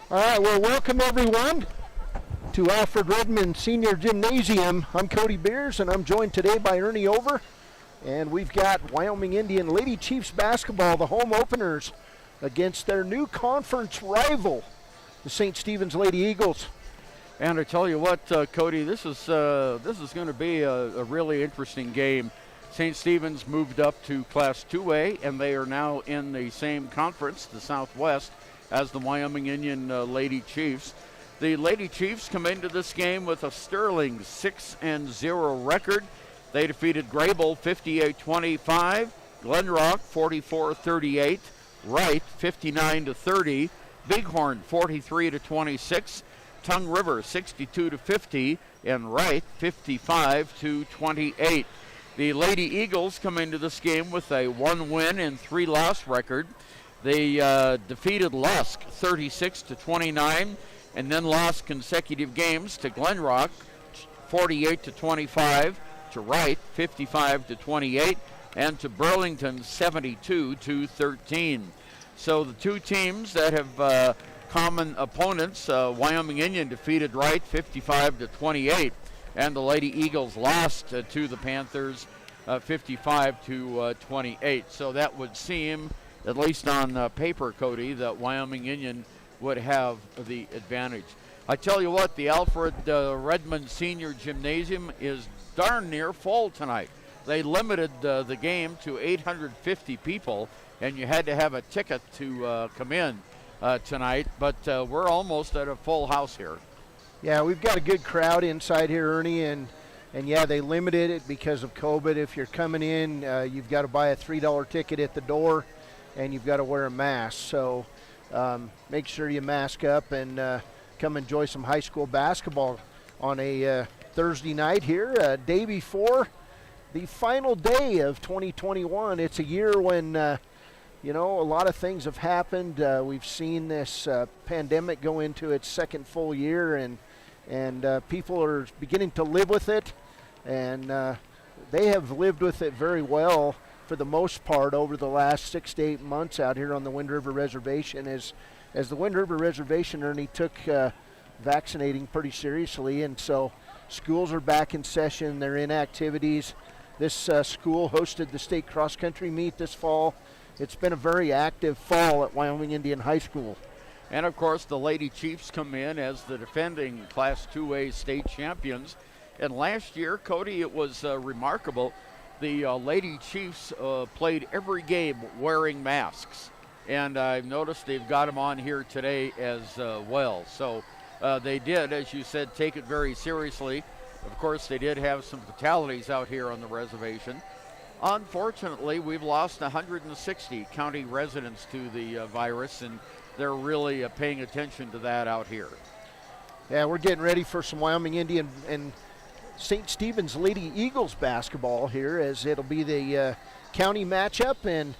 All right, well, welcome everyone to Alfred Redmond Senior Gymnasium. I'm Cody Beers, and I'm joined today by Ernie Over. And we've got Wyoming Indian Lady Chiefs basketball, the home openers, against their new conference rival, the St. Stephen's Lady Eagles. And I tell you what, Cody, this is going to be a really interesting game. St. Stephen's moved up to Class 2A, and they are now in the same conference, the Southwest, as the Wyoming Indian Lady Chiefs. The Lady Chiefs come into this game with a sterling 6-0 record. They defeated Grable 58-25, Glenrock 44-38, Wright 59-30, Bighorn 43-26, Tongue River 62-50, and Wright 55-28. The Lady Eagles come into this game with a 1-win and 3-loss record. They defeated Lusk 36-29, and then lost consecutive games to Glenrock 48-25, to Wright 55-28, and to Burlington 72-13. So the two teams that have common opponents, Wyoming Indian defeated Wright 55-28, and the Lady Eagles lost to the Panthers 55-28. So that would seem, at least on paper, Cody, that Wyoming Indian would have the advantage. I tell you what, the Alfred Redmond Senior Gymnasium is darn near full tonight. They limited the game to 850 people, and you had to have a ticket to come in tonight, but we're almost at a full house here. Yeah, we've got a good crowd inside here, Ernie, and yeah, they limited it because of COVID. If you're coming in, you've got to buy a $3 ticket at the door, and you've got to wear a mask. So make sure you mask up and come enjoy some high school basketball on a Thursday night here, day before the final day of 2021. It's a year when, a lot of things have happened. We've seen this pandemic go into its second full year, and people are beginning to live with it, and they have lived with it very well for the most part over the last 6 to 8 months out here on the Wind River Reservation, as the Wind River Reservation, Ernie, took vaccinating pretty seriously, and so schools are back in session. They're in activities. This school hosted the state cross-country meet this fall. It's been a very active fall at Wyoming Indian High School. And, of course, the Lady Chiefs come in as the defending Class 2A state champions. And last year, Cody, it was remarkable. The Lady Chiefs played every game wearing masks. And I've noticed they've got them on here today as well. So they did, as you said, take it very seriously. Of course, they did have some fatalities out here on the reservation. Unfortunately, we've lost 160 county residents to the virus, and they're really paying attention to that out here. Yeah, we're getting ready for some Wyoming Indian and St. Stephen's Lady Eagles basketball here, as it'll be the county matchup, and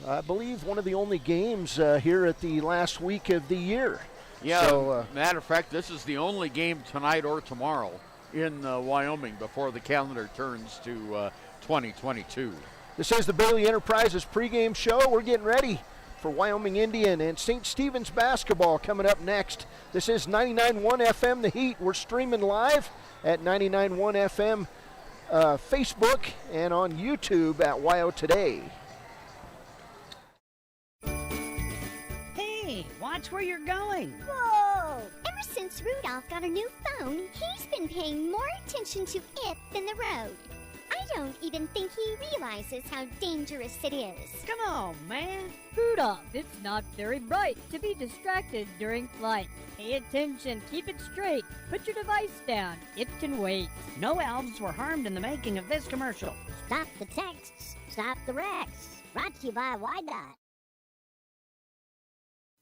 I believe one of the only games here at the last week of the year. Yeah, so, matter of fact, this is the only game tonight or tomorrow in Wyoming before the calendar turns to 2022. This is the Bailey Enterprises pregame show. We're getting ready for Wyoming Indian and St. Stephen's basketball coming up next. This is 99.1 FM The Heat. We're streaming live at 99.1 FM Facebook and on YouTube at WYO Today. Hey, watch where you're going. Whoa! Ever since Rudolph got a new phone, he's been paying more attention to it than the road. I don't even think he realizes how dangerous it is. Come on, man. Rudolph, it's not very bright to be distracted during flight. Pay attention, keep it straight, put your device down, it can wait. No elves were harmed in the making of this commercial. Stop the texts, stop the wrecks. Brought to you by WYDOT.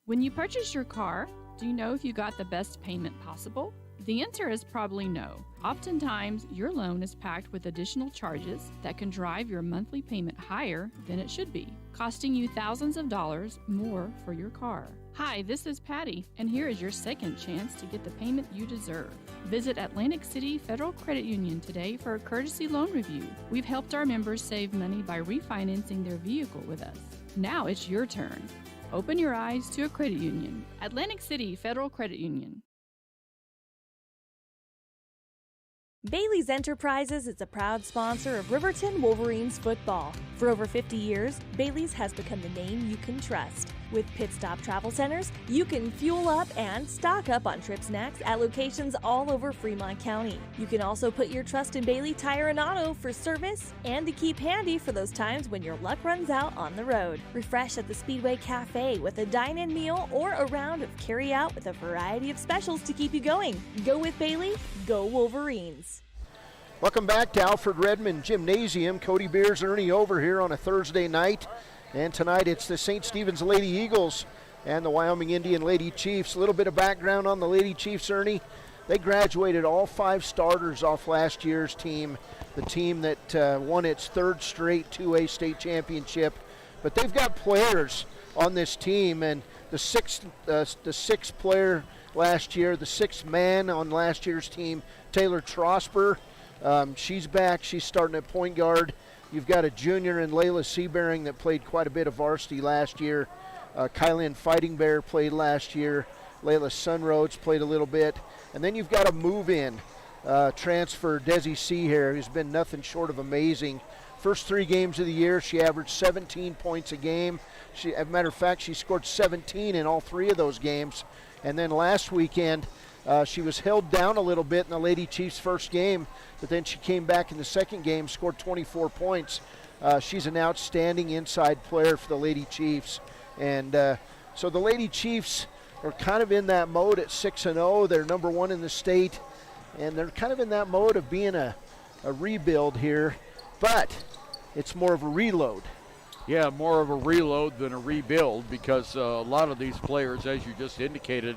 When you purchase your car, do you know if you got the best payment possible? The answer is probably no. Oftentimes, your loan is packed with additional charges that can drive your monthly payment higher than it should be, costing you thousands of dollars more for your car. Hi, this is Patty, and here is your second chance to get the payment you deserve. Visit Atlantic City Federal Credit Union today for a courtesy loan review. We've helped our members save money by refinancing their vehicle with us. Now it's your turn. Open your eyes to a credit union. Atlantic City Federal Credit Union. Bailey's Enterprises is a proud sponsor of Riverton Wolverines football. For over 50 years, Bailey's has become the name you can trust. With Pit Stop Travel Centers, you can fuel up and stock up on trip snacks at locations all over Fremont County. You can also put your trust in Bailey Tire and Auto for service and to keep handy for those times when your luck runs out on the road. Refresh at the Speedway Cafe with a dine-in meal or a round of carry-out with a variety of specials to keep you going. Go with Bailey, go Wolverines. Welcome back to Alfred Redmond Gymnasium. Cody Beers, Ernie over here on a Thursday night. And tonight it's the St. Stephen's Lady Eagles and the Wyoming Indian Lady Chiefs. A little bit of background on the Lady Chiefs, Ernie. They graduated all 5 starters off last year's team, the team that won its 3rd straight 2A state championship. But they've got players on this team, and the sixth player last year, the 6th man on last year's team, Taylor Trosper, she's back. She's starting at point guard. You've got a junior in Layla Seabearing that played quite a bit of varsity last year. Kylan Fighting Bear played last year. Layla Sunroads played a little bit. And then you've got a move-in transfer, Desi Seahair, who's been nothing short of amazing. First 3 games of the year, she averaged 17 points a game. As a matter of fact, she scored 17 in all 3 of those games. And then last weekend, she was held down a little bit in the Lady Chiefs' first game, but then she came back in the second game, scored 24 points. She's an outstanding inside player for the Lady Chiefs. And so the Lady Chiefs are kind of in that mode at 6-0. They're number 1 in the state, and they're kind of in that mode of being a rebuild here, but it's more of a reload. Yeah, more of a reload than a rebuild, because a lot of these players, as you just indicated,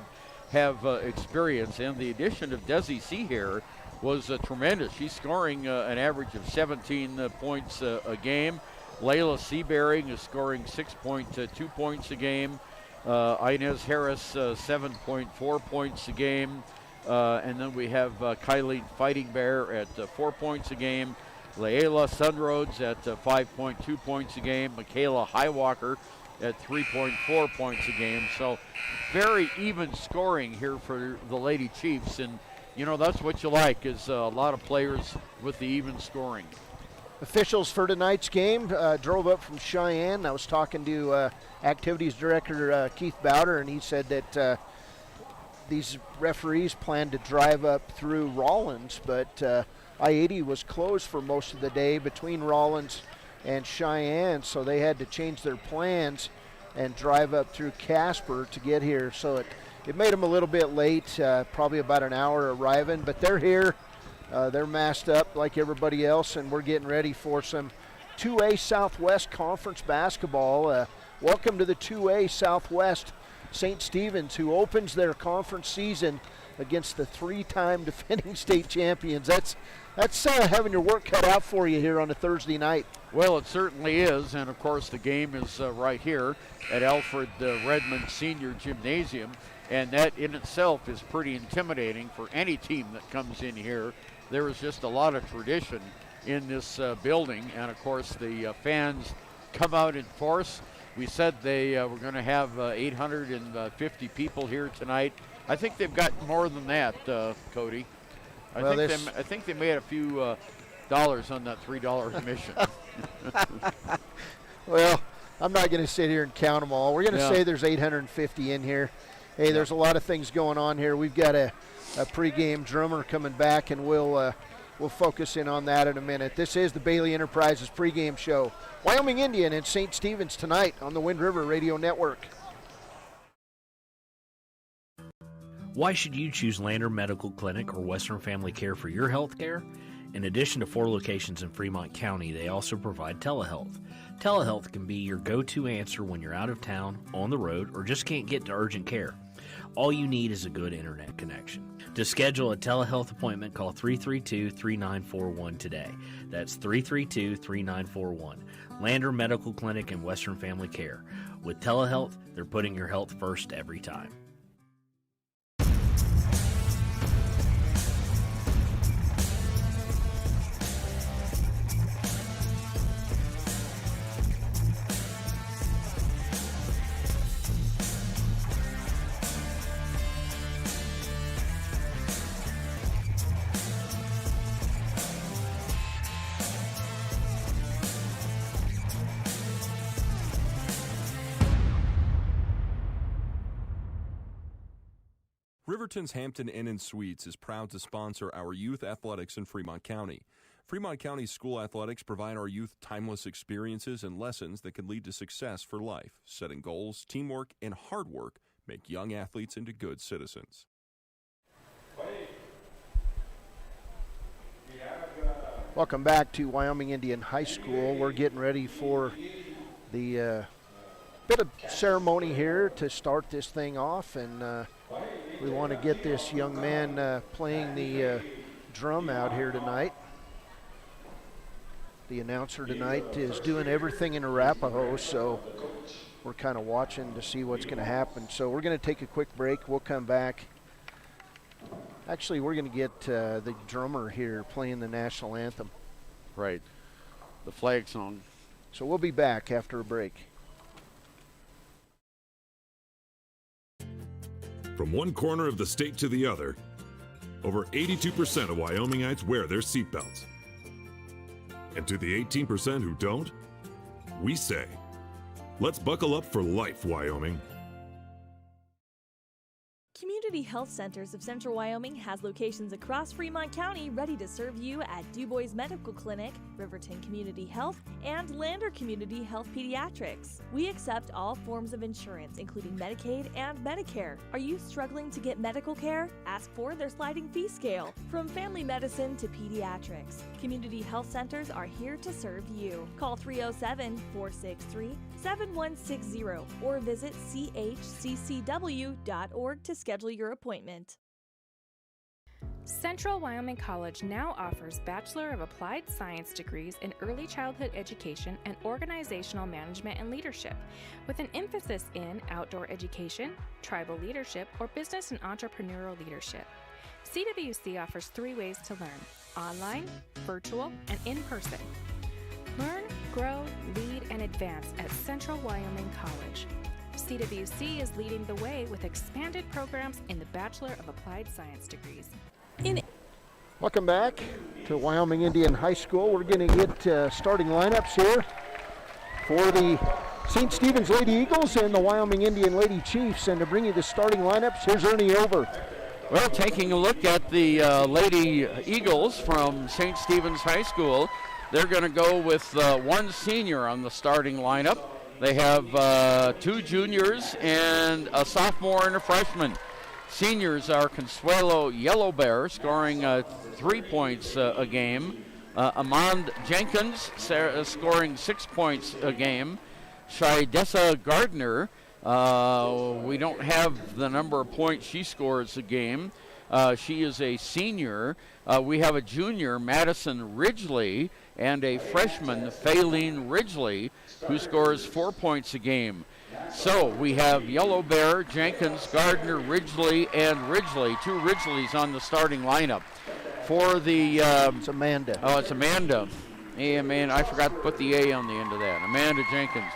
have experience, and the addition of Desi Seahair was tremendous. She's scoring an average of 17 points a game. Layla Seabearing is scoring 6.2 points a game. Inez Harris, 7.4 points a game. And then we have Kylie Fighting Bear at 4 points a game. Layla Sunroads at 5.2 points a game. Michaela Highwalker at 3.4 points a game. So very even scoring here for the Lady Chiefs. And, you know, that's what you like, is a lot of players with the even scoring. Officials for tonight's game drove up from Cheyenne. I was talking to Activities Director Keith Bowder, and he said that these referees planned to drive up through Rawlins, but I-80 was closed for most of the day between Rawlins and Cheyenne, so they had to change their plans and drive up through Casper to get here. So it made them a little bit late, probably about an hour arriving, but they're here. They're masked up like everybody else, and we're getting ready for some 2A Southwest Conference basketball. Welcome to the 2A Southwest St. Stephen's, who opens their conference season against the 3-time defending state champions. That's having your work cut out for you here on a Thursday night. Well, it certainly is, and of course the game is right here at Alfred Redmond Senior Gymnasium, and that in itself is pretty intimidating for any team that comes in here. There is just a lot of tradition in this building, and of course the fans come out in force. We said they were going to have 850 people here tonight. I think they've got more than that, Cody. I think they made a few dollars on that $3 admission. Well, I'm not going to sit here and count them all. We're going to say there's 850 in here. Hey, there's a lot of things going on here. We've got a pregame drummer coming back, and we'll focus in on that in a minute. This is the Bailey Enterprises pregame show. Wyoming Indian and St. Stephen's tonight on the Wind River Radio Network. Why should you choose Lander Medical Clinic or Western Family Care for your health care? In addition to 4 locations in Fremont County, they also provide telehealth. Telehealth can be your go-to answer when you're out of town, on the road, or just can't get to urgent care. All you need is a good internet connection. To schedule a telehealth appointment, call 332-3941 today. That's 332-3941. Lander Medical Clinic and Western Family Care. With telehealth, they're putting your health first every time. Riverton's Hampton Inn & Suites is proud to sponsor our youth athletics in Fremont County. Fremont County school athletics provide our youth timeless experiences and lessons that can lead to success for life. Setting goals, teamwork, and hard work make young athletes into good citizens. Welcome back to Wyoming Indian High School. We're getting ready for the bit of ceremony here to start this thing off, and we want to get this young man playing the drum out here tonight. The announcer tonight is doing everything in Arapaho, so we're kind of watching to see what's going to happen. So we're going to take a quick break. We'll come back. Actually, we're going to get the drummer here playing the national anthem. Right. The flag song. So we'll be back after a break. From one corner of the state to the other, over 82% of Wyomingites wear their seatbelts. And to the 18% who don't, we say, let's buckle up for life, Wyoming. Community Health Centers of Central Wyoming has locations across Fremont County ready to serve you at DuBois Medical Clinic, Riverton Community Health, and Lander Community Health Pediatrics. We accept all forms of insurance, including Medicaid and Medicare. Are you struggling to get medical care? Ask for their sliding fee scale. From family medicine to pediatrics, Community Health Centers are here to serve you. Call 307-463-7160 or visit chccw.org to schedule your appointment. Central Wyoming College now offers Bachelor of Applied Science degrees in Early Childhood Education and Organizational Management and Leadership, with an emphasis in outdoor education, tribal leadership, or business and entrepreneurial leadership. CWC offers 3 ways to learn: online, virtual, and in person. Learn, grow, lead, and advance at Central Wyoming College. CWC is leading the way with expanded programs in the Bachelor of Applied Science degrees. Welcome back to Wyoming Indian High School. We're going to get starting lineups here for the St. Stephen's Lady Eagles and the Wyoming Indian Lady Chiefs. And to bring you the starting lineups, here's Ernie Over. Well, taking a look at the Lady Eagles from St. Stephen's High School, they're going to go with one senior on the starting lineup. They have 2 juniors and a sophomore and a freshman. Seniors are Consuelo Yellow Bear, scoring 3 points a game. Amand Jenkins scoring 6 points a game. Shidessa Gardner, we don't have the number of points she scores a game. She is a senior. We have a junior, Madison Ridgely, and a freshman, Faylene Ridgely, who scores 4 points a game. So we have Yellow Bear, Jenkins, Gardner, Ridgely, and Ridgely. 2 Ridgeleys on the starting lineup. For the... it's Amanda. Oh, it's Amanda. Hey, man, I forgot to put the A on the end of that. Amanda Jenkins.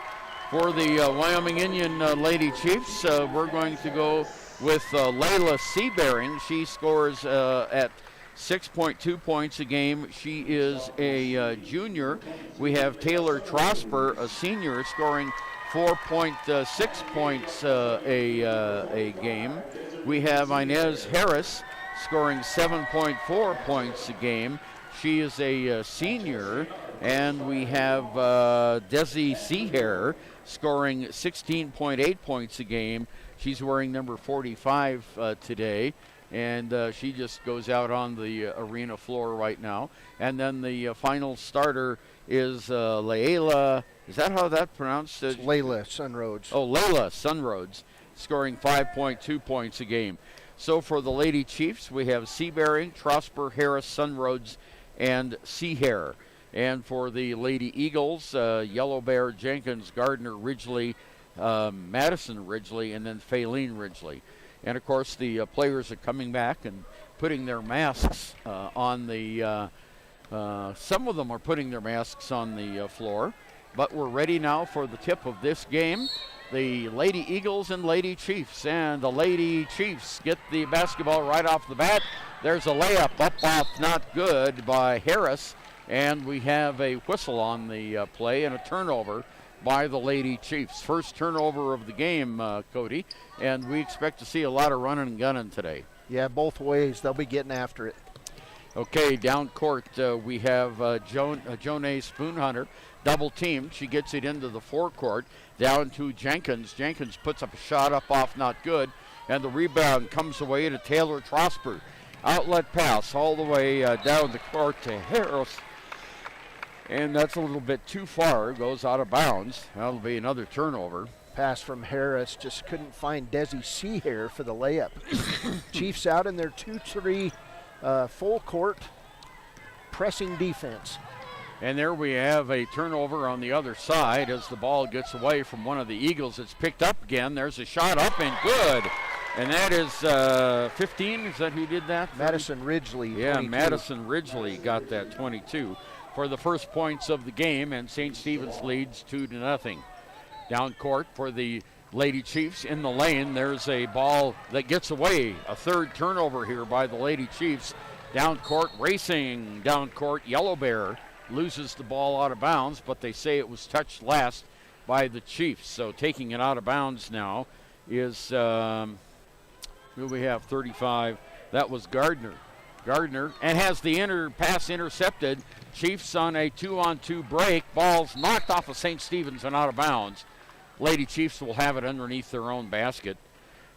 For the Wyoming Indian Lady Chiefs, we're going to go with Layla Seabearing. She scores at 6.2 points a game. She is a junior. We have Taylor Trosper, a senior, scoring 4.6 points a game. We have Inez Harris scoring 7.4 points a game. She is a senior. And we have Desi Seahair scoring 16.8 points a game. She's wearing number 45 today. And she just goes out on the arena floor right now. And then the final starter is Layla. Is that how that's pronounced? It's Layla Sunroads. Oh, Layla Sunroads, scoring 5.2 points a game. So for the Lady Chiefs, we have Seabearing, Trosper, Harris, Sunroads, and Seahair. And for the Lady Eagles, Yellow Bear, Jenkins, Gardner, Ridgely, Madison Ridgely, and then Faylene Ridgely. And, of course, the players are coming back and putting their masks on the some of them are putting their masks on the floor. But we're ready now for the tip of this game. The Lady Eagles and Lady Chiefs. And the Lady Chiefs get the basketball right off the bat. There's a layup up off, not good, by Harris. And we have a whistle on the play and a turnover by the Lady Chiefs. First turnover of the game, Cody, and we expect to see a lot of running and gunning today. Yeah, both ways. They'll be getting after it. Okay, down court we have Jonay Spoonhunter, double teamed. She gets it into the forecourt, down to Jenkins. Jenkins puts up a shot up off, not good, and the rebound comes away to Taylor Trosper. Outlet pass all the way down the court to Harris, and that's a little bit too far. Goes out of bounds. That'll be another turnover. Pass from Harris, just couldn't find Desi Seahair for the layup. Chiefs out in their 2-3 full court pressing defense. And there we have a turnover on the other side as the ball gets away from one of the Eagles. It's picked up again. There's a shot up and good. And that is 15. Is that who did that? Madison Ridgely. Yeah, 22. Madison Ridgely got that 22 for the first points of the game, and St. Stephen's leads 2-0. Down court for the Lady Chiefs in the lane. There's a ball that gets away. A third turnover here by the Lady Chiefs. Down court, racing down court. Yellow Bear loses the ball out of bounds, but they say it was touched last by the Chiefs. So taking it out of bounds now is, who we have, 35. That was Gardner. Gardner, and has the pass intercepted. Chiefs on a 2-on-2 break. Ball's knocked off of St. Stephen's and out of bounds. Lady Chiefs will have it underneath their own basket.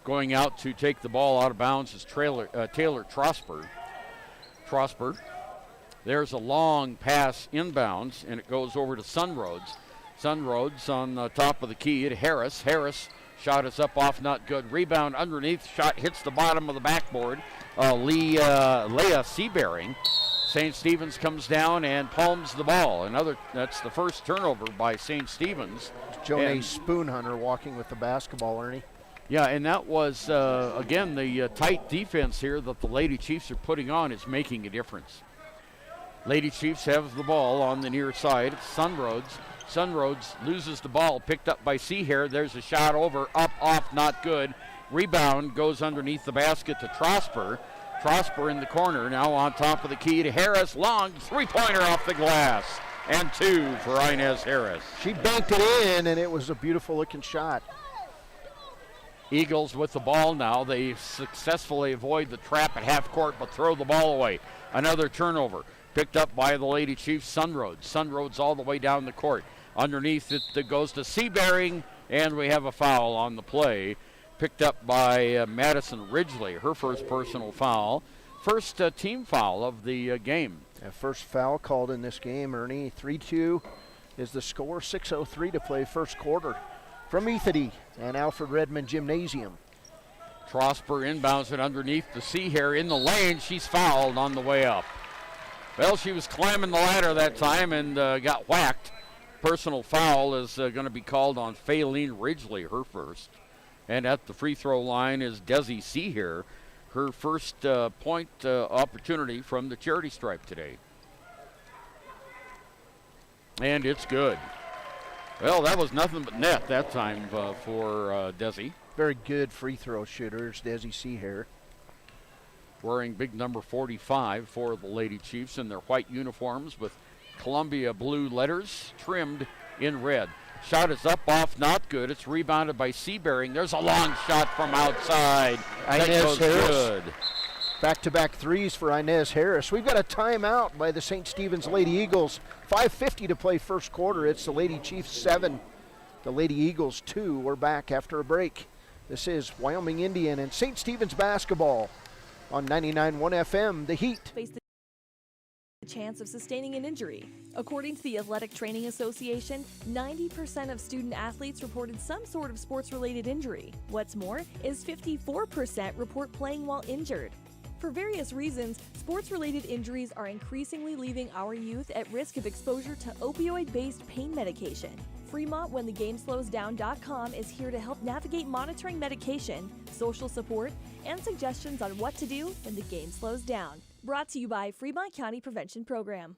Going out to take the ball out of bounds is Taylor Trosper. Trosper. There's a long pass inbounds, and it goes over to Sunroads. Sunroads on the top of the key to Harris. Harris, shot is up off, not good. Rebound underneath, shot hits the bottom of the backboard. Leah Seabearing. St. Stephen's comes down and palms the ball. That's the first turnover by St. Stephen's. Jonay Spoonhunter walking with the basketball, Ernie. Yeah, and that was, again, the tight defense here that the Lady Chiefs are putting on is making a difference. Lady Chiefs have the ball on the near side. Sunroads. Sunroads loses the ball, picked up by Seahair. There's a shot over, up, off, not good. Rebound goes underneath the basket to Trosper. Trosper in the corner, now on top of the key to Harris. Long three-pointer off the glass. And 2 for Inez Harris. She banked it in, and it was a beautiful-looking shot. Eagles with the ball now. They successfully avoid the trap at half court, but throw the ball away. Another turnover. Picked up by the Lady Chiefs, Sunroads. Sunroads all the way down the court. Underneath it goes to Seabearing, and we have a foul on the play. Picked up by Madison Ridgely, her first personal foul. First team foul of the game. First foul called in this game, Ernie. 3-2 is the score. 6:03 to play first quarter. From Ethity and Alfred Redmond Gymnasium. Trosper inbounds it underneath the Seahair in the lane. She's fouled on the way up. Well, she was climbing the ladder that time and got whacked. Personal foul is going to be called on Faylene Ridgely, her first. And at the free throw line is Desi Seahair, her first point opportunity from the charity stripe today. And it's good. Well, that was nothing but net that time for Desi. Very good free throw shooters, Desi Seahair. Wearing big number 45 for the Lady Chiefs in their white uniforms with Columbia blue letters trimmed in red. Shot is up, off, not good. It's rebounded by Seabearing. There's a long shot from outside. Inez Harris. Good. Back-to-back threes for Inez Harris. We've got a timeout by the St. Stephen's Lady Eagles. 5:50 to play first quarter. It's the Lady Chiefs 7, the Lady Eagles 2. We're back after a break. This is Wyoming Indian and St. Stephen's basketball on 99.1 FM, The Heat. Face the chance of sustaining an injury. According to the Athletic Training Association, 90% of student athletes reported some sort of sports-related injury. What's more is 54% report playing while injured. For various reasons, sports-related injuries are increasingly leaving our youth at risk of exposure to opioid-based pain medication. Fremont WhenTheGameSlowsDown.com is here to help navigate monitoring medication, social support, and suggestions on what to do when the game slows down. Brought to you by Fremont County Prevention Program.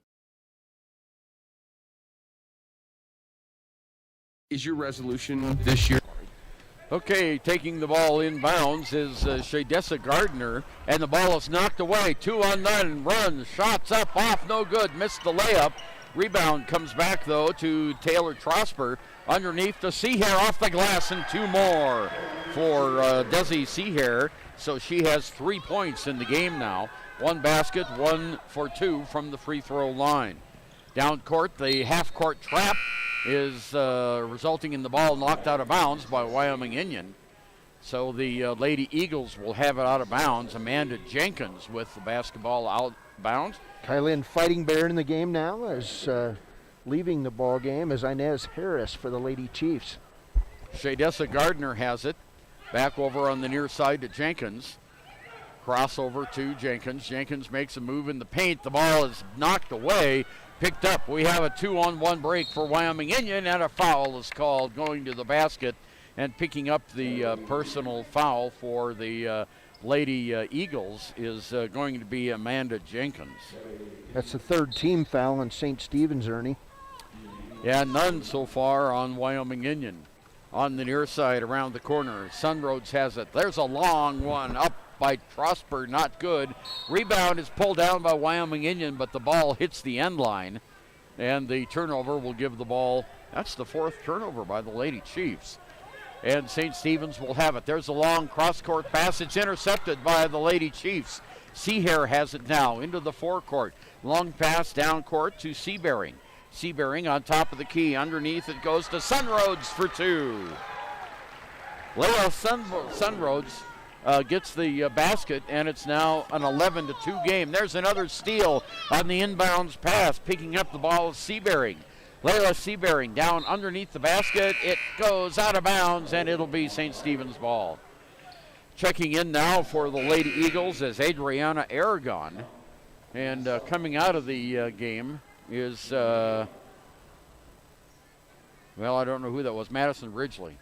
Is your resolution this year? Okay, taking the ball inbounds is Shadessa Gardner, and the ball is knocked away. 2-on-none, run, shots up, off, no good, missed the layup. Rebound comes back, though, to Taylor Trosper. underneath to Seahair off the glass, and 2 more for Desi Seahair. So she has 3 points in the game now. 1 basket, 1 for 2 from the free throw line. Down court, the half-court trap is resulting in the ball knocked out of bounds by Wyoming Indian. So the Lady Eagles will have it out of bounds. Amanda Jenkins with the basketball out of bounds. Kylan Fighting Bear in the game now as leaving the ball game is Inez Harris for the Lady Chiefs. Shadessa Gardner has it. Back over on the near side to Jenkins. Crossover to Jenkins. Jenkins makes a move in the paint. The ball is knocked away. Picked up. We have a 2-on-1 break for Wyoming Indian, and a foul is called going to the basket, and picking up the personal foul for the Lady Eagles is going to be Amanda Jenkins. That's the 3rd team foul on St. Stephen's, Ernie. Yeah, none so far on Wyoming Indian. On the near side around the corner, Sunroads has it. There's a long one up by Trosper, not good. Rebound is pulled down by Wyoming Indian, but the ball hits the end line, and the turnover will give the ball. That's the 4th turnover by the Lady Chiefs. And St. Stephen's will have it. There's a long cross-court pass. It's intercepted by the Lady Chiefs. Seahair has it now into the forecourt. Long pass down court to Seabearing. Seabearing on top of the key. Underneath it goes to Sunroads for 2. Leah Sunroads gets the basket, and it's now an 11-2 game. There's another steal on the inbounds pass. Picking up the ball is Seabearing. Layla Seabearing down underneath the basket. It goes out of bounds, and it'll be St. Stephen's ball. Checking in now for the Lady Eagles is Adriana Aragon. And coming out of the game is, well, I don't know who that was, Madison Ridgely.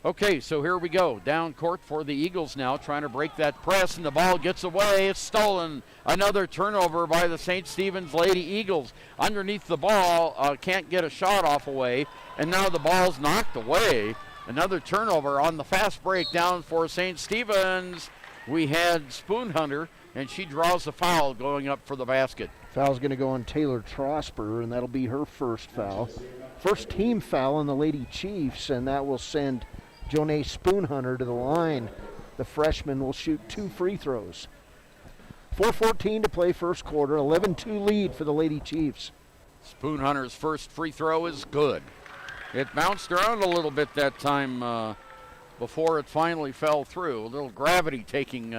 Okay, so here we go. Down court for the Eagles now, trying to break that press, and the ball gets away. It's stolen. Another turnover by the St. Stephen's Lady Eagles. Underneath the ball, can't get a shot off away, and now the ball's knocked away. Another turnover on the fast break down for St. Stephen's. We had Spoon Hunter, and she draws the foul going up for the basket. Foul's going to go on Taylor Trosper, and that'll be her first foul. First team foul on the Lady Chiefs, and that will send Jonay Spoonhunter to the line. The freshman will shoot 2 free throws. 4:14 to play first quarter. 11-2 lead for the Lady Chiefs. Spoonhunter's first free throw is good. It bounced around a little bit that time before it finally fell through. A little gravity taking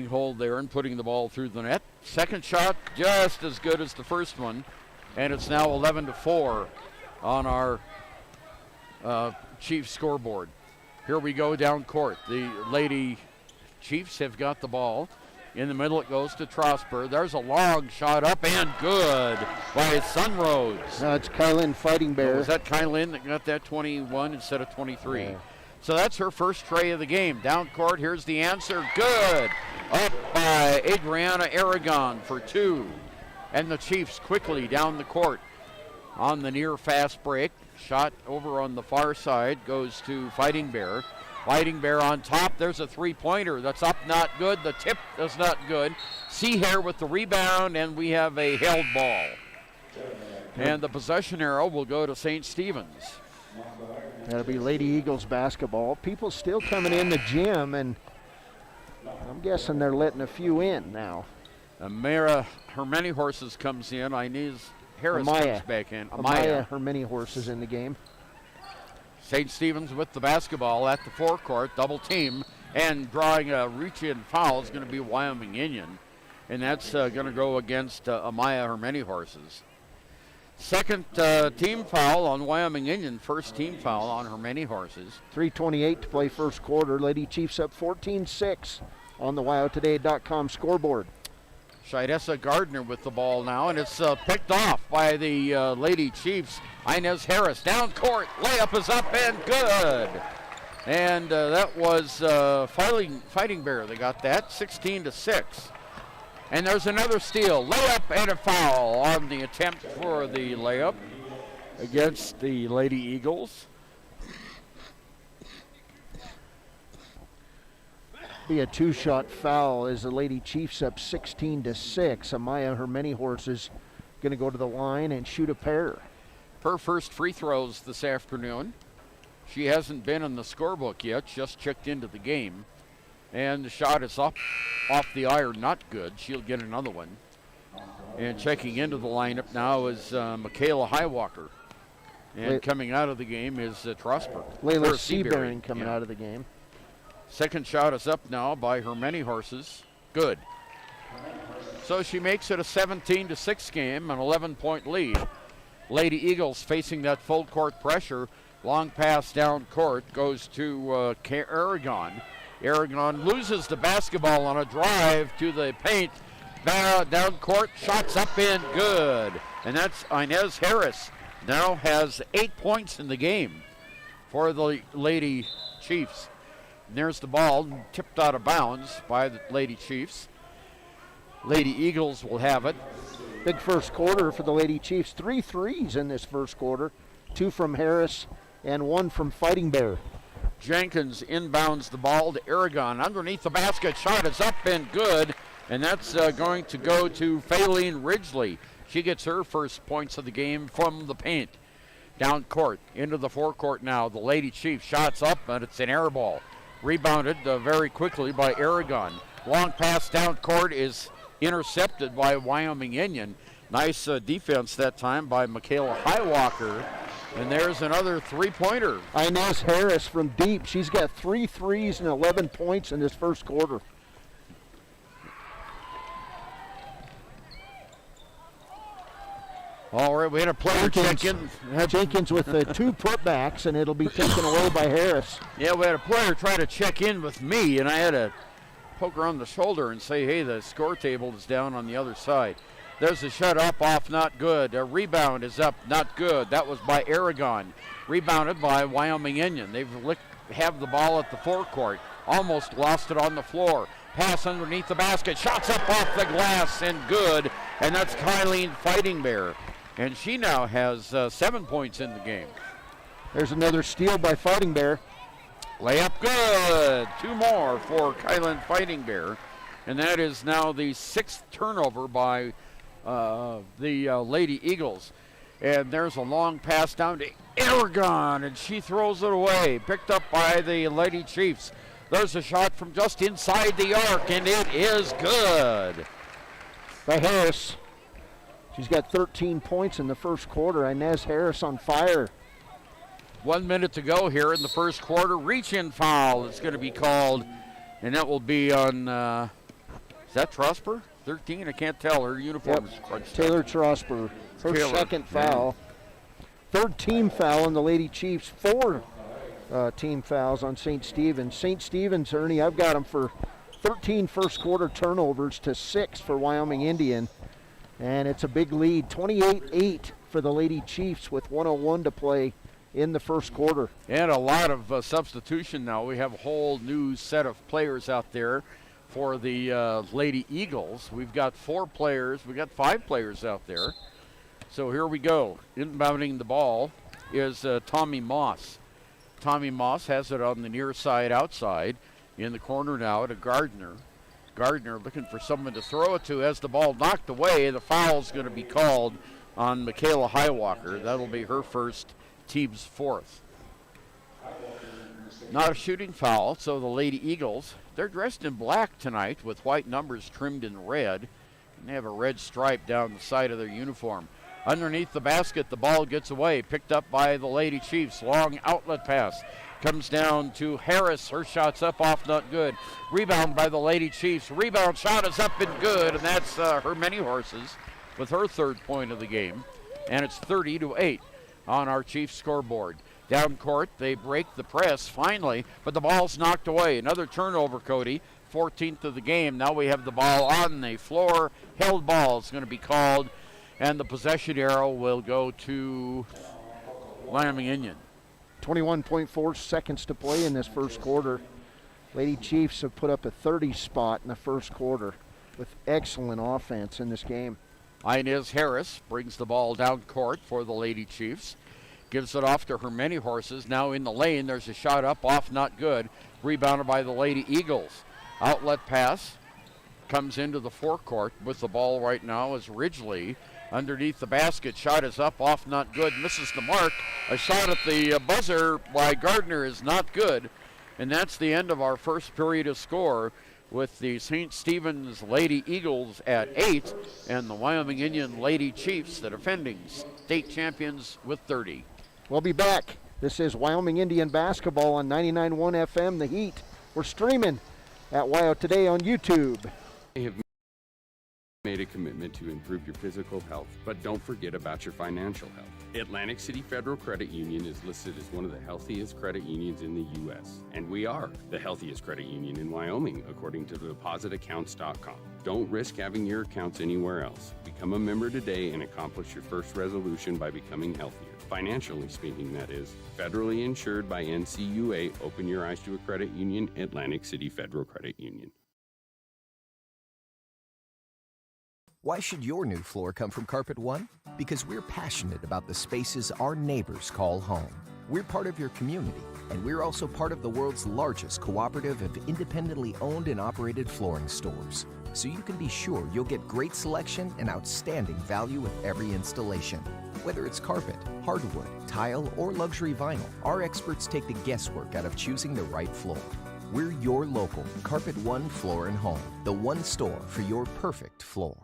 hold there and putting the ball through the net. Second shot just as good as the first one, and it's now 11-4 on our Chiefs scoreboard. Here we go down court. The Lady Chiefs have got the ball. In the middle it goes to Trosper. There's a long shot up and good by Sunroads. It's Kylan Fighting Bear. Was that Kylan that got that 21 instead of 23? Yeah. So that's her first tray of the game. Down court, here's the answer. Good. Up by Adriana Aragon for 2. And the Chiefs quickly down the court on the near fast break. Shot over on the far side goes to Fighting Bear. Fighting Bear on top. There's a three-pointer. That's up, not good. The tip is not good. Seahair with the rebound, and we have a held ball. And the possession arrow will go to St. Stephen's. That'll be Lady Eagles basketball. People still coming in the gym, and I'm guessing they're letting a few in now. Amira Hermany Horses comes in. Inez Harris comes back in. Amaya Hermany Horses in the game. St. Stephen's with the basketball at the forecourt, double team, and drawing a reach-in foul is going to be Wyoming Indian, and that's going to go against Amaya Hermany Horses. Second team foul on Wyoming Indian, first team foul on Hermany Horses. 3:28 to play first quarter. Lady Chiefs up 14-6 on the WyoToday.com scoreboard. Shidessa Gardner with the ball now, and it's picked off by the Lady Chiefs. Inez Harris down court, layup is up and good. And that was Fighting Bear. They got that 16-6. And there's another steal, layup and a foul on the attempt for the layup against the Lady Eagles. Be a 2-shot foul as the Lady Chiefs up 16-6. Amaya Hermany Horses going to go to the line and shoot a pair. her first free throws this afternoon. She hasn't been in the scorebook yet, just checked into the game. And the shot is up off the iron, not good. She'll get another one. And checking into the lineup now is Michaela Highwalker. And coming out of the game is Trosper. Layla Seabearing coming out of the game. Second shot is up now by her many horses. Good. So she makes it a 17-6 game, an 11-point lead. Lady Eagles facing that full court pressure. Long pass down court goes to Aragon. Aragon loses the basketball on a drive to the paint. Down court, shots up in, good. And that's Inez Harris. Now has 8 points in the game for the Lady Chiefs. And there's the ball tipped out of bounds by the Lady Chiefs. Lady Eagles will have it. Big first quarter for the Lady Chiefs. 3 threes in this first quarter. 2 from Harris and 1 from Fighting Bear. Jenkins inbounds the ball to Aragon. Underneath the basket, shot is up and good. And that's going to go to Faylene Ridgely. She gets her first points of the game from the paint. Down court, into the forecourt now. The Lady Chiefs shots up, and it's an air ball. Rebounded very quickly by Aragon. Long pass down court is intercepted by Wyoming Indian. Nice defense that time by Michaela Highwalker. And there's another three-pointer. Inez Harris from deep. She's got 3 threes and 11 points in this first quarter. All right, we had a player check in. Jenkins with 2 putbacks, and it'll be taken away by Harris. Yeah, we had a player try to check in with me, and I had to poke her on the shoulder and say, hey, the score table is down on the other side. There's a shut up off, not good. A rebound is up, not good. That was by Aragon. Rebounded by Wyoming Indian. They have the ball at the forecourt. Almost lost it on the floor. Pass underneath the basket. Shots up off the glass and good. And that's Kylene Fighting Bear. And she now has 7 points in the game. There's another steal by Fighting Bear. Layup good. 2 more for Kylene Fighting Bear. And that is now the 6th turnover by the Lady Eagles. And there's a long pass down to Aragon, and she throws it away. Picked up by the Lady Chiefs. There's a shot from just inside the arc, and it is good. By Harris. She's got 13 points in the first quarter. Inez Harris on fire. 1 minute to go here in the first quarter. Reach-in foul is going to be called, and that will be on, is that Trosper? 13? I can't tell. Her uniform is crunched. Taylor Trosper. Her second foul. Third team foul on the Lady Chiefs. 4 team fouls on St. Stephen's. St. Stephen's, Ernie, I've got them for 13 first quarter turnovers to 6 for Wyoming Indian. And it's a big lead, 28-8 for the Lady Chiefs with 1:01 to play in the first quarter. And a lot of substitution now. We have a whole new set of players out there for the Lady Eagles. We've got 4 players. We've got 5 players out there. So here we go. Inbounding the ball is Tommy Moss. Tommy Moss has it on the near side outside. In the corner now to Gardner. Gardner looking for someone to throw it to. As the ball knocked away, the foul is going to be called on Michaela Highwalker. That'll be her first, team's 4th. Not a shooting foul, so the Lady Eagles, they're dressed in black tonight with white numbers trimmed in red. And they have a red stripe down the side of their uniform. Underneath the basket, the ball gets away. Picked up by the Lady Chiefs. Long outlet pass. Comes down to Harris. Her shot's up off, not good. Rebound by the Lady Chiefs. Rebound shot is up and good, and that's her many horses with her 3rd point of the game. And it's 30-8 on our Chiefs scoreboard. Down court, they break the press finally, but the ball's knocked away. Another turnover, Cody. 14th of the game. Now we have the ball on the floor. Held ball is going to be called, and the possession arrow will go to Wyoming Indian. 21.4 seconds to play in this first quarter. Lady Chiefs have put up a 30 spot in the first quarter with excellent offense in this game. Inez Harris brings the ball down court for the Lady Chiefs. Gives it off to her many horses. Now in the lane, there's a shot up, off, not good. Rebounded by the Lady Eagles. Outlet pass comes into the forecourt with the ball right now as Ridgely underneath the basket. Shot is up, off, not good, misses the mark. A shot at the buzzer by Gardner is not good. And that's the end of our first period of score, with the St. Stephen's Lady Eagles at 8 and the Wyoming Indian Lady Chiefs, the defending state champions, with 30. We'll be back. This is Wyoming Indian basketball on 99.1 FM, The Heat. We're streaming at WYO Today on YouTube. They have made a commitment to improve your physical health, but don't forget about your financial health. Atlantic City Federal Credit Union is listed as one of the healthiest credit unions in the U.S., and we are the healthiest credit union in Wyoming, according to depositaccounts.com. Don't risk having your accounts anywhere else. Become a member today and accomplish your first resolution by becoming healthier. Financially speaking, that is. Federally insured by NCUA. Open your eyes to a credit union. Atlantic City Federal Credit Union. Why should your new floor come from Carpet One? Because we're passionate about the spaces our neighbors call home. We're part of your community, and we're also part of the world's largest cooperative of independently owned and operated flooring stores. So you can be sure you'll get great selection and outstanding value with every installation. Whether it's carpet, hardwood, tile, or luxury vinyl, our experts take the guesswork out of choosing the right floor. We're your local Carpet One Floor and Home, the one store for your perfect floor.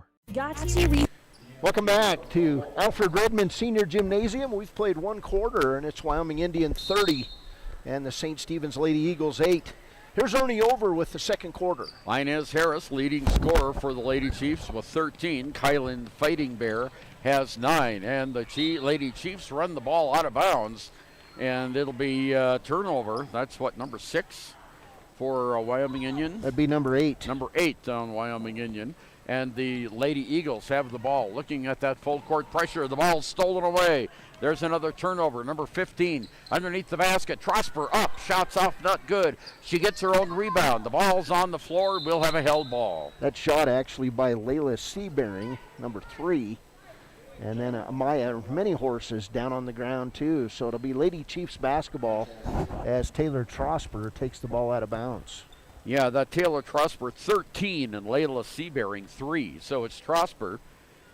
Welcome back to Alfred Redmond Senior Gymnasium. We've played one quarter, and it's Wyoming Indian 30 and the St. Stephen's Lady Eagles 8. Here's Ernie Over with the second quarter. Inez Harris, leading scorer for the Lady Chiefs with 13. Kylan Fighting Bear has 9. And the Lady Chiefs run the ball out of bounds, and it'll be turnover. That's what, number 6 for Wyoming Indian? That'd be number 8. Number 8 on Wyoming Indian. And the Lady Eagles have the ball. Looking at that full court pressure, the ball's stolen away. There's another turnover. Number 15 underneath the basket. Trosper up, shots off, not good. She gets her own rebound. The ball's on the floor. We'll have a held ball. That shot actually by Layla Seabearing, number 3. And then Amaya Many Horses down on the ground too. So it'll be Lady Chiefs basketball as Taylor Trosper takes the ball out of bounds. Yeah, that Taylor Trosper 13 and Layla Seabearing 3. So it's Trosper.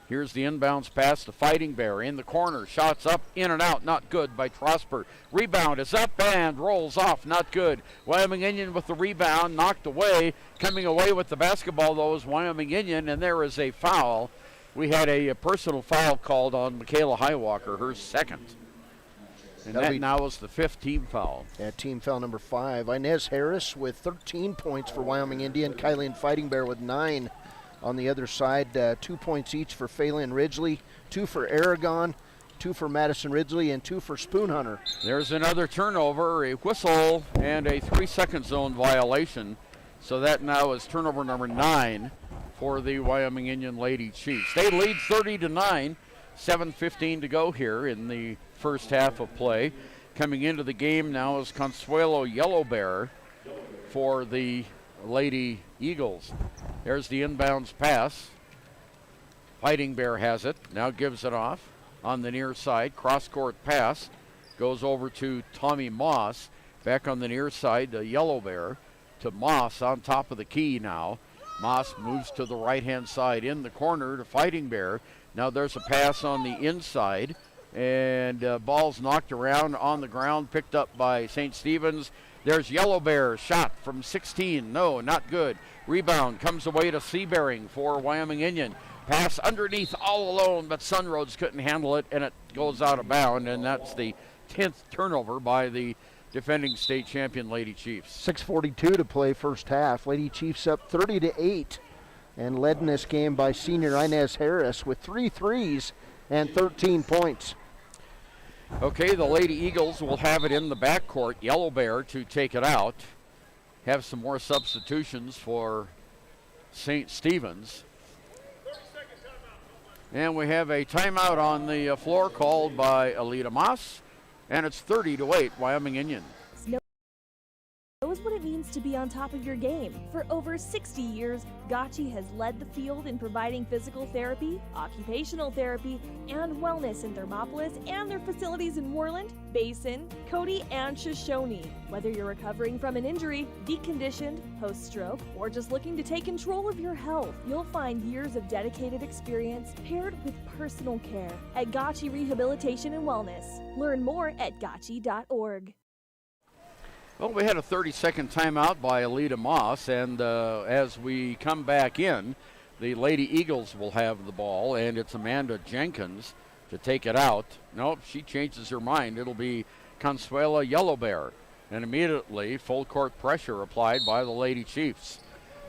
Here's the inbounds pass to Fighting Bear in the corner. Shots up, in and out, not good by Trosper. Rebound is up and rolls off, not good. Wyoming Indian with the rebound, knocked away. Coming away with the basketball, though, is Wyoming Indian, and there is a foul. We had a personal foul called on Michaela Highwalker, her second. And that now is the 5th team foul. Yeah, team foul number 5. Inez Harris with 13 points for Wyoming Indian. Kylie Fighting Bear with 9 on the other side. 2 points each for Phelan Ridgely, 2 for Aragon, 2 for Madison Ridgely, and 2 for Spoon Hunter. There's another turnover, a whistle, and a 3-second zone violation. So that now is turnover number 9 for the Wyoming Indian Lady Chiefs. They lead 30-9. 7:15 to go here in the first half of play. Coming into the game now is Consuelo Yellow Bear for the Lady Eagles. There's the inbounds pass. Fighting Bear has it, now gives it off on the near side. Cross-court pass goes over to Tommy Moss. Back on the near side, the Yellow Bear to Moss on top of the key now. Moss moves to the right-hand side in the corner to Fighting Bear. Now there's a pass on the inside, and ball's knocked around on the ground, picked up by St. Stephen's. There's Yellow Bear, shot from 16. No, not good. Rebound comes away to Seabearing for Wyoming Indian. Pass underneath all alone, but Sunroads couldn't handle it, and it goes out of bounds, and that's the 10th turnover by the defending state champion Lady Chiefs. 6:42 to play first half. Lady Chiefs up 30-8. And led in this game by senior Inez Harris with 3 threes and 13 points. Okay, the Lady Eagles will have it in the backcourt. Yellow Bear to take it out. Have some more substitutions for St. Stephen's. And we have a timeout on the floor called by Alita Moss. And it's 30-8, Wyoming Indian. Snow knows what it means to be on top of your game. For over 60 years, Gotchi has led the field in providing physical therapy, occupational therapy, and wellness in Thermopolis and their facilities in Worland, Basin, Cody, and Shoshone. Whether you're recovering from an injury, deconditioned, post-stroke, or just looking to take control of your health, you'll find years of dedicated experience paired with personal care at Gotchi Rehabilitation and Wellness. Learn more at gotchi.org. Well, we had a 30-second timeout by Alita Moss, and as we come back in, the Lady Eagles will have the ball, and it's Amanda Jenkins to take it out. Nope, she changes her mind. It'll be Consuela Yellowbear, and immediately full court pressure applied by the Lady Chiefs.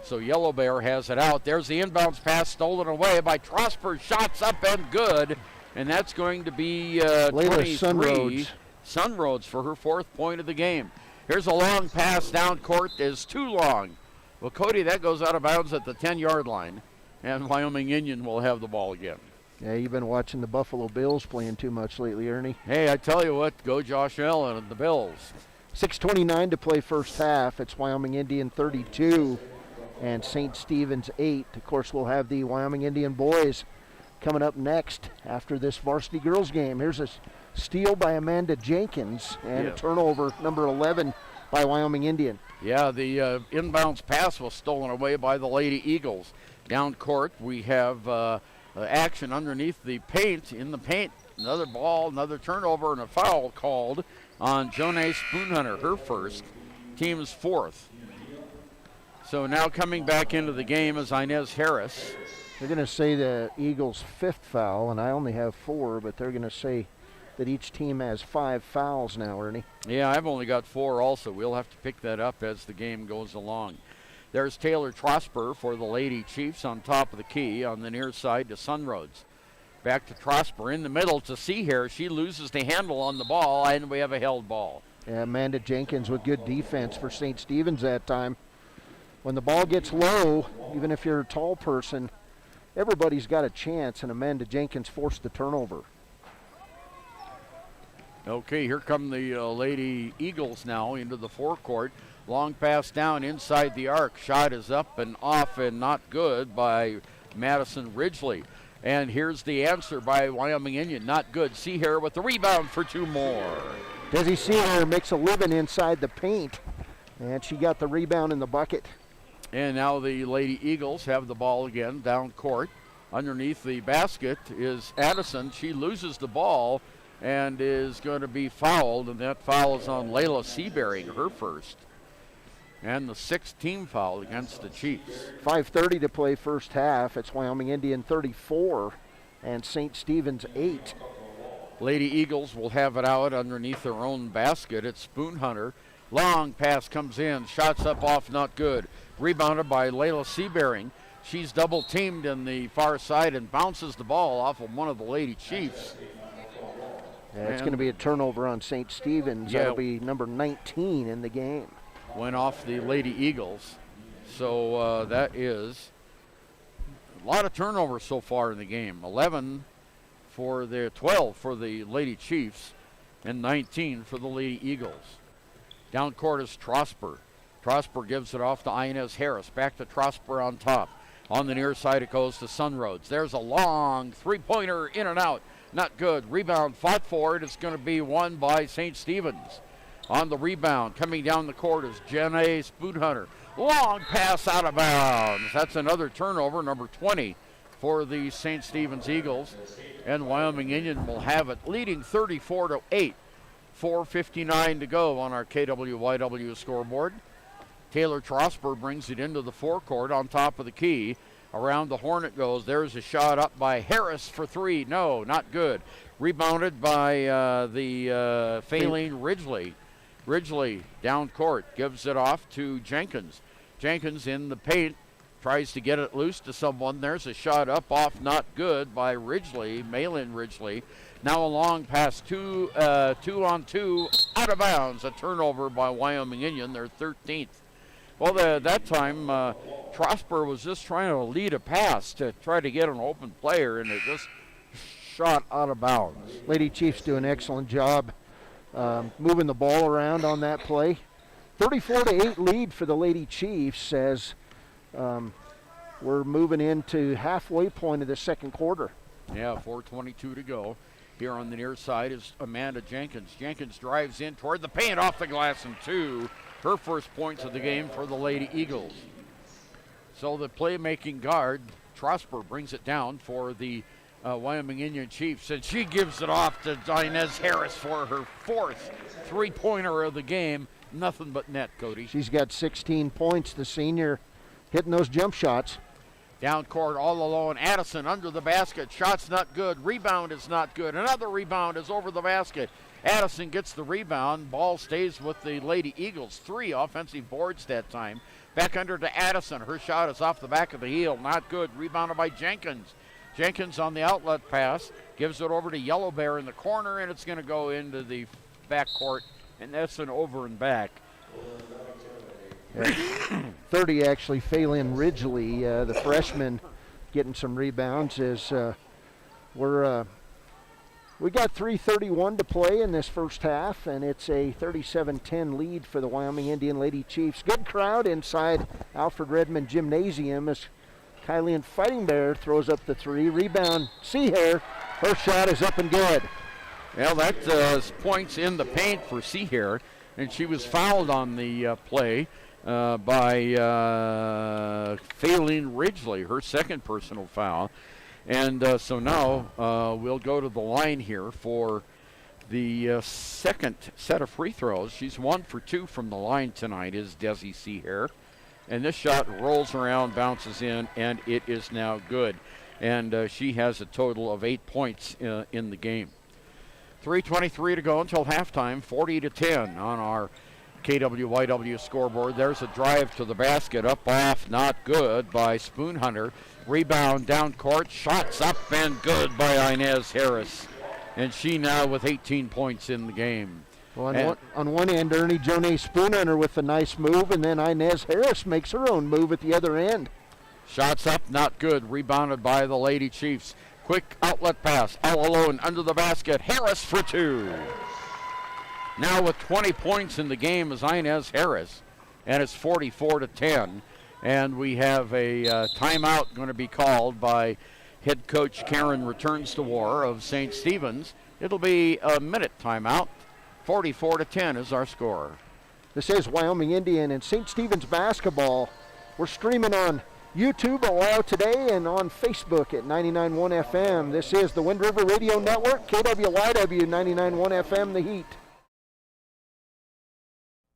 So Yellowbear has it out. There's the inbounds pass stolen away by Trosper. Shots up and good, and that's going to be 23. Sunroads for her 4th point of the game. Here's a long pass down court, is too long. Well, Cody, that goes out of bounds at the 10-yard line, and Wyoming Indian will have the ball again. Yeah, you've been watching the Buffalo Bills playing too much lately, Ernie. Hey, I tell you what, go Josh Allen and the Bills. 6:29 to play first half. It's Wyoming Indian 32 and St. Stephen's 8. Of course, we'll have the Wyoming Indian boys coming up next after this varsity girls game. Here's a steal by Amanda Jenkins and a turnover, number 11, by Wyoming Indian. Yeah, the inbounds pass was stolen away by the Lady Eagles. Down court, we have action underneath the paint, in the paint. Another ball, another turnover, and a foul called on Jonay Spoonhunter, her first, team's 4th. So now coming back into the game is Inez Harris. They're going to say the Eagles' 5th foul, and I only have 4, but they're going to say that each team has 5 fouls now, Ernie. Yeah, I've only got 4 also. We'll have to pick that up as the game goes along. There's Taylor Trosper for the Lady Chiefs on top of the key on the near side to Sunroads. Back to Trosper in the middle to Seahair. She loses the handle on the ball, and we have a held ball. Yeah, Amanda Jenkins with good defense for St. Stephen's that time. When the ball gets low, even if you're a tall person, everybody's got a chance, and Amanda Jenkins forced the turnover. Okay, here come the Lady Eagles now into the forecourt. Long pass down inside the arc. Shot is up and off and not good by Madison Ridgely. And here's the answer by Wyoming Indian. Not good. Seahair with the rebound for 2 more. Desi Seahair makes a living inside the paint, and she got the rebound in the bucket. And now the Lady Eagles have the ball again down court. Underneath the basket is Addison. She loses the ball and is going to be fouled, and that foul is on Layla Seabearing, her first. And the 6th team foul against the Chiefs. 5:30 to play first half. It's Wyoming Indian 34 and St. Stephen's 8. Lady Eagles will have it out underneath their own basket. It's Spoonhunter. Long pass comes in. Shots up off, not good. Rebounded by Layla Seabearing. She's double teamed in the far side and bounces the ball off of one of the Lady Chiefs. Yeah, it's going to be a turnover on St. Stephen's. That'll be number 19 in the game. Went off the Lady Eagles. So that is a lot of turnovers so far in the game. 12 for the Lady Chiefs and 19 for the Lady Eagles. Down court is Trosper. Trosper gives it off to Inez Harris. Back to Trosper on top. On the near side it goes to Sunroads. There's a long 3-pointer in and out. Not good. Rebound fought for it. It's going to be won by St. Stephen's. On the rebound, coming down the court is Jenna Spoonhunter. Long pass out of bounds. That's another turnover, number 20 for the St. Stephen's Eagles. And Wyoming Indian will have it, leading 34-8. 4:59 to go on our KWYW scoreboard. Taylor Trosper brings it into the forecourt on top of the key. Around the horn it goes. There's a shot up by Harris for 3. No, not good. Rebounded by the Faylene Ridgely. Ridgely down court gives it off to Jenkins. Jenkins in the paint tries to get it loose to someone. There's a shot up off, not good by Ridgely, Malin Ridgely. Now a long pass, 2-on-2 out of bounds. A turnover by Wyoming Indian, their 13th. Well, that time Trosper was just trying to lead a pass to try to get an open player, and it just shot out of bounds. Lady Chiefs do an excellent job moving the ball around on that play. 34-8 lead for the Lady Chiefs as we're moving into halfway point of the second quarter. Yeah, 4:22 to go. Here on the near side is Amanda Jenkins. Jenkins drives in toward the paint, off the glass, and 2. Her first points of the game for the Lady Eagles. So the playmaking guard, Trosper, brings it down for the Wyoming Indian Chiefs, and she gives it off to Inez Harris for her 4th three-pointer of the game. Nothing but net, Cody. She's got 16 points, the senior, hitting those jump shots. Down court all alone. Addison under the basket. Shot's not good. Rebound is not good. Another rebound is over the basket. Addison gets the rebound. Ball stays with the Lady Eagles. 3 offensive boards that time. Back under to Addison. Her shot is off the back of the heel. Not good. Rebounded by Jenkins. Jenkins on the outlet pass. Gives it over to Yellow Bear in the corner, and it's going to go into the backcourt, and that's an over and back. 30 actually, Phelan Ridgely, the freshman, getting some rebounds as we got 3:31 to play in this first half, and it's a 37-10 lead for the Wyoming Indian Lady Chiefs. Good crowd inside Alfred Redmond Gymnasium as Kylie Fighting Bear throws up the 3. Rebound, Seahair. Her shot is up and good. Well, that points in the paint for Seahair, and she was fouled on the play by Phelan Ridgely, her second personal foul. And so now we'll go to the line here for the second set of free throws. She's 1 for 2 from the line tonight, is Desi Seahair. And this shot rolls around, bounces in, and it is now good. And she has a total of 8 points in the game. 3:23 to go until halftime, 40-10 on our KWYW scoreboard. There's a drive to the basket, up off, not good by Spoon Hunter. Rebound down court, shots up and good by Inez Harris. And she now with 18 points in the game. Well, on one end, Ernie Jonay Spoon Hunter with a nice move, and then Inez Harris makes her own move at the other end. Shots up, not good. Rebounded by the Lady Chiefs. Quick outlet pass, all alone under the basket. Harris for 2. Now with 20 points in the game is Inez Harris, and it's 44-10. And we have a timeout going to be called by head coach Karen Returns to War of St. Stephen's. It'll be a minute timeout. 44-10 is our score. This is Wyoming Indian and St. Stephen's basketball. We're streaming on YouTube a while today and on Facebook at 99.1 FM. This is the Wind River Radio Network, KWYW 99.1 FM, The Heat.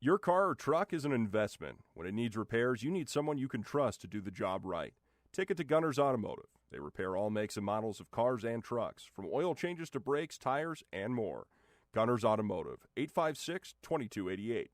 Your car or truck is an investment. When it needs repairs, you need someone you can trust to do the job right. Take it to Gunner's Automotive. They repair all makes and models of cars and trucks, from oil changes to brakes, tires, and more. Gunner's Automotive, 856-2288.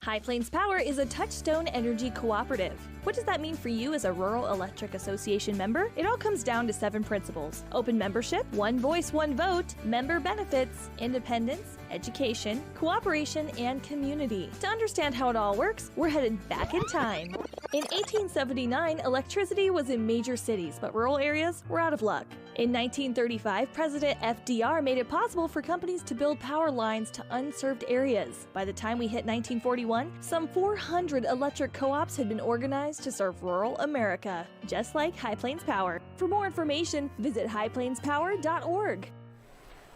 High Plains Power is a Touchstone Energy cooperative. What does that mean for you as a Rural Electric Association member? It all comes down to 7 principles: open membership, one voice, one vote, member benefits, independence, education, cooperation, and community. To understand how it all works, we're headed back in time. In 1879, electricity was in major cities, but rural areas were out of luck. In 1935, President FDR made it possible for companies to build power lines to unserved areas. By the time we hit 1941, some 400 electric co-ops had been organized to serve rural America, just like High Plains Power. For more information, visit highplainspower.org.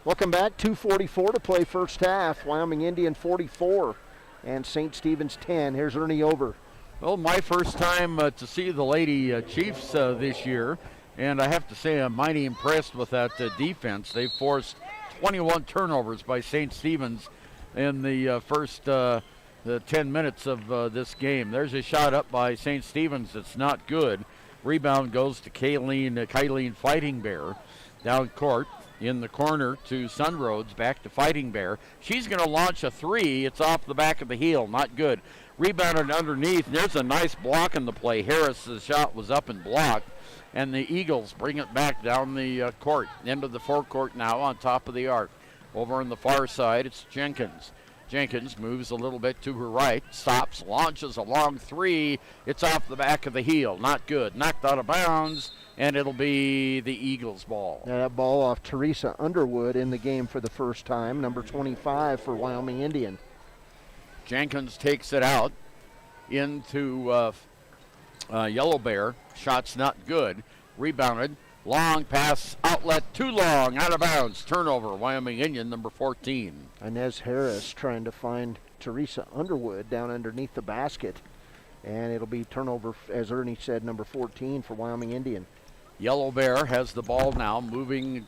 Welcome back. 2:44 to play first half. Wyoming Indian 44 and St. Stephen's 10. Here's Ernie Over. Well, my first time to see the Lady Chiefs this year, and I have to say I'm mighty impressed with that defense. They forced 21 turnovers by St. Stephen's in the first the 10 minutes of this game. There's a shot up by St. Stephen's that's not good. Rebound goes to Kylene Fighting Bear down court. In the corner to Sunroads, back to Fighting Bear. She's going to launch a 3. It's off the back of the heel, not good. Rebounded underneath. There's a nice block in the play. Harris's shot was up and blocked, and the Eagles bring it back down the court. End of the forecourt now on top of the arc. Over on the far side, it's Jenkins. Jenkins moves a little bit to her right, stops, launches a long 3. It's off the back of the heel, not good. Knocked out of bounds, and it'll be the Eagles' ball. Now that ball off Teresa Underwood in the game for the first time, number 25 for Wyoming Indian. Jenkins takes it out into Yellow Bear. Shot's not good. Rebounded. Long pass, outlet, too long, out of bounds. Turnover, Wyoming Indian, number 14. Inez Harris trying to find Teresa Underwood down underneath the basket. And it'll be turnover, as Ernie said, number 14 for Wyoming Indian. Yellow Bear has the ball now, moving,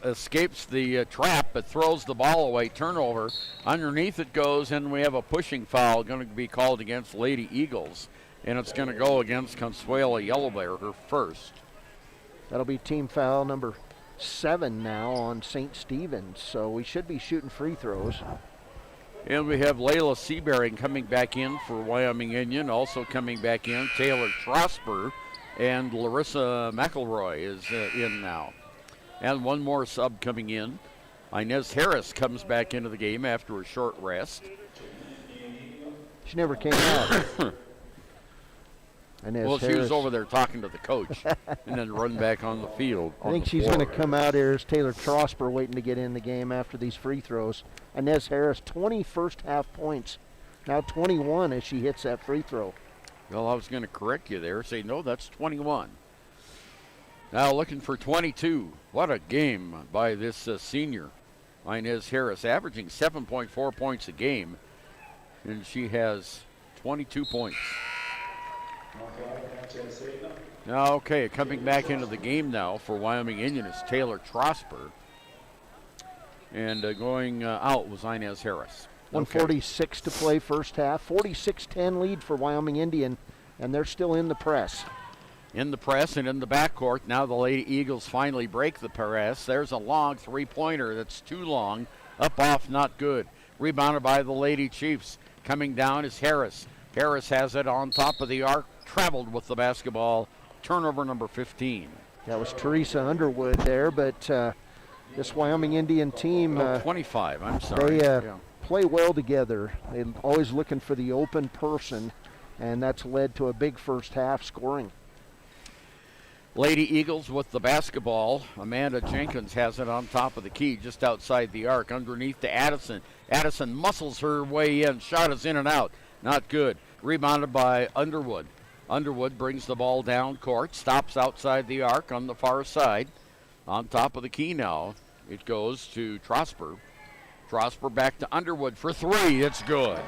escapes the trap, but throws the ball away. Turnover. Underneath it goes, and we have a pushing foul going to be called against Lady Eagles. And it's going to go against Consuela Yellow Bear, her first. That'll be team foul number 7 now on St. Stephen's. So we should be shooting free throws. And we have Layla Seabearing coming back in for Wyoming Indian. Also coming back in, Taylor Trosper, and Larissa McElroy is in now. And one more sub coming in. Inez Harris comes back into the game after a short rest. She never came out. Well, she was over there talking to the coach and then run back on the field. I think she's going to come out here as Taylor Trosper waiting to get in the game after these free throws. Inez Harris, 20 first half points. Now 21 as she hits that free throw. Well, I was going to correct you there. Say, no, that's 21. Now looking for 22. What a game by this senior, Inez Harris, averaging 7.4 points a game. And she has 22 points. Now, okay, coming back into the game now for Wyoming Indian is Taylor Trosper. And going out was Inez Harris. 146 to play first half. 46-10 lead for Wyoming Indian, and they're still in the press. In the press and in the backcourt. Now the Lady Eagles finally break the press. There's a long three-pointer that's too long. Up off, not good. Rebounded by the Lady Chiefs. Coming down is Harris. Harris has it on top of the arc. Traveled with the basketball. Turnover number 15. That was Teresa Underwood there, but this Wyoming Indian team... 25, I'm sorry. They play well together. They're always looking for the open person, and that's led to a big first half scoring. Lady Eagles with the basketball. Amanda Jenkins has it on top of the key, just outside the arc, underneath to Addison. Addison muscles her way in. Shot is in and out. Not good. Rebounded by Underwood. Underwood brings the ball down court, stops outside the arc on the far side. On top of the key now, it goes to Trosper. Trosper back to Underwood for three. It's good.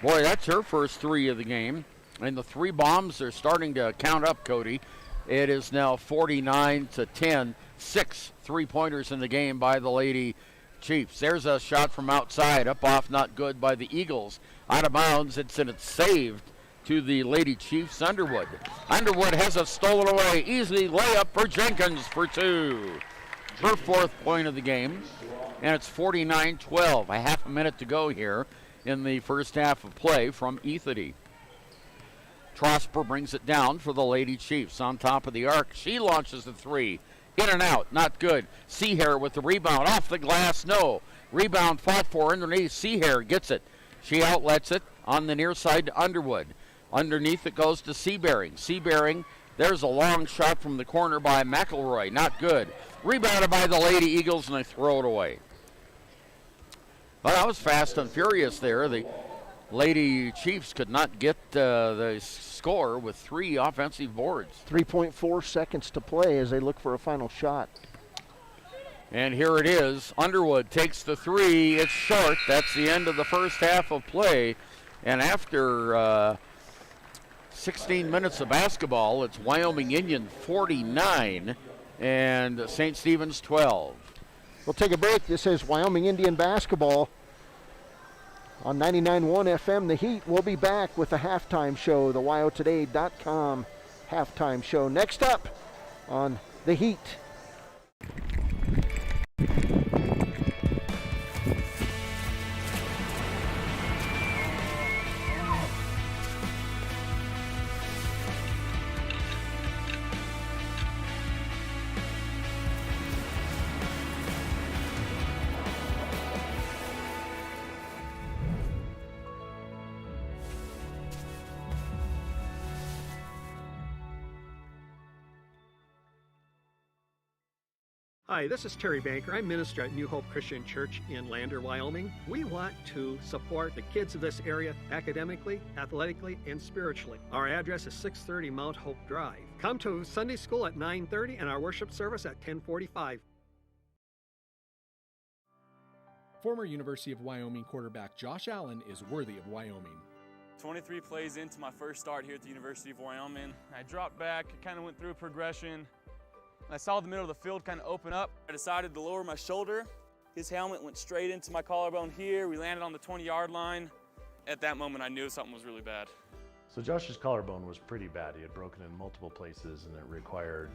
Boy, that's her first three of the game. And the three bombs are starting to count up, Cody. It is now 49-10. 6 3-pointers in the game by the Lady Chiefs. There's a shot from outside. Up off, not good by the Eagles. Out of bounds, it's saved to the Lady Chiefs. Underwood. Underwood has it stolen away. Easy layup for Jenkins for two. Her fourth point of the game. And it's 49-12. A half a minute to go here in the first half of play from Ethity. Trosper brings it down for the Lady Chiefs on top of the arc. She launches the three. In and out, not good. Seahair with the rebound. Off the glass, no. Rebound fought for underneath. Seahair gets it. She outlets it on the near side to Underwood. Underneath it goes to Seabearing. Seabearing, there's a long shot from the corner by McElroy. Not good. Rebounded by the Lady Eagles, and they throw it away. Well, that was fast and furious there. The Lady Chiefs could not get the score with 3 offensive boards. 3.4 seconds to play as they look for a final shot. And here it is. Underwood takes the three. It's short. That's the end of the first half of play. And after 16 minutes of basketball, it's Wyoming Indian 49 and St. Stephen's 12. We'll take a break. This is Wyoming Indian basketball on 99.1 FM. The Heat will be back with the halftime show, the WyoToday.com halftime show. Next up on The Heat. Hi, this is Terry Banker. I'm minister at New Hope Christian Church in Lander, Wyoming. We want to support the kids of this area academically, athletically, and spiritually. Our address is 630 Mount Hope Drive. Come to Sunday school at 9:30 and our worship service at 10:45. Former University of Wyoming quarterback Josh Allen is worthy of Wyoming. 23 plays into my first start here at the University of Wyoming. I dropped back, kind of went through a progression. I saw the middle of the field kind of open up. I decided to lower my shoulder. His helmet went straight into my collarbone here. We landed on the 20-yard line. At that moment, I knew something was really bad. So Josh's collarbone was pretty bad. He had broken in multiple places, and it required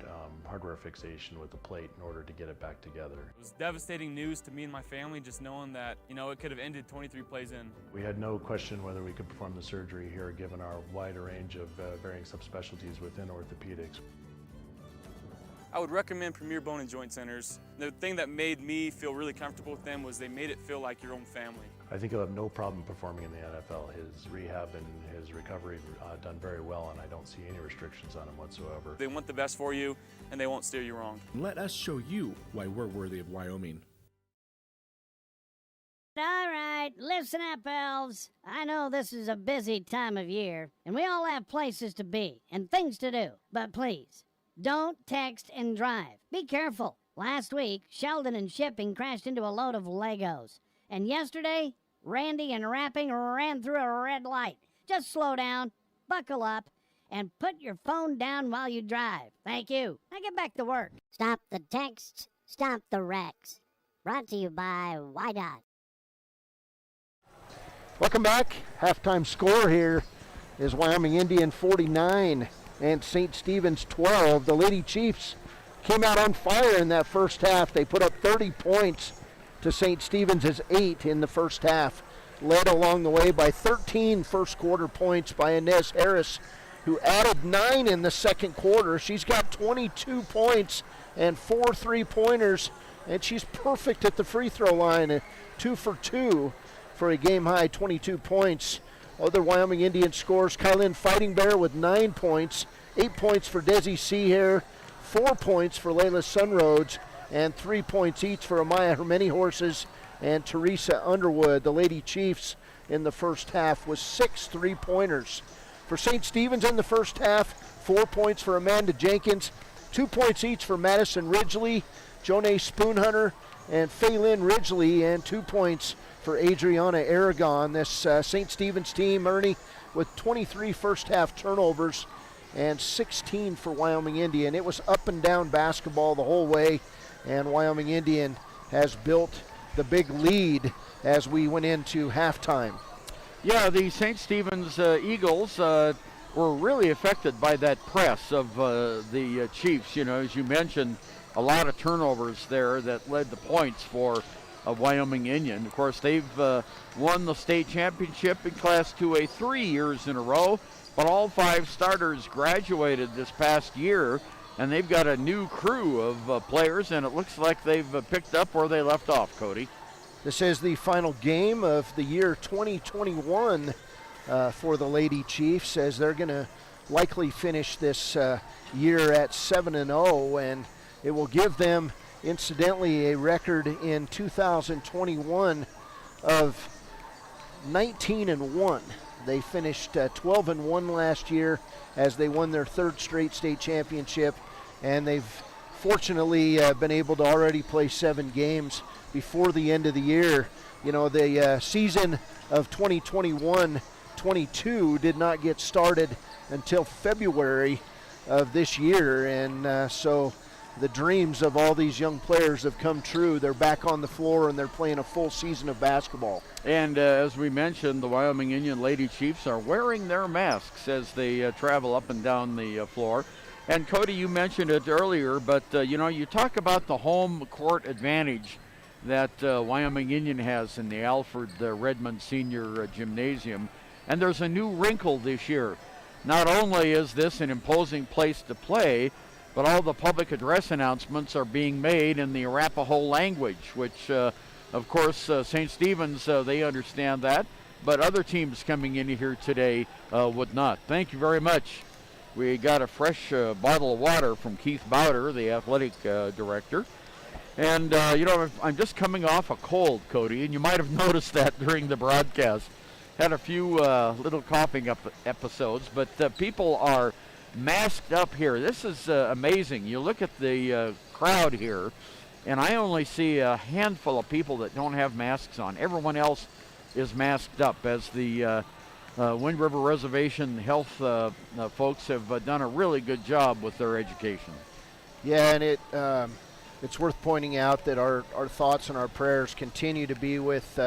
hardware fixation with the plate in order to get it back together. It was devastating news to me and my family, just knowing that, it could have ended 23 plays in. We had no question whether we could perform the surgery here, given our wide range of varying subspecialties within orthopedics. I would recommend Premier Bone and Joint Centers. The thing that made me feel really comfortable with them was they made it feel like your own family. I think he'll have no problem performing in the NFL. His rehab and his recovery done very well, and I don't see any restrictions on him whatsoever. They want the best for you, and they won't steer you wrong. Let us show you why we're worthy of Wyoming. All right, listen up, elves. I know this is a busy time of year, and we all have places to be and things to do, but please, don't text and drive. Be careful. Last week, Sheldon and Shipping crashed into a load of Legos. And yesterday, Randy and Rapping ran through a red light. Just slow down, buckle up, and put your phone down while you drive. Thank you. Now get back to work. Stop the texts, stop the wrecks. Brought to you by YDOT. Welcome back. Halftime score here is Wyoming Indian 49 and St. Stephen's 12. The Lady Chiefs came out on fire in that first half. They put up 30 points to St. Stephen's 8 in the first half. Led along the way by 13 first quarter points by Inez Harris, who added 9 in the second quarter. She's got 22 points and 4 3-pointers, and she's perfect at the free throw line, 2 for 2 for a game-high 22 points. Other Wyoming Indian scores, Kylin Fighting Bear with 9 points, 8 points for Desi Seahair, 4 points for Layla Sunroads, and 3 points each for Amaya Hermany Horses and Teresa Underwood. The Lady Chiefs in the first half was 6 3-pointers. For St. Stephen's in the first half, 4 points for Amanda Jenkins, 2 points each for Madison Ridgely, Jonay Spoonhunter, and Faylin Ridgely, and 2 points for Adriana Aragon. This St. Stephen's team, Ernie, with 23 first half turnovers and 16 for Wyoming Indian. It was up and down basketball the whole way, and Wyoming Indian has built the big lead as we went into halftime. Yeah, the St. Stephen's Eagles were really affected by that press of the Chiefs. As you mentioned, a lot of turnovers there that led to points for Wyoming Indian. Of course, they've won the state championship in Class 2A 3 years in a row, but all 5 starters graduated this past year, and they've got a new crew of players, and it looks like they've picked up where they left off, Cody. This is the final game of the year 2021 for the Lady Chiefs, as they're going to likely finish this year at 7-0, and it will give them, incidentally, a record in 2021 of 19-1. They finished 12-1 last year as they won their 3rd straight state championship, and they've fortunately been able to already play 7 games before the end of the year. The season of 2021-22 did not get started until February of this year, and so the dreams of all these young players have come true. They're back on the floor and they're playing a full season of basketball. And as we mentioned, the Wyoming Indian Lady Chiefs are wearing their masks as they travel up and down the floor. And Cody, you mentioned it earlier, but you talk about the home court advantage that Wyoming Indian has in the Alfred Redmond Senior Gymnasium. And there's a new wrinkle this year. Not only is this an imposing place to play, but all the public address announcements are being made in the Arapaho language, which, of course, St. Stephen's, they understand that, but other teams coming in here today would not. Thank you very much. We got a fresh bottle of water from Keith Bowder, the athletic director. And, I'm just coming off a cold, Cody, and you might have noticed that during the broadcast. Had a few little coughing episodes, but people are masked up here. This is amazing. You look at the crowd here, and I only see a handful of people that don't have masks on. Everyone else is masked up, as the Wind River Reservation health folks have done a really good job with their education. Yeah, and it's worth pointing out that our thoughts and our prayers continue to be with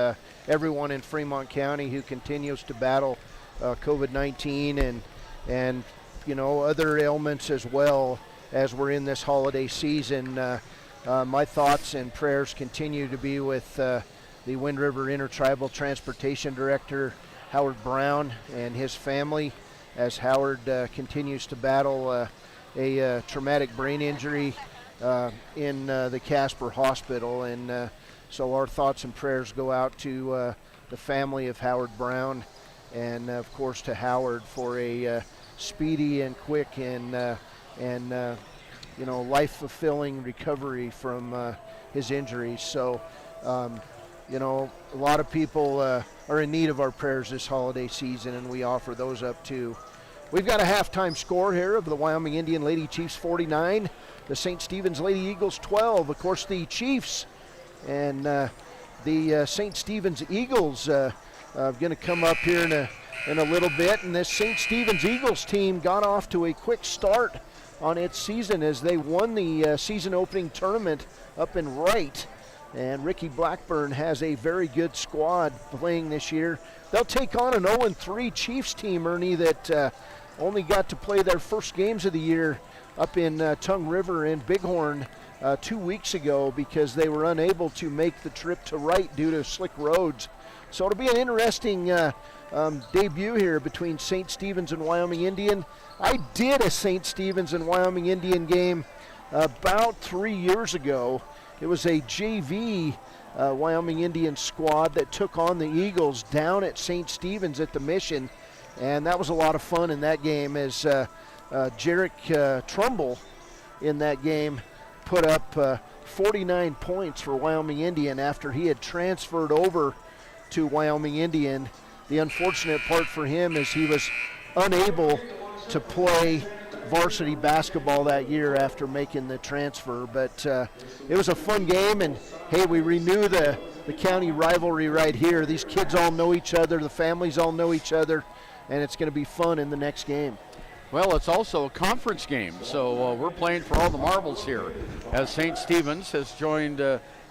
everyone in Fremont County who continues to battle COVID-19 and other ailments as well as we're in this holiday season. My thoughts and prayers continue to be with the Wind River Intertribal Transportation Director, Howard Brown, and his family, as Howard continues to battle a traumatic brain injury in the Casper Hospital. And so our thoughts and prayers go out to the family of Howard Brown, and of course to Howard for a speedy and quick and life-fulfilling recovery from his injuries. So a lot of people are in need of our prayers this holiday season, and we offer those up too. We've got a halftime score here of the Wyoming Indian Lady Chiefs 49, the St. Stephen's Lady Eagles 12. Of course, the Chiefs and the St. Stephen's Eagles are going to come up here in a little bit. And this St. Stephen's Eagles team got off to a quick start on its season as they won the season opening tournament up in Wright. And Ricky Blackburn has a very good squad playing this year. They'll take on an 0-3 Chiefs team, Ernie, that only got to play their first games of the year up in Tongue River and Bighorn 2 weeks ago because they were unable to make the trip to Wright due to slick roads. So it'll be an interesting debut here between St. Stephen's and Wyoming Indian. I did a St. Stephen's and Wyoming Indian game about 3 years ago. It was a JV Wyoming Indian squad that took on the Eagles down at St. Stephen's at the Mission, and that was a lot of fun in that game as Jarek Trumbull in that game put up 49 points for Wyoming Indian after he had transferred over to Wyoming Indian. The unfortunate part for him is he was unable to play varsity basketball that year after making the transfer, but it was a fun game, and hey, we renew the county rivalry right here. These kids all know each other, the families all know each other, and it's going to be fun in the next game. Well, it's also a conference game, so we're playing for all the marbles here as St. Stephen's has joined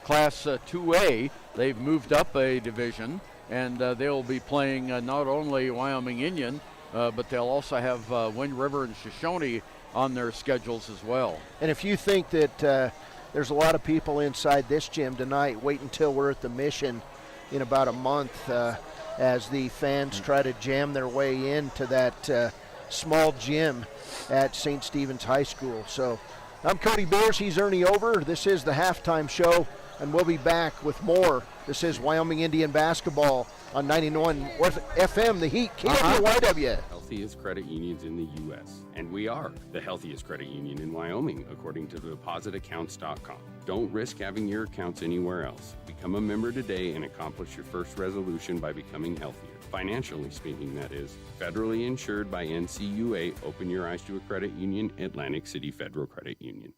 Class 2A. They've moved up a division, and they'll be playing not only Wyoming Indian, but they'll also have Wind River and Shoshone on their schedules as well. And if you think that there's a lot of people inside this gym tonight, wait until we're at the Mission in about a month as the fans try to jam their way into that small gym at St. Stephen's High School. So I'm Cody Beers, he's Ernie Over. This is the halftime show, and we'll be back with more. This is Wyoming Indian basketball on 91 FM, The Heat, KWYW. Healthiest credit unions in the U.S. And we are the healthiest credit union in Wyoming, according to depositaccounts.com. Don't risk having your accounts anywhere else. Become a member today and accomplish your first resolution by becoming healthier. Financially speaking, that is. Federally insured by NCUA. Open your eyes to a credit union. Atlantic City Federal Credit Union.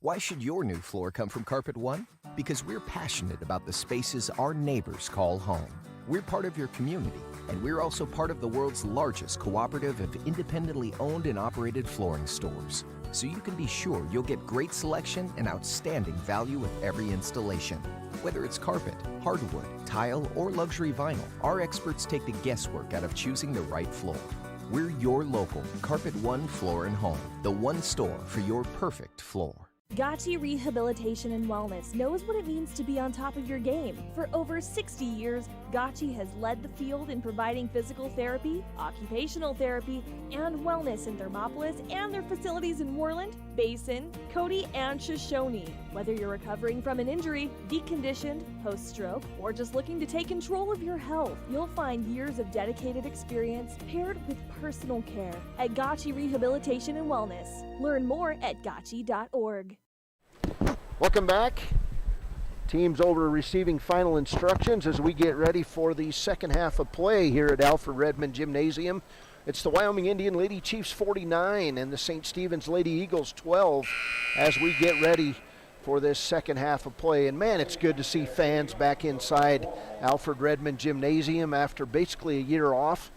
Why should your new floor come from Carpet One? Because we're passionate about the spaces our neighbors call home. We're part of your community, and we're also part of the world's largest cooperative of independently owned and operated flooring stores. So you can be sure you'll get great selection and outstanding value with every installation. Whether it's carpet, hardwood, tile, or luxury vinyl, our experts take the guesswork out of choosing the right floor. We're your local Carpet One Floor and Home, the one store for your perfect floor. Gotchi Rehabilitation and Wellness knows what it means to be on top of your game. For over 60 years, Gotchi has led the field in providing physical therapy, occupational therapy, and wellness in Thermopolis and their facilities in Worland, Basin, Cody, and Shoshone. Whether you're recovering from an injury, deconditioned, post-stroke, or just looking to take control of your health, you'll find years of dedicated experience paired with personal care at Gotchi Rehabilitation and Wellness. Learn more at gotchi.org. Welcome back. Teams over receiving final instructions as we get ready for the second half of play here at Alfred Redmond Gymnasium. It's the Wyoming Indian Lady Chiefs 49 and the St. Stephen's Lady Eagles 12 as we get ready for this second half of play. And man, it's good to see fans back inside Alfred Redmond Gymnasium after basically a year off.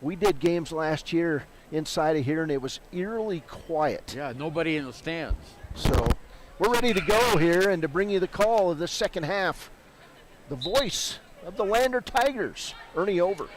We did games last year inside of here and it was eerily quiet. Yeah, nobody in the stands. So we're ready to go here and to bring you the call of the second half. The voice of the Lander Tigers, Ernie Over.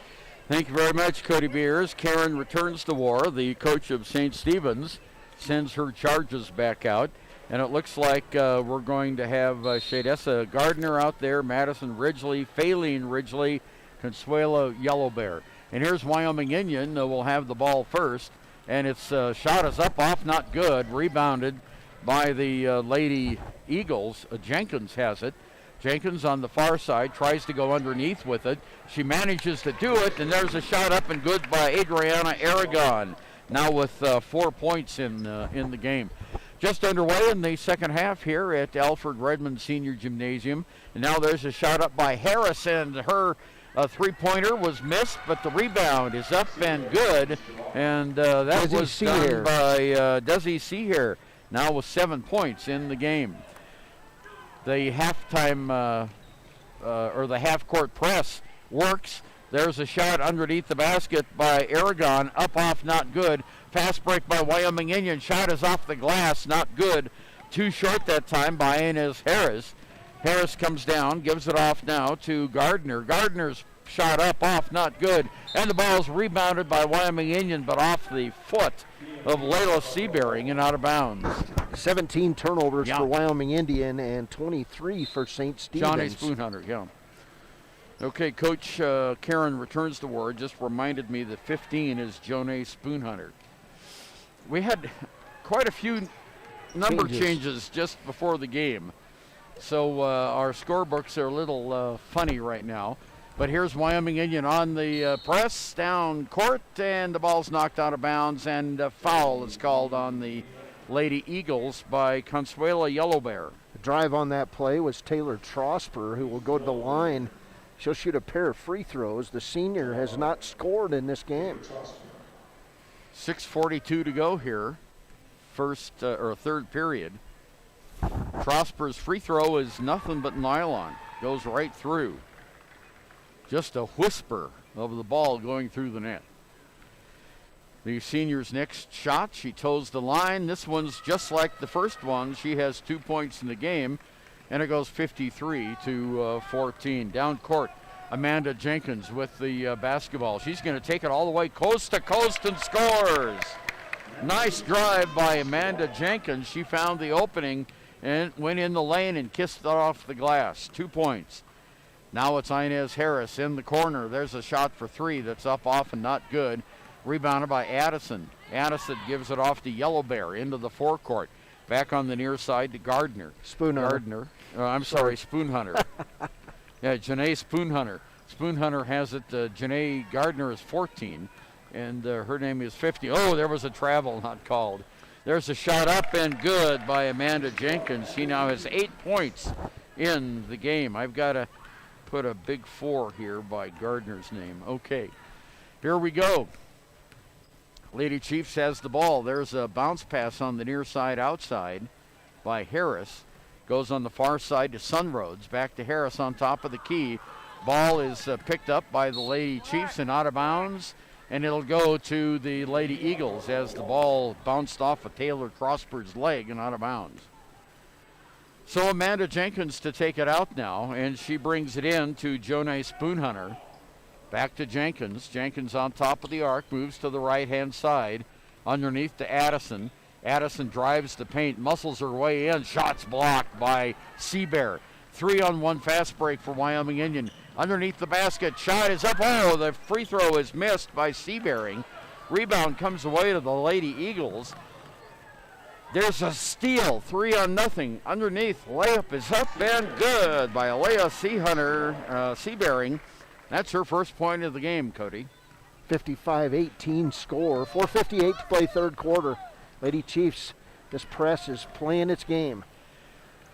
Thank you very much, Cody Beers. Karen returns to war. The coach of St. Stephen's sends her charges back out. And it looks like we're going to have Shadessa Gardner out there, Madison Ridgely, Faylene Ridgely, Consuelo Yellow Bear. And here's Wyoming Indian. Will have the ball first. And it's shot is up off, not good. Rebounded by the Lady Eagles. Jenkins has it. Jenkins on the far side tries to go underneath with it. She manages to do it, and there's a shot up and good by Adriana Aragon, now with 4 points in the game. Just underway in the second half here at Alfred Redmond Senior Gymnasium. And now there's a shot up by Harris, and her three-pointer was missed, but the rebound is up and good. And that was done by Desi Seahair, now with 7 points in the game. The halftime or the half-court press works. There's a shot underneath the basket by Aragon, up off, not good. Fast break by Wyoming Indian. Shot is off the glass, not good. Too short that time by Inez Harris. Harris comes down, gives it off now to Gardner. Gardner's shot up off, not good. And the ball's rebounded by Wyoming Indian, but off the foot of Layla Seabearing and out of bounds. 17 turnovers for Wyoming Indian and 23 for St. Stephen's. Johnny Spoonhunter, yeah. Okay, Coach Karen returns to word. Just reminded me that 15 is Jonay Spoonhunter. We had quite a few number changes just before the game. So our scorebooks are a little funny right now. But here's Wyoming Indian on the press down court, and the ball's knocked out of bounds, and a foul is called on the Lady Eagles by Consuela Yellow Bear. The drive on that play was Taylor Trosper, who will go to the line. She'll shoot a pair of free throws. The senior has not scored in this game. 6:42 to go here, third period. Trosper's free throw is nothing but nylon. Goes right through. Just a whisper of the ball going through the net. The senior's next shot, she toes the line. This one's just like the first one. She has 2 points in the game, and it goes 53-14. Down court, Amanda Jenkins with the basketball. She's going to take it all the way coast to coast and scores. Nice drive by Amanda Jenkins. She found the opening and went in the lane and kissed it off the glass. 2 points. Now it's Inez Harris in the corner. There's a shot for three that's up off and not good. Rebounded by Addison. Addison gives it off to Yellow Bear into the forecourt. Back on the near side to Gardner. Spoonhunter. Spoonhunter. Yeah, Janae Spoonhunter. Spoonhunter has it. Janae Gardner is 14, and her name is 50. Oh, there was a travel not called. There's a shot up and good by Amanda Jenkins. She now has 8 points in the game. I've got to put a big 4 here by Gardner's name. Okay, here we go. Lady Chiefs has the ball. There's a bounce pass on the near side outside by Harris. Goes on the far side to Sunroads. Back to Harris on top of the key. Ball is picked up by the Lady Chiefs and out of bounds. And it'll go to the Lady Eagles as the ball bounced off of Taylor Trosper's leg and out of bounds. So Amanda Jenkins to take it out now, and she brings it in to Jonay Spoonhunter. Back to Jenkins. Jenkins on top of the arc, moves to the right-hand side. Underneath to Addison. Addison drives the paint, muscles her way in. Shots blocked by Seabear. 3-on-1 fast break for Wyoming Indian. Underneath the basket, shot is up. Oh, the free throw is missed by Seabearing. Rebound comes away to the Lady Eagles. There's a steal, 3-0. Underneath, layup is up and good by Alea Seabearing. That's her first point of the game, Cody. 55-18 score. 4:58 to play third quarter. Lady Chiefs, this press is playing its game.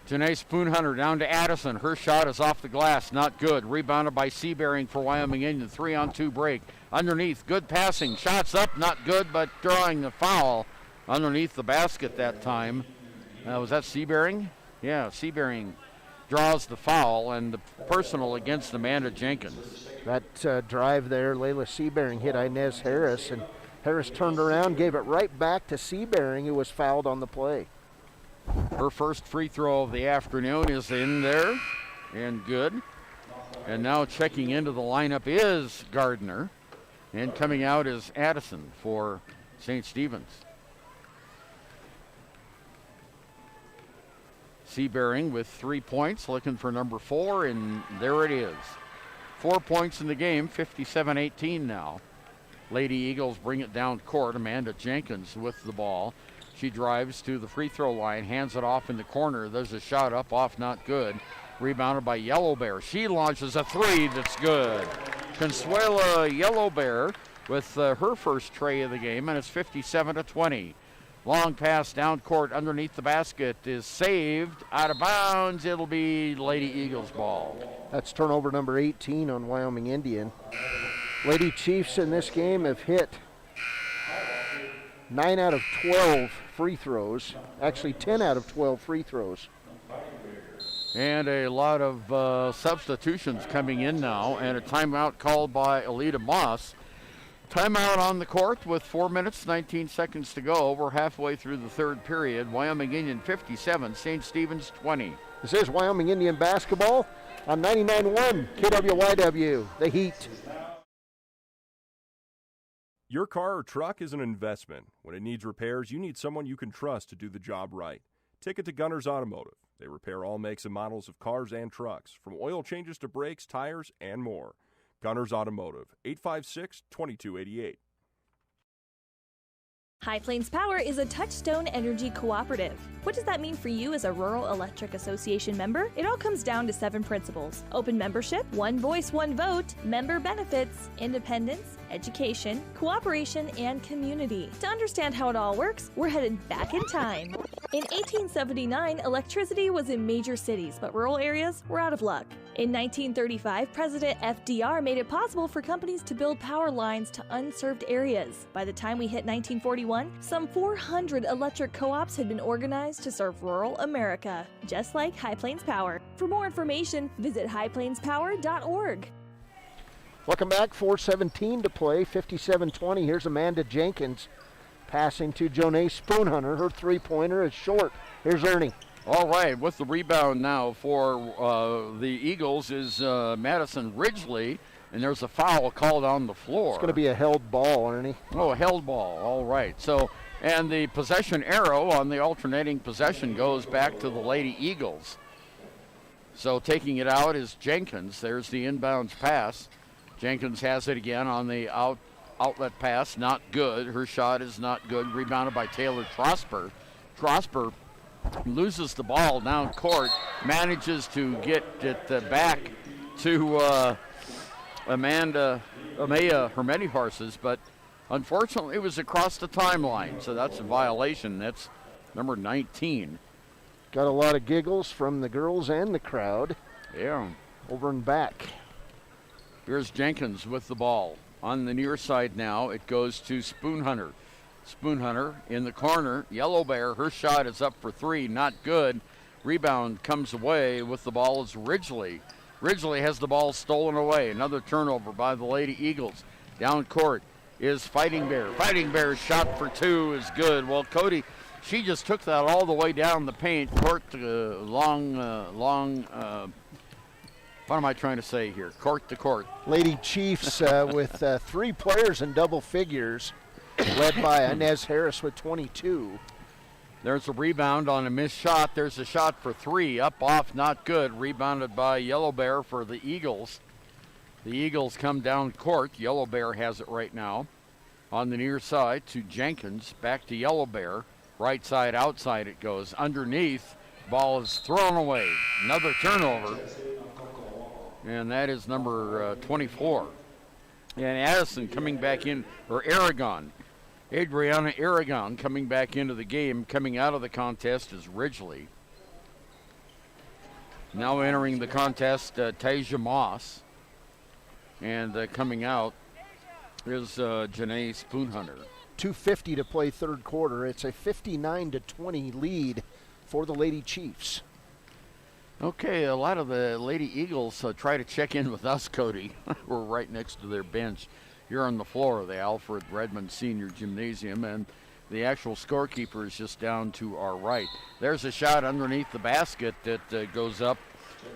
Janae Spoonhunter down to Addison. Her shot is off the glass, not good. Rebounded by Seabearing for Wyoming Indian. 3-on-2 break. Underneath, good passing. Shots up, not good, but drawing the foul underneath the basket that time. Was that Seabearing? Yeah, Seabearing draws the foul, and the personal against Amanda Jenkins. That drive there, Layla Seabearing hit Inez Harris, and Harris turned around, gave it right back to Seabearing, who was fouled on the play. Her first free throw of the afternoon is in there, and good. And now checking into the lineup is Gardner, and coming out is Addison for St. Stephen's. Seabearing with 3 points, looking for number 4, and there it is. 4 points in the game, 57-18 now. Lady Eagles bring it down court. Amanda Jenkins with the ball. She drives to the free throw line, hands it off in the corner. There's a shot up, off, not good. Rebounded by Yellow Bear. She launches a three that's good. Consuela Yellow Bear with her first tray of the game, and it's 57-20. Long pass down court underneath the basket is saved. Out of bounds, it'll be Lady Eagles ball. That's turnover number 18 on Wyoming Indian. Lady Chiefs in this game have hit 9 out of 12 free throws. Actually 10 out of 12 free throws. And a lot of substitutions coming in now, and a timeout called by Alita Moss. Timeout on the court with 4 minutes, 19 seconds to go. We're halfway through the third period. Wyoming Indian 57, St. Stephen's 20. This is Wyoming Indian basketball on 99.1 KWYW, the Heat. Your car or truck is an investment. When it needs repairs, you need someone you can trust to do the job right. Take it to Gunners Automotive. They repair all makes and models of cars and trucks, from oil changes to brakes, tires, and more. Gunners Automotive, 856-2288. High Plains Power is a Touchstone Energy cooperative. What does that mean for you as a Rural Electric Association member? It all comes down to 7 principles: open membership, one voice, one vote, member benefits, independence, education, cooperation, and community. To understand how it all works, we're headed back in time. In 1879, electricity was in major cities, but rural areas were out of luck. In 1935, President FDR made it possible for companies to build power lines to unserved areas. By the time we hit 1941, some 400 electric co-ops had been organized to serve rural America, just like High Plains Power. For more information, visit highplainspower.org. Welcome back, 4:17 to play, 57-20. Here's Amanda Jenkins passing to Jonae Spoonhunter. Her three-pointer is short. Here's Ernie. All right, with the rebound now for the Eagles is Madison Ridgely, and there's a foul called on the floor. It's going to be a held ball, Ernie. Oh, a held ball, all right. So, and the possession arrow on the alternating possession goes back to the Lady Eagles. So taking it out is Jenkins. There's the inbounds pass. Jenkins has it again on the outlet pass, not good. Her shot is not good. Rebounded by Taylor Trosper. Trosper loses the ball down court, manages to get it back to Amaya Hermeni-Horses, but unfortunately it was across the timeline, so that's a violation. That's number 19. Got a lot of giggles from the girls and the crowd. Yeah. Over and back. Here's Jenkins with the ball. On the near side now, it goes to Spoonhunter. Spoonhunter in the corner. Yellow Bear, her shot is up for 3, not good. Rebound comes away with the ball is Ridgely. Ridgely has the ball stolen away. Another turnover by the Lady Eagles. Down court is Fighting Bear. Fighting Bear's shot for 2 is good. Well, Cody, she just took that all the way down the paint. Court what am I trying to say here? Court to court. Lady Chiefs with 3 players in double figures, led by Inez Harris with 22. There's a rebound on a missed shot. There's a shot for 3. Up, off, not good. Rebounded by Yellow Bear for the Eagles. The Eagles come down court. Yellow Bear has it right now. On the near side to Jenkins. Back to Yellow Bear. Right side, outside it goes. Underneath. Ball is thrown away. Another turnover. And that is number 24. And Addison coming back in, or Aragon. Adriana Aragon coming back into the game. Coming out of the contest is Ridgely. Now entering the contest, Tasia Moss. And coming out is Janae Spoonhunter. 2:50 to play third quarter. It's a 59-20 lead for the Lady Chiefs. Okay, a lot of the Lady Eagles try to check in with us, Cody. We're right next to their bench here on the floor of the Alfred Redmond Senior Gymnasium, and the actual scorekeeper is just down to our right. There's a shot underneath the basket that goes up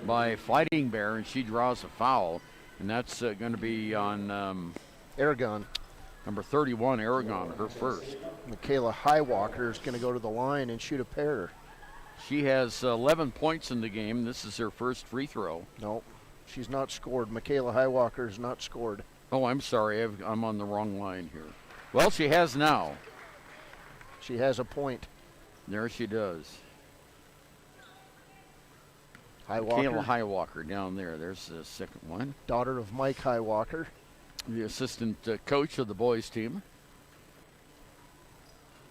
by Fighting Bear, and she draws a foul, and that's going to be on Aragon. Number 31, Aragon, her first. Michaela Highwalker is going to go to the line and shoot a pair. She has 11 points in the game. This is her first free throw. No, she's not scored. Michaela Highwalker has not scored. Oh, I'm sorry. I'm on the wrong line here. Well, she has now. She has a point. There she does. Highwalker. Michaela Highwalker down there. There's the second one. Daughter of Mike Highwalker. The assistant coach of the boys team.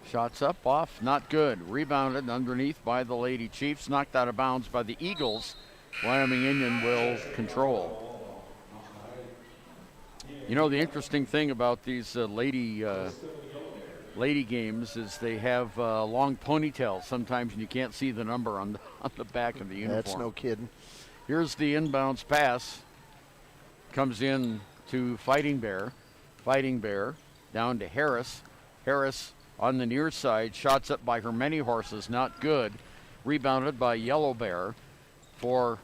Shots up, off, not good. Rebounded underneath by the Lady Chiefs. Knocked out of bounds by the Eagles. Wyoming Indian will control. You know, the interesting thing about these lady games is they have long ponytails sometimes, and you can't see the number on the back of the uniform. That's no kidding. Here's the inbounds pass. Comes in to Fighting Bear. Fighting Bear down to Harris. Harris on the near side. Shots up by her many horses. Not good. Rebounded by Yellow Bear for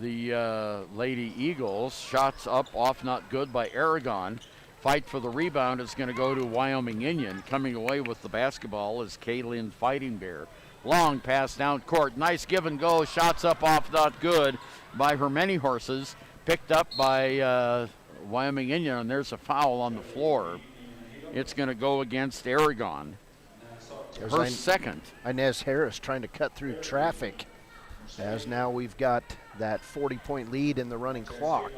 the Lady Eagles. Shots up, off, not good by Aragon. Fight for the rebound is going to go to Wyoming Indian. Coming away with the basketball is Kaylin Fighting Bear. Long pass down court. Nice give and go. Shots up, off, not good by her many horses. Picked up by Wyoming Indian, and there's a foul on the floor. It's going to go against Aragon. Her second. Inez Harris trying to cut through traffic, as now we've got that 40-point lead in the running clock.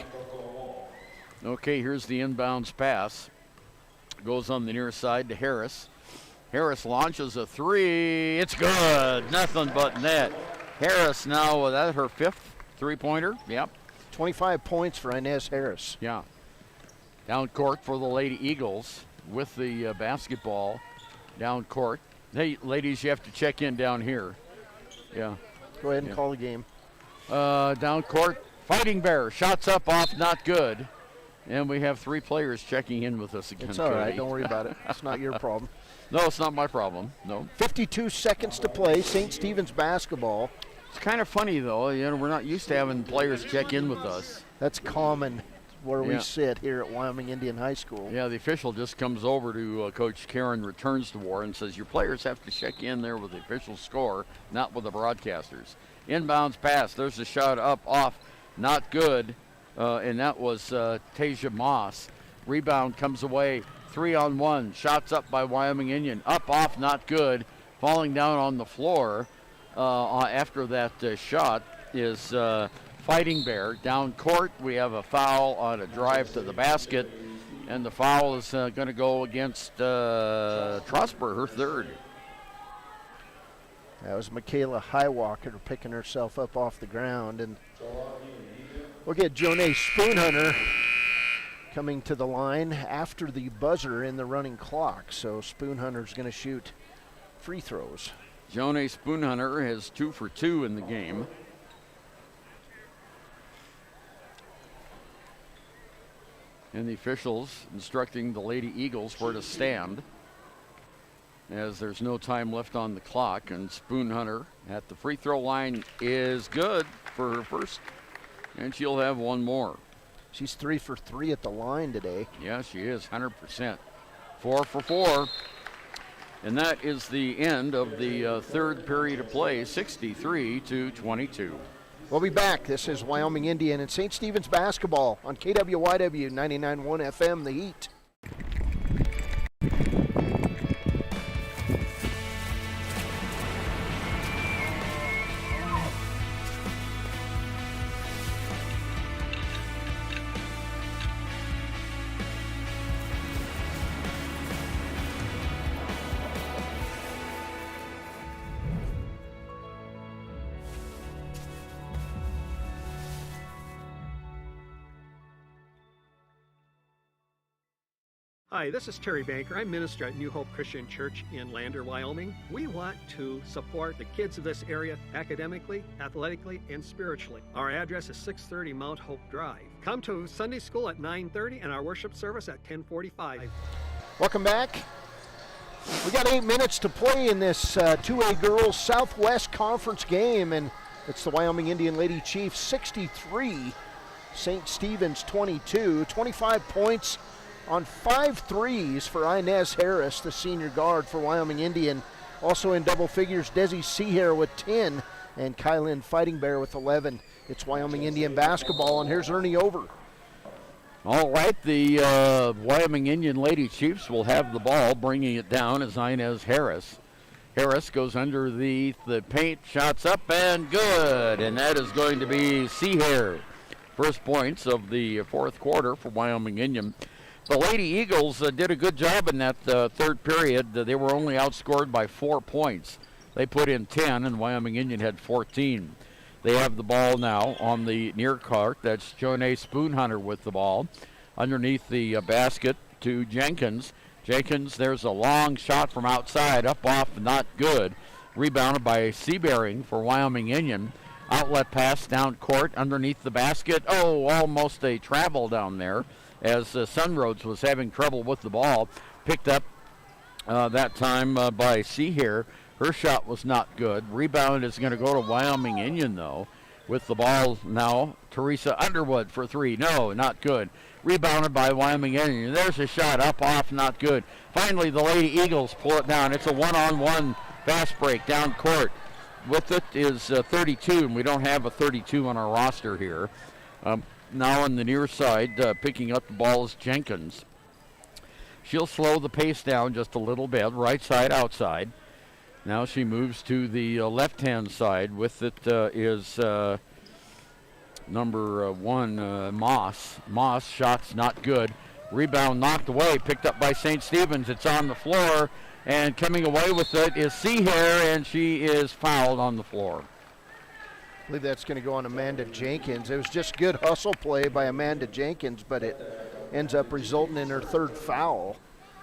Okay, here's the inbounds pass. Goes on the near side to Harris. Harris launches a three. It's good. Nothing but net. Harris now, that's her fifth three-pointer. Yep. 25 points for Inez Harris. Yeah. Down court for the Lady Eagles with the basketball down court. Hey, ladies, you have to check in down here. Yeah. Go ahead and call the game. Down court, Fighting Bear. Shots up, off, not good. And we have three players checking in with us again. It's all right. Don't worry about it. It's not your problem. No, it's not my problem. No. 52 seconds to play. St. Stephen's basketball. It's kind of funny, though. You know, we're not used to having players check in with us. That's common where we sit here at Wyoming Indian High School. Yeah, the official just comes over to Coach Karen, returns the war, and says, your players have to check in there with the official score, not with the broadcasters. Inbounds pass. There's a shot up, off, not good. And that was Tasia Moss. Rebound comes away. 3-on-1. Shots up by Wyoming Indian. Up, off, not good. Falling down on the floor after that shot is Fighting Bear. Down court, we have a foul on a drive to the basket. And the foul is going to go against Trosper, her third. That was Michaela Highwalker picking herself up off the ground. And we'll get Jonay Spoonhunter coming to the line after the buzzer in the running clock. So Spoonhunter's going to shoot free throws. Jonay Spoonhunter has 2 for 2 in the game. And the officials instructing the Lady Eagles where to stand, as there's no time left on the clock. And Spoonhunter at the free throw line is good for her first. And she'll have one more. She's 3 for 3 at the line today. Yeah, she is, 100%. 4 for 4. And that is the end of the third period of play, 63-22. We'll be back. This is Wyoming Indian and St. Stephen's basketball on KWYW 99.1 FM, The Heat. Hi, this is Terry Banker. I'm minister at New Hope Christian Church in Lander, Wyoming. We want to support the kids of this area academically, athletically, and spiritually. Our address is 630 Mount Hope Drive. Come to Sunday school at 9:30 and our worship service at 10:45. Welcome back. We got 8 minutes to play in this 2A Girls Southwest Conference game, and it's the Wyoming Indian Lady Chiefs 63, St. Stephen's 22, 25 points on 5 threes for Inez Harris, the senior guard for Wyoming Indian. Also in double figures, Desi Seahair with 10 and Kylan Fighting Bear with 11. It's Wyoming Indian basketball, and here's Ernie Over. All right, the Wyoming Indian Lady Chiefs will have the ball. Bringing it down is Inez Harris. Harris goes under the paint, shots up and good, and that is going to be Seahair. First points of the fourth quarter for Wyoming Indian. The Lady Eagles did a good job in that third period. They were only outscored by 4 points. They put in 10, and Wyoming Indian had 14. They have the ball now on the near court. That's Jonay Spoonhunter with the ball. Underneath the basket to Jenkins. Jenkins, there's a long shot from outside, up off, not good. Rebounded by Seabearing for Wyoming Indian. Outlet pass down court underneath the basket. Oh, almost a travel down there, as Sunroads was having trouble with the ball. Picked up that time by Seahair. Her shot was not good. Rebound is going to go to Wyoming Indian, though. With the ball now, Teresa Underwood for 3. No, not good. Rebounded by Wyoming Indian. There's a shot up, off, not good. Finally, the Lady Eagles pull it down. It's a one-on-one fast break down court. With it is 32, and we don't have a 32 on our roster here. Now on the near side, picking up the ball is Jenkins. She'll slow the pace down just a little bit, right side, outside. Now she moves to the left-hand side. With it is number 1, Moss. Moss, shots not good. Rebound knocked away, picked up by St. Stephen's. It's on the floor, and coming away with it is Seahair, and she is fouled on the floor. I believe that's going to go on Amanda Jenkins. It was just good hustle play by Amanda Jenkins, but it ends up resulting in her third foul.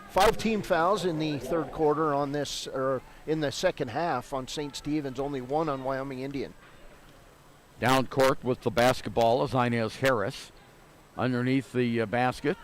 5 team fouls in the third quarter on this, or in the second half on St. Stephen's, only 1 on Wyoming Indian. Down court with the basketball is Inez Harris. Underneath the basket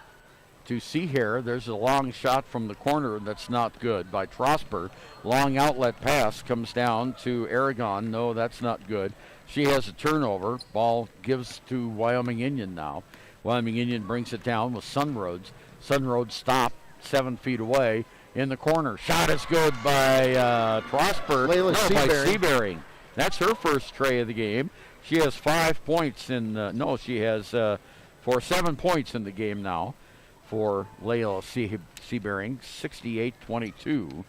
to Seahair. There's a long shot from the corner that's not good by Trosper. Long outlet pass comes down to Aragon. No, that's not good. She has a turnover. Ball gives to Wyoming Indian now. Wyoming Indian brings it down with Sunroads. Sunroads stop 7 feet away in the corner. Shot is good by Trosper. Layla by Seabearing. Seabearing. That's her first tray of the game. She has 5 points in, she has 7 points in the game now for Layla Seabearing, 68-22.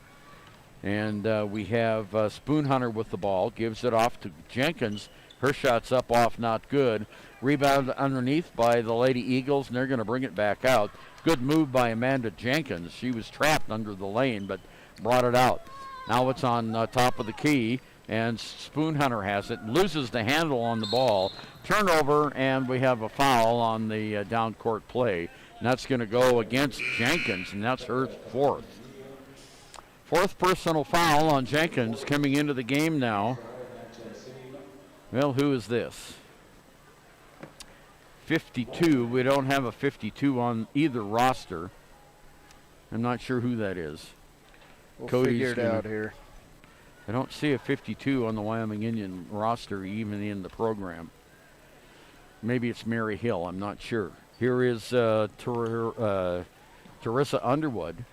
And we have Spoonhunter with the ball, gives it off to Jenkins. Her shot's up, off, not good. Rebound underneath by the Lady Eagles, and they're going to bring it back out. Good move by Amanda Jenkins. She was trapped under the lane, but brought it out. Now it's on top of the key, and Spoonhunter has it, loses the handle on the ball. Turnover, and we have a foul on the down court play. And that's going to go against Jenkins, and that's her fourth. Fourth personal foul on Jenkins coming into the game now. Well, who is this? 52. We don't have a 52 on either roster. I'm not sure who that is. We'll Cody's figure it out here. I don't see a 52 on the Wyoming Indian roster, even in the program. Maybe it's Mary Hill. I'm not sure. Here is Teresa Underwood.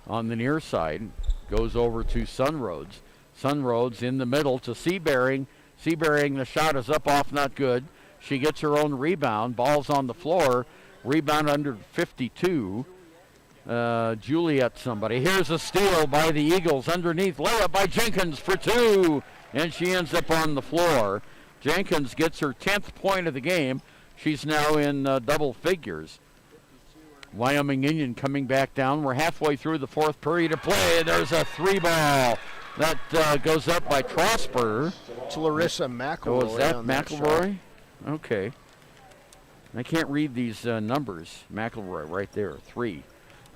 on the near side. Goes over to Sunroads. Sunroads in the middle to Seabearing. Seabearing, the shot is up off, not good. She gets her own rebound. Ball's on the floor. Rebound under 52. Juliet somebody. Here's a steal by the Eagles underneath. Layup by Jenkins for two. And she ends up on the floor. Jenkins gets her 10th point of the game. She's now in double figures. Wyoming Union coming back down. We're halfway through the fourth period of play. There's a three ball. That goes up by Trosper. To Larissa McElroy. Oh, is that McElroy? Okay. I can't read these numbers. McElroy right there, 3.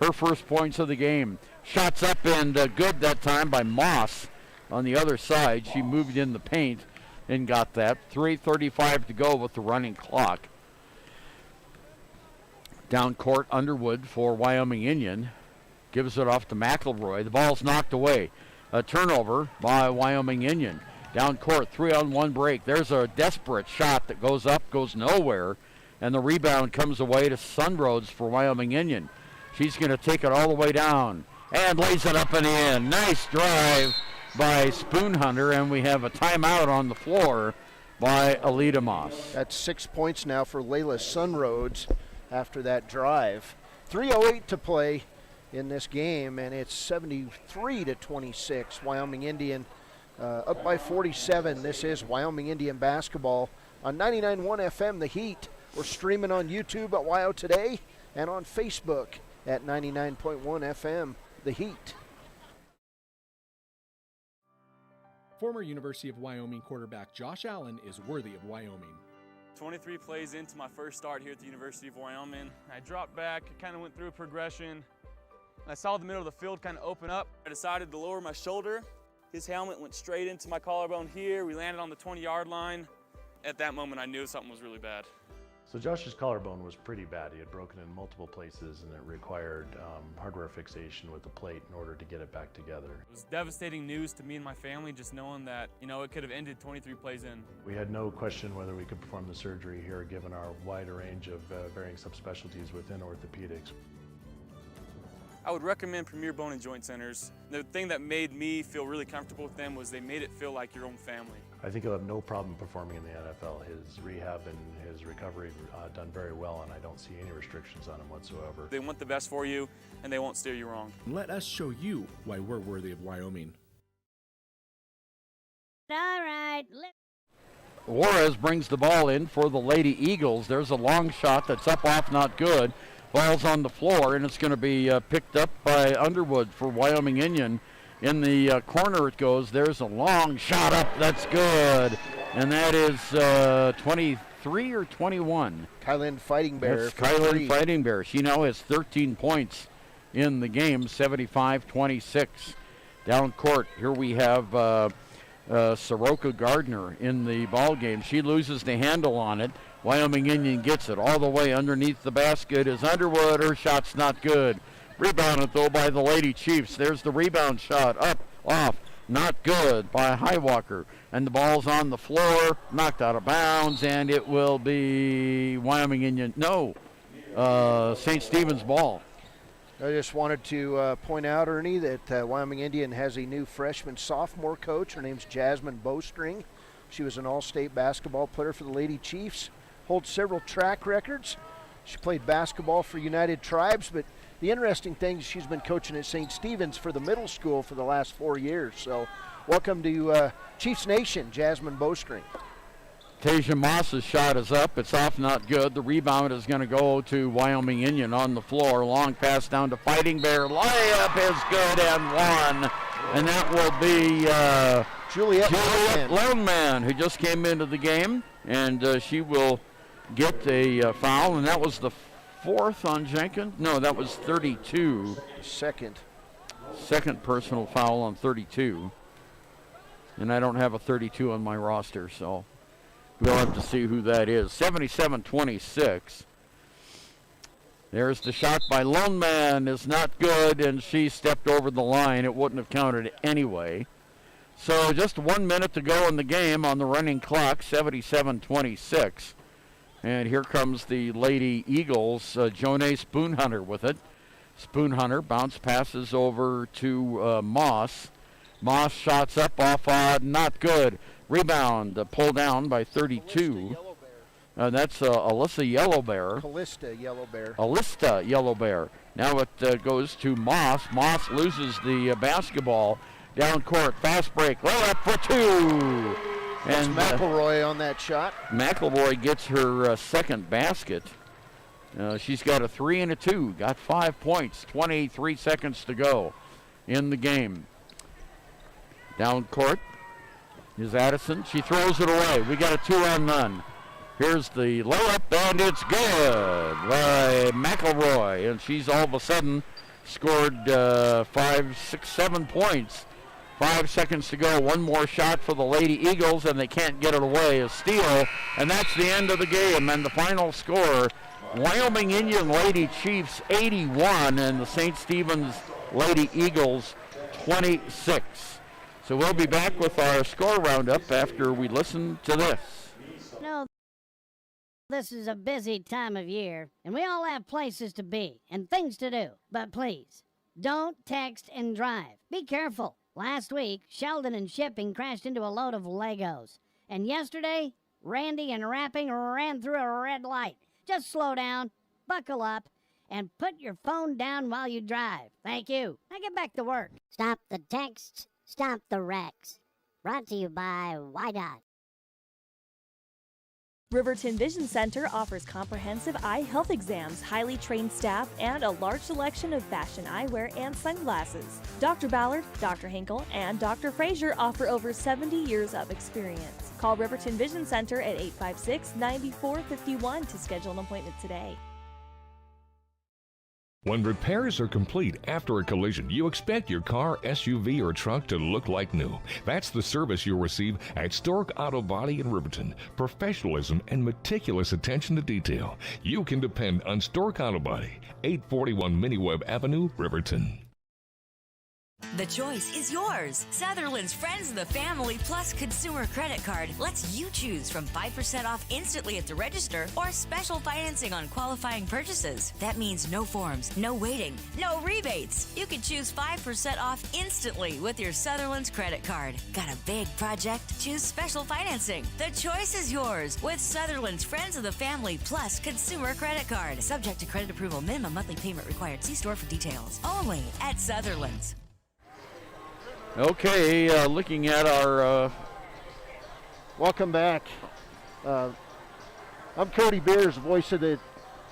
Her first points of the game. Shots up and good that time by Moss on the other side. She moved in the paint and got that. 3:35 to go with the running clock. Down court, Underwood for Wyoming Union. Gives it off to McElroy. The ball's knocked away. A turnover by Wyoming Union. Down court, 3-on-1 break. There's a desperate shot that goes up, goes nowhere, and the rebound comes away to Sunroads for Wyoming Union. She's going to take it all the way down and lays it up and in. Nice drive by Spoonhunter, and we have a timeout on the floor by Alita Moss. That's 6 points now for Layla Sunroads after that drive. 3:08 to play in this game, and it's 73-26. Wyoming Indian up by 47. This is Wyoming Indian basketball on 99.1 FM, The Heat. We're streaming on YouTube at WYO Today and on Facebook at 99.1 FM, The Heat. Former University of Wyoming quarterback Josh Allen is worthy of Wyoming. 23 plays into my first start here at the University of Wyoming. I dropped back, kind of went through a progression. I saw the middle of the field kind of open up. I decided to lower my shoulder. His helmet went straight into my collarbone here. We landed on the 20-yard line. At that moment, I knew something was really bad. So Josh's collarbone was pretty bad. He had broken in multiple places, and it required hardware fixation with the plate in order to get it back together. It was devastating news to me and my family, just knowing that, it could have ended 23 plays in. We had no question whether we could perform the surgery here, given our wide range of varying subspecialties within orthopedics. I would recommend Premier Bone and Joint Centers. The thing that made me feel really comfortable with them was they made it feel like your own family. I think he'll have no problem performing in the NFL. His rehab and his recovery done very well, and I don't see any restrictions on him whatsoever. They want the best for you, and they won't steer you wrong. Let us show you why we're worthy of Wyoming. All right. Juarez brings the ball in for the Lady Eagles. There's a long shot that's up off, not good. Ball's on the floor, and it's going to be picked up by Underwood for Wyoming Union. In the corner it goes. There's a long shot up. That's good. And that is 23 or 21. Kylan Fighting Bear. That's Kylan Fighting Bear. She now has 13 points in the game, 75-26. Down court, here we have Soroka Gardner in the ball game. She loses the handle on it. Wyoming Union gets it all the way underneath the basket is Underwood. Her shot's not good. Rebounded, though, by the Lady Chiefs. There's the rebound shot. Up, off, not good by Highwalker. And the ball's on the floor, knocked out of bounds, and it will be Wyoming Union. No, St. Stephen's ball. I just wanted to point out, Ernie, that Wyoming Indian has a new freshman-sophomore coach. Her name's Jasmine Bowstring. She was an all-state basketball player for the Lady Chiefs. Holds several track records. She played basketball for United Tribes, but the interesting thing is she's been coaching at St. Stephen's for the middle school for the last 4 years. So welcome to Chiefs Nation, Jasmine Bowstring. Tasia Moss's shot is up. It's off, not good. The rebound is going to go to Wyoming Union on the floor. Long pass down to Fighting Bear. Layup is good and one. And that will be Juliet Loneman, who just came into the game. And she will get a foul. And that was the fourth on Jenkins. No, that was 32. Second personal foul on 32. And I don't have a 32 on my roster, so we'll have to see who that is. 77-26. There's the shot by Lone Man. Is not good, and she stepped over the line. It wouldn't have counted anyway. So just 1 minute to go in the game on the running clock, 77-26. And here comes the Lady Eagles, Jonay Spoonhunter with it. Spoon Hunter bounce passes over to Moss. Moss shots up off not good. Rebound pulled down by 32. That's Alyssa Yellowbear. Alista Yellowbear. Now it goes to Moss. Moss loses the basketball. Down court, fast break, layup for two. That's And McElroy on that shot. McElroy gets her second basket. She's got a 3 and a 2. Got 5 points. 23 seconds to go in the game. Down court is Addison. She throws it away. We got a 2-on-none. Here's the layup, and it's good by McElroy. And she's all of a sudden scored 5, 6, 7 points. 5 seconds to go. One more shot for the Lady Eagles, and they can't get it away. A steal, and that's the end of the game. And the final score, Wyoming Indian Lady Chiefs 81 and the St. Stephen's Lady Eagles 26. So we'll be back with our score roundup after we listen to this. No, this is a busy time of year, and we all have places to be and things to do. But please, don't text and drive. Be careful. Last week, Sheldon and Shipping crashed into a load of Legos. And yesterday, Randy and Rapping ran through a red light. Just slow down, buckle up, and put your phone down while you drive. Thank you. Now get back to work. Stop the texts, stop the wrecks. Brought to you by YDOT. Riverton Vision Center offers comprehensive eye health exams, highly trained staff, and a large selection of fashion eyewear and sunglasses. Dr. Ballard, Dr. Hinkle, and Dr. Frazier offer over 70 years of experience. Call Riverton Vision Center at 856-9451 to schedule an appointment today. When repairs are complete after a collision, you expect your car, SUV, or truck to look like new. That's the service you'll receive at Stork Auto Body in Riverton. Professionalism and meticulous attention to detail. You can depend on Stork Auto Body, 841 Miniweb Avenue, Riverton. The choice is yours. Sutherland's Friends of the Family Plus Consumer Credit Card lets you choose from 5% off instantly at the register or special financing on qualifying purchases. That means no forms, no waiting, no rebates. You can choose 5% off instantly with your Sutherland's credit card. Got a big project? Choose special financing. The choice is yours with Sutherland's Friends of the Family Plus Consumer Credit Card. Subject to credit approval. Minimum monthly payment required. See store for details. Only at Sutherland's. Okay, looking at our... Welcome back. I'm Cody Beers, voice of the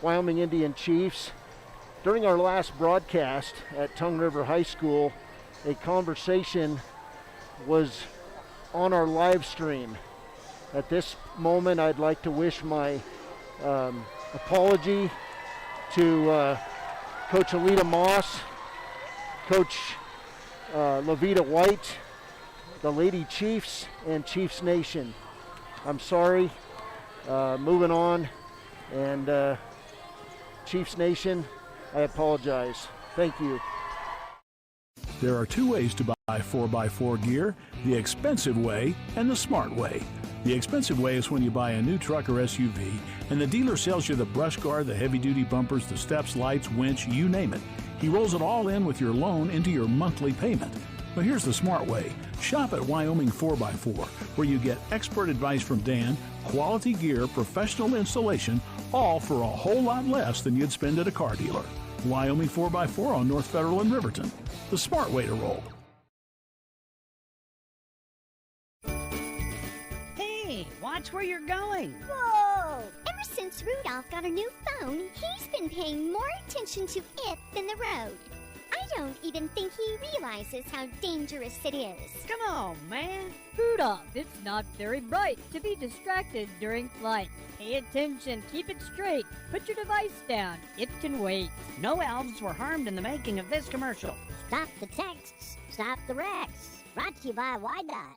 Wyoming Indian Chiefs. During our last broadcast at Tongue River High School, a conversation was on our live stream. At this moment, I'd like to wish my apology to Coach Alita Moss, Coach Levita White, the Lady Chiefs, and Chiefs Nation. I'm sorry. Moving on. And Chiefs Nation, I apologize. Thank you. There are two ways to buy 4x4 gear, the expensive way and the smart way. The expensive way is when you buy a new truck or SUV and the dealer sells you the brush guard, the heavy-duty bumpers, the steps, lights, winch, you name it. He rolls it all in with your loan into your monthly payment. But here's the smart way. Shop at Wyoming 4x4, where you get expert advice from Dan, quality gear, professional installation, all for a whole lot less than you'd spend at a car dealer. Wyoming 4x4 on North Federal in Riverton. The smart way to roll. Hey, watch where you're going. Whoa! Ever since Rudolph got a new phone, he's been paying more attention to it than the road. I don't even think he realizes how dangerous it is. Come on, man. Rudolph, it's not very bright to be distracted during flight. Pay attention, keep it straight. Put your device down. It can wait. No elves were harmed in the making of this commercial. Stop the texts, stop the wrecks. Brought to you by YDOT.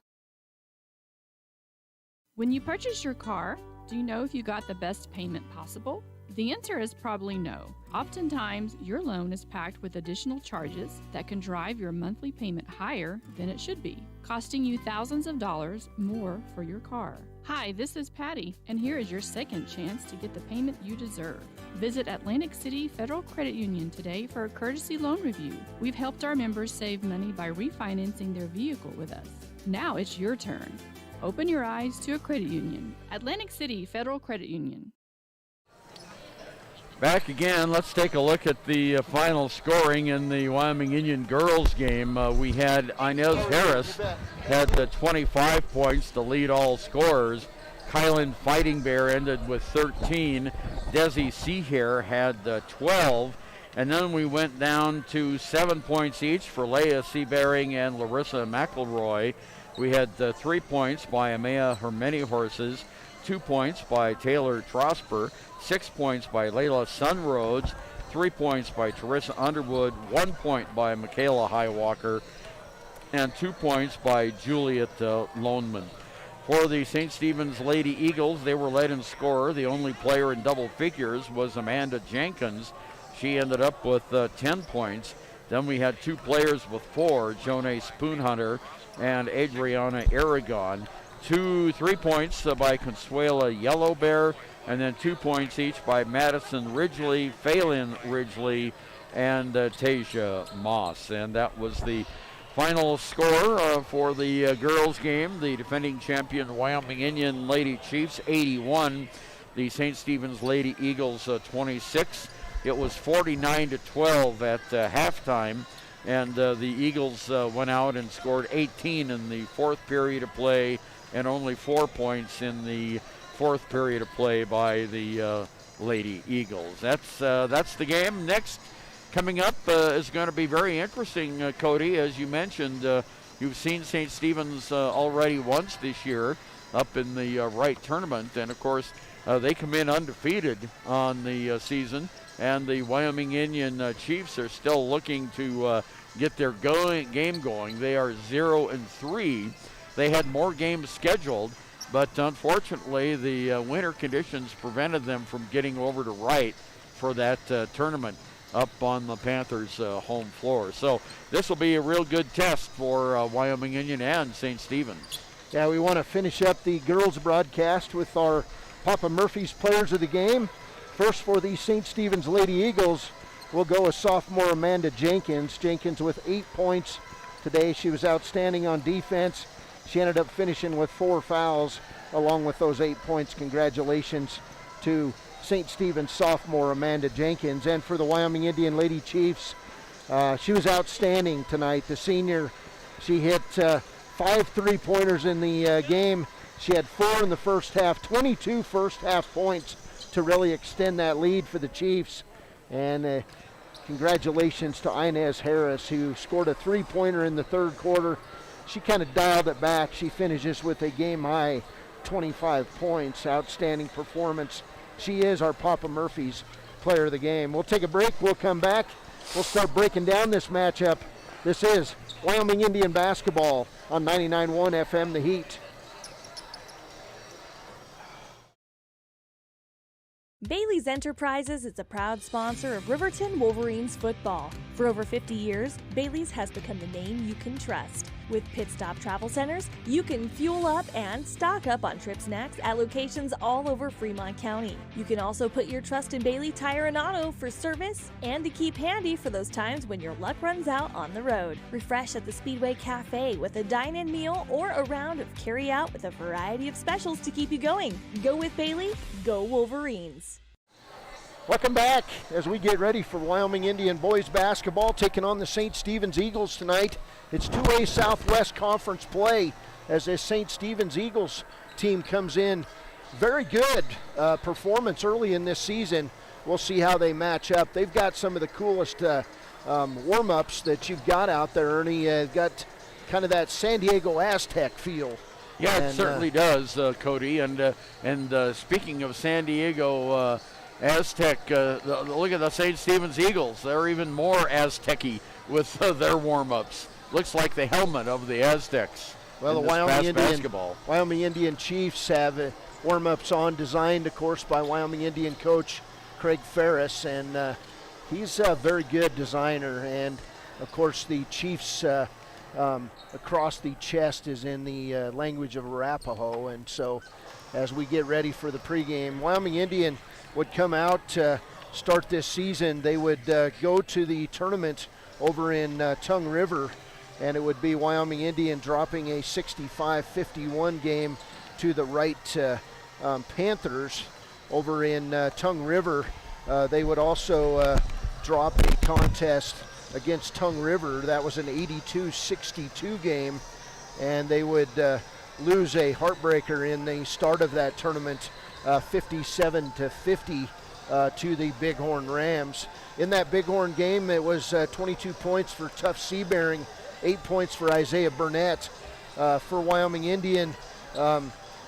When you purchase your car, do you know if you got the best payment possible? The answer is probably no. Oftentimes, your loan is packed with additional charges that can drive your monthly payment higher than it should be, costing you thousands of dollars more for your car. Hi, this is Patty, and here is your second chance to get the payment you deserve. Visit Atlantic City Federal Credit Union today for a courtesy loan review. We've helped our members save money by refinancing their vehicle with us. Now it's your turn. Open your eyes to a credit union. Atlantic City Federal Credit Union. Back again, let's take a look at the final scoring in the Wyoming Indian girls game. We had Inez Harris had 25 points to lead all scorers. Kylan Fighting Bear ended with 13. Desi Seahair had 12. And then we went down to 7 points each for Leah Seabearing and Larissa McElroy. We had 3 points by Amaya Hermeni Horses, 2 points by Taylor Trosper, 6 points by Layla Sunroads, 3 points by Teresa Underwood, 1 point by Michaela Highwalker, and 2 points by Juliet Loneman. For the St. Stephen's Lady Eagles, they were led in scorer. The only player in double figures was Amanda Jenkins. She ended up with 10 points. Then we had 2 players with 4, Jonay Spoonhunter and Adriana Aragon. 3 points by Consuela Yellow Bear, and then 2 points each by Madison Ridgely, Phelan Ridgely, and Tasia Moss. And that was the final score for the girls game. The defending champion Wyoming Indian Lady Chiefs 81, the St. Stephen's Lady Eagles 26. It was 49-12 at halftime, and the Eagles went out and scored 18 in the fourth period of play, and only 4 points in the fourth period of play by the Lady Eagles. That's the game. Next, coming up is going to be very interesting, Cody. As you mentioned, you've seen St. Stephen's already once this year up in the Wright tournament, and of course they come in undefeated on the season, and the Wyoming Indian Chiefs are still looking to get their game going. They are 0-3. They had more games scheduled, but unfortunately the winter conditions prevented them from getting over to Wright for that tournament up on the Panthers' home floor. So this will be a real good test for Wyoming Indian and St. Stephen's. Yeah, we want to finish up the girls broadcast with our Papa Murphy's players of the game. First, for the St. Stephen's Lady Eagles, we'll go with sophomore Amanda Jenkins. Jenkins with 8 points today. She was outstanding on defense. She ended up finishing with 4 fouls along with those 8 points. Congratulations to St. Stephen's sophomore Amanda Jenkins. And for the Wyoming Indian Lady Chiefs, she was outstanding tonight. The senior, she hit 5 3-pointers in the game. She had 4 in the first half, 22 first half points to really extend that lead for the Chiefs. And congratulations to Inez Harris, who scored a 3-pointer in the third quarter. She kind of dialed it back. She finishes with a game-high 25 points. Outstanding performance. She is our Papa Murphy's player of the game. We'll take a break. We'll come back. We'll start breaking down this matchup. This is Wyoming Indian basketball on 99.1 FM The Heat. Bailey's Enterprises is a proud sponsor of Riverton Wolverines football. For over 50 years, Bailey's has become the name you can trust. With Pit Stop Travel Centers, you can fuel up and stock up on trip snacks at locations all over Fremont County. You can also put your trust in Bailey Tire and Auto for service and to keep handy for those times when your luck runs out on the road. Refresh at the Speedway Cafe with a dine-in meal or a round of carry-out with a variety of specials to keep you going. Go with Bailey, go Wolverines. Welcome back as we get ready for Wyoming Indian boys basketball taking on the St. Stephen's Eagles tonight. It's 2A Southwest Conference play as this St. Stephen's Eagles team comes in. Very good performance early in this season. We'll see how they match up. They've got some of the coolest warm-ups that you've got out there, Ernie. Got kind of that San Diego Aztec feel. Yeah, it certainly does, Cody. And speaking of San Diego Aztec, look at the St. Stephen's Eagles. They're even more Aztec-y with their warm-ups. Looks like the helmet of the Aztecs. Well, the Wyoming Indian Chiefs have warm-ups on, designed, of course, by Wyoming Indian coach Craig Ferris. And he's a very good designer, and of course the Chiefs across the chest is in the language of Arapaho, and so as we get ready for the pregame, Wyoming Indian would come out to start this season. They would go to the tournament over in Tongue River, and it would be Wyoming Indian dropping a 65-51 game to the Wright Panthers over in Tongue River. They would also drop a contest against Tongue River. That was an 82-62 game, and they would lose a heartbreaker in the start of that tournament, 57-50 to the Bighorn Rams. In that Bighorn game, it was 22 points for Tough Seabearing, 8 points for Isaiah Burnett. For Wyoming Indian,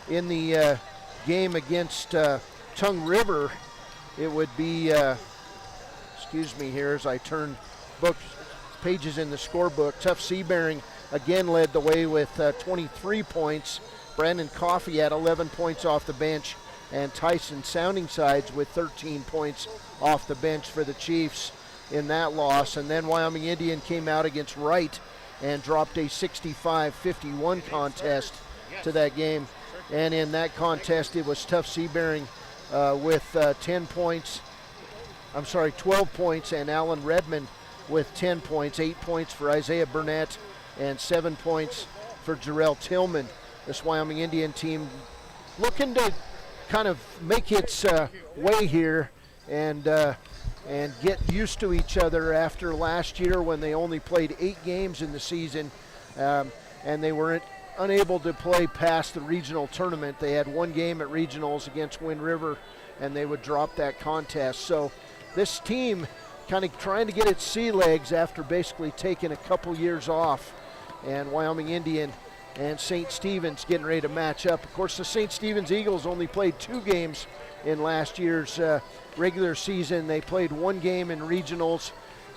in the game against Tongue River, it would be, excuse me here as I turn pages in the scorebook. Tough Seabearing again led the way with 23 points. Brandon Coffey had 11 points off the bench, and Tyson Soundingsides with 13 points off the bench for the Chiefs in that loss. And then Wyoming Indian came out against Wright and dropped a 65-51 contest to that game. And in that contest, it was Tough Seabearing with 12 points, and Alan Redmond with 10 points, 8 points for Isaiah Burnett, and 7 points for Jarrell Tillman. This Wyoming Indian team looking to kind of make its way here and get used to each other after last year when they only played 8 games in the season, and they weren't unable to play past the regional tournament. They had 1 game at regionals against Wind River, and they would drop that contest. So this team kind of trying to get its sea legs after basically taking a couple years off, and Wyoming Indian and St. Stephen's getting ready to match up. Of course, the St. Stephen's Eagles only played 2 games in last year's regular season. They played 1 game in regionals,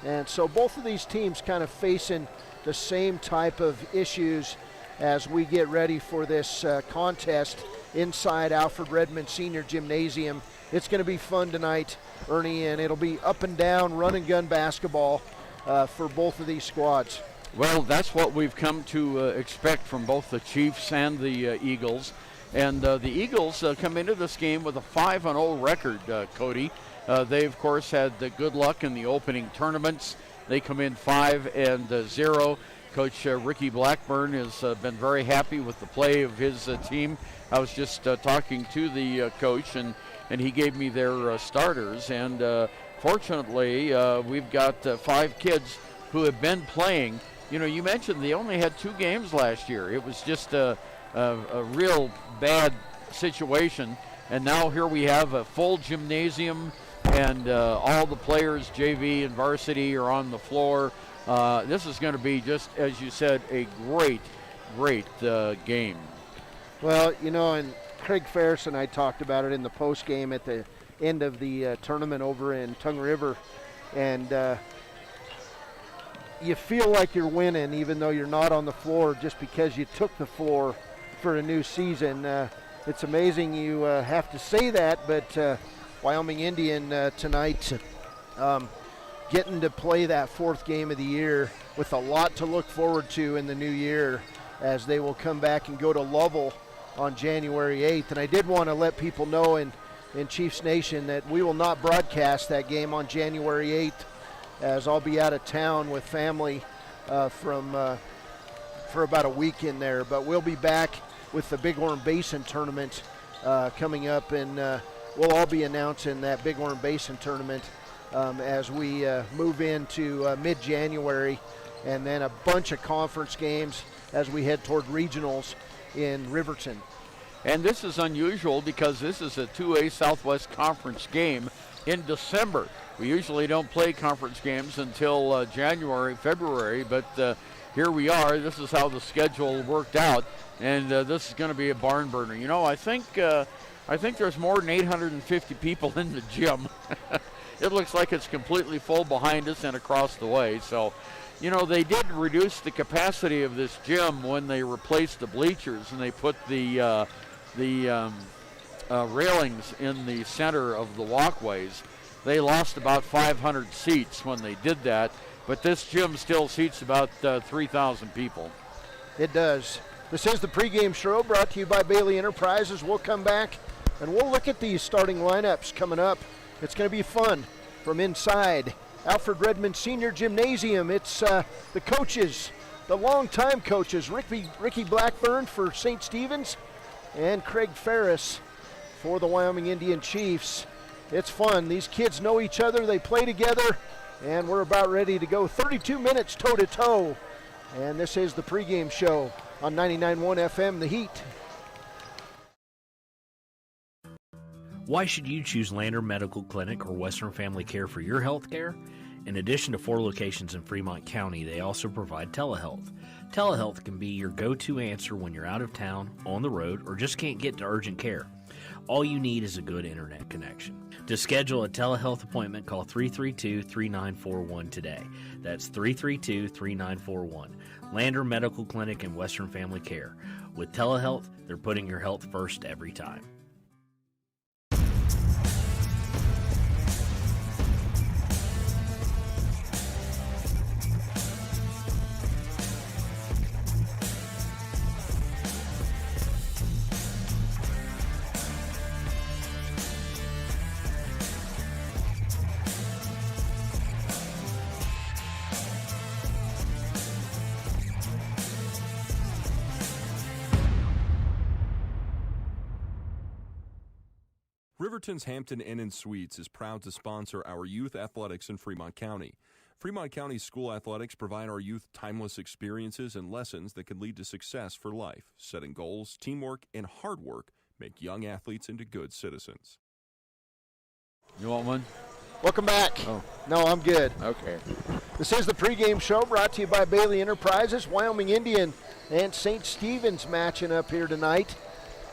and so both of these teams kind of facing the same type of issues as we get ready for this contest inside Alfred Redmond Senior Gymnasium. It's going to be fun tonight, Ernie, and it'll be up and down, run and gun basketball for both of these squads. Well, that's what we've come to expect from both the Chiefs and the Eagles. And the Eagles come into this game with a 5-0 record, Cody. They, of course, had the good luck in the opening tournaments. They come in 5-0. Coach Ricky Blackburn has been very happy with the play of his team. I was just talking to the coach, and he gave me their starters. And fortunately, we've got 5 kids who have been playing. You know, you mentioned they only had 2 games last year. It was just a real bad situation. And now here we have a full gymnasium, and all the players, JV and varsity, are on the floor. This is going to be, just as you said, a great game. Well, you know, and Craig Ferris and I talked about it in the post game at the end of the tournament over in Tongue River, and you feel like you're winning even though you're not on the floor just because you took the floor for a new season. It's amazing you have to say that, but Wyoming Indian tonight getting to play that 4th game of the year with a lot to look forward to in the new year, as they will come back and go to Lovell on January 8th. And I did want to let people know in Chiefs Nation that we will not broadcast that game on January 8th, as I'll be out of town with family for about a week in there. But we'll be back with the Bighorn Basin tournament coming up, and we'll all be announcing that Bighorn Basin tournament as we move into mid-January, and then a bunch of conference games as we head toward regionals in Riverton. And this is unusual because this is a 2A Southwest Conference game in December. We usually don't play conference games until January, February, but here we are. This is how the schedule worked out, and this is going to be a barn burner. You know, I think there's more than 850 people in the gym. It looks like it's completely full behind us and across the way. So, you know, they did reduce the capacity of this gym when they replaced the bleachers, and they put the railings in the center of the walkways. they lost about 500 seats when they did that, but this gym still seats about 3,000 people. It does. This is the pregame show brought to you by Bailey Enterprises. We'll come back and we'll look at these starting lineups coming up. It's going to be fun from inside Alfred Redmond Senior Gymnasium. It's the coaches, the longtime coaches, Ricky Blackburn for St. Stephen's and Craig Ferris for the Wyoming Indian Chiefs. It's fun. These kids know each other. They play together, and we're about ready to go 32 minutes toe-to-toe. And this is the pregame show on 99.1 FM, The Heat. Why should you choose Lander Medical Clinic or Western Family Care for your health care? In addition to 4 locations in Fremont County, they also provide telehealth. Telehealth can be your go-to answer when you're out of town, on the road, or just can't get to urgent care. All you need is a good internet connection. To schedule a telehealth appointment, call 332-3941 today. That's 332-3941. Lander Medical Clinic and Western Family Care. With telehealth, they're putting your health first every time. Riverton's Hampton Inn & Suites is proud to sponsor our youth athletics in Fremont County. Fremont County School Athletics provide our youth timeless experiences and lessons that can lead to success for life. Setting goals, teamwork, and hard work make young athletes into good citizens. You want one? Welcome back. Oh. No, I'm good. Okay. This is the pregame show brought to you by Bailey Enterprises. Wyoming Indian and St. Stephen's matching up here tonight.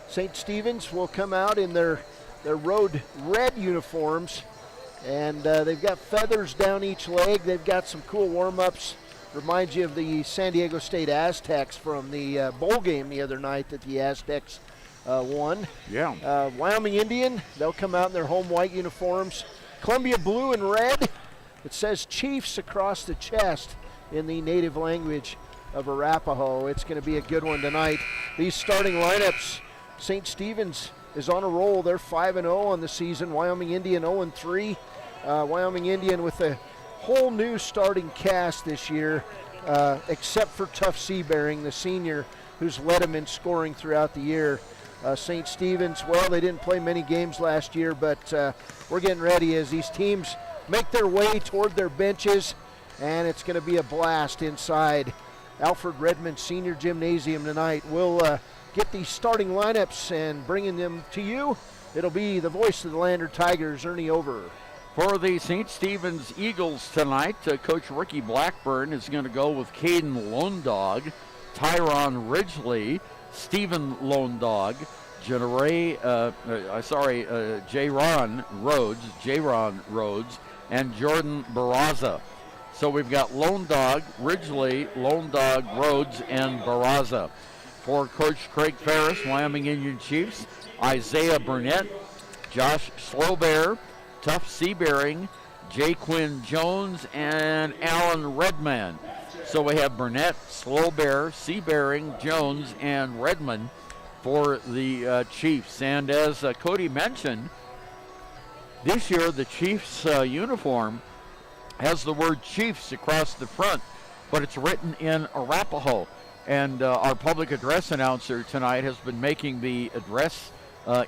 St. Stephen's will come out in their road red uniforms, and they've got feathers down each leg. They've got some cool warm-ups. Reminds you of the San Diego State Aztecs from the bowl game the other night that the Aztecs won. Yeah. Wyoming Indian, they'll come out in their home white uniforms. Columbia blue and red. It says Chiefs across the chest in the native language of Arapaho. It's going to be a good one tonight. These starting lineups, St. Stephen's is on a roll. They're 5-0 on the season. Wyoming Indian 0-3. Wyoming Indian with a whole new starting cast this year, except for Tuff Seabearing, the senior, who's led them in scoring throughout the year. St. Stephen's, well, they didn't play many games last year, but we're getting ready as these teams make their way toward their benches, and it's going to be a blast inside Alfred Redmond Senior Gymnasium tonight. We'll get these starting lineups and bringing them to you. It'll be the voice of the Lander Tigers, Ernie Over. For the St. Stephen's Eagles tonight, Coach Ricky Blackburn is going to go with Caden Lone Dog, Tyron Ridgely, Stephen Lone Dog, Jaron Rhodes, and Jordan Barraza. So we've got Lone Dog, Ridgely, Lone Dog, Rhodes, and Barraza. For Coach Craig Ferris, Wyoming Indian Chiefs, Isaiah Burnett, Josh Slowbear, Tuff Seabearing, Jay Quinn Jones, and Alan Redman. So we have Burnett, Slowbear, Seabearing, Jones, and Redman for the Chiefs. And as Cody mentioned, this year the Chiefs uniform has the word Chiefs across the front, but it's written in Arapaho. And our public address announcer tonight has been making the address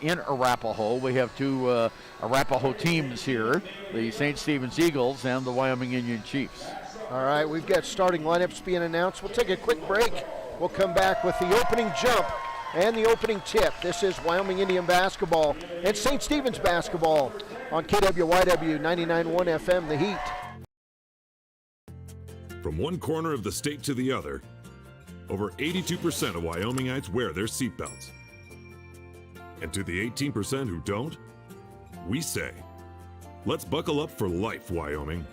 in Arapaho. We have 2 Arapaho teams here, the St. Stephen's Eagles and the Wyoming Indian Chiefs. All right, we've got starting lineups being announced. We'll take a quick break. We'll come back with the opening jump and the opening tip. This is Wyoming Indian basketball and St. Stephen's basketball on KWYW 99.1 FM, The Heat. From one corner of the state to the other, over 82% of Wyomingites wear their seatbelts. And to the 18% who don't, we say, let's buckle up for life, Wyoming.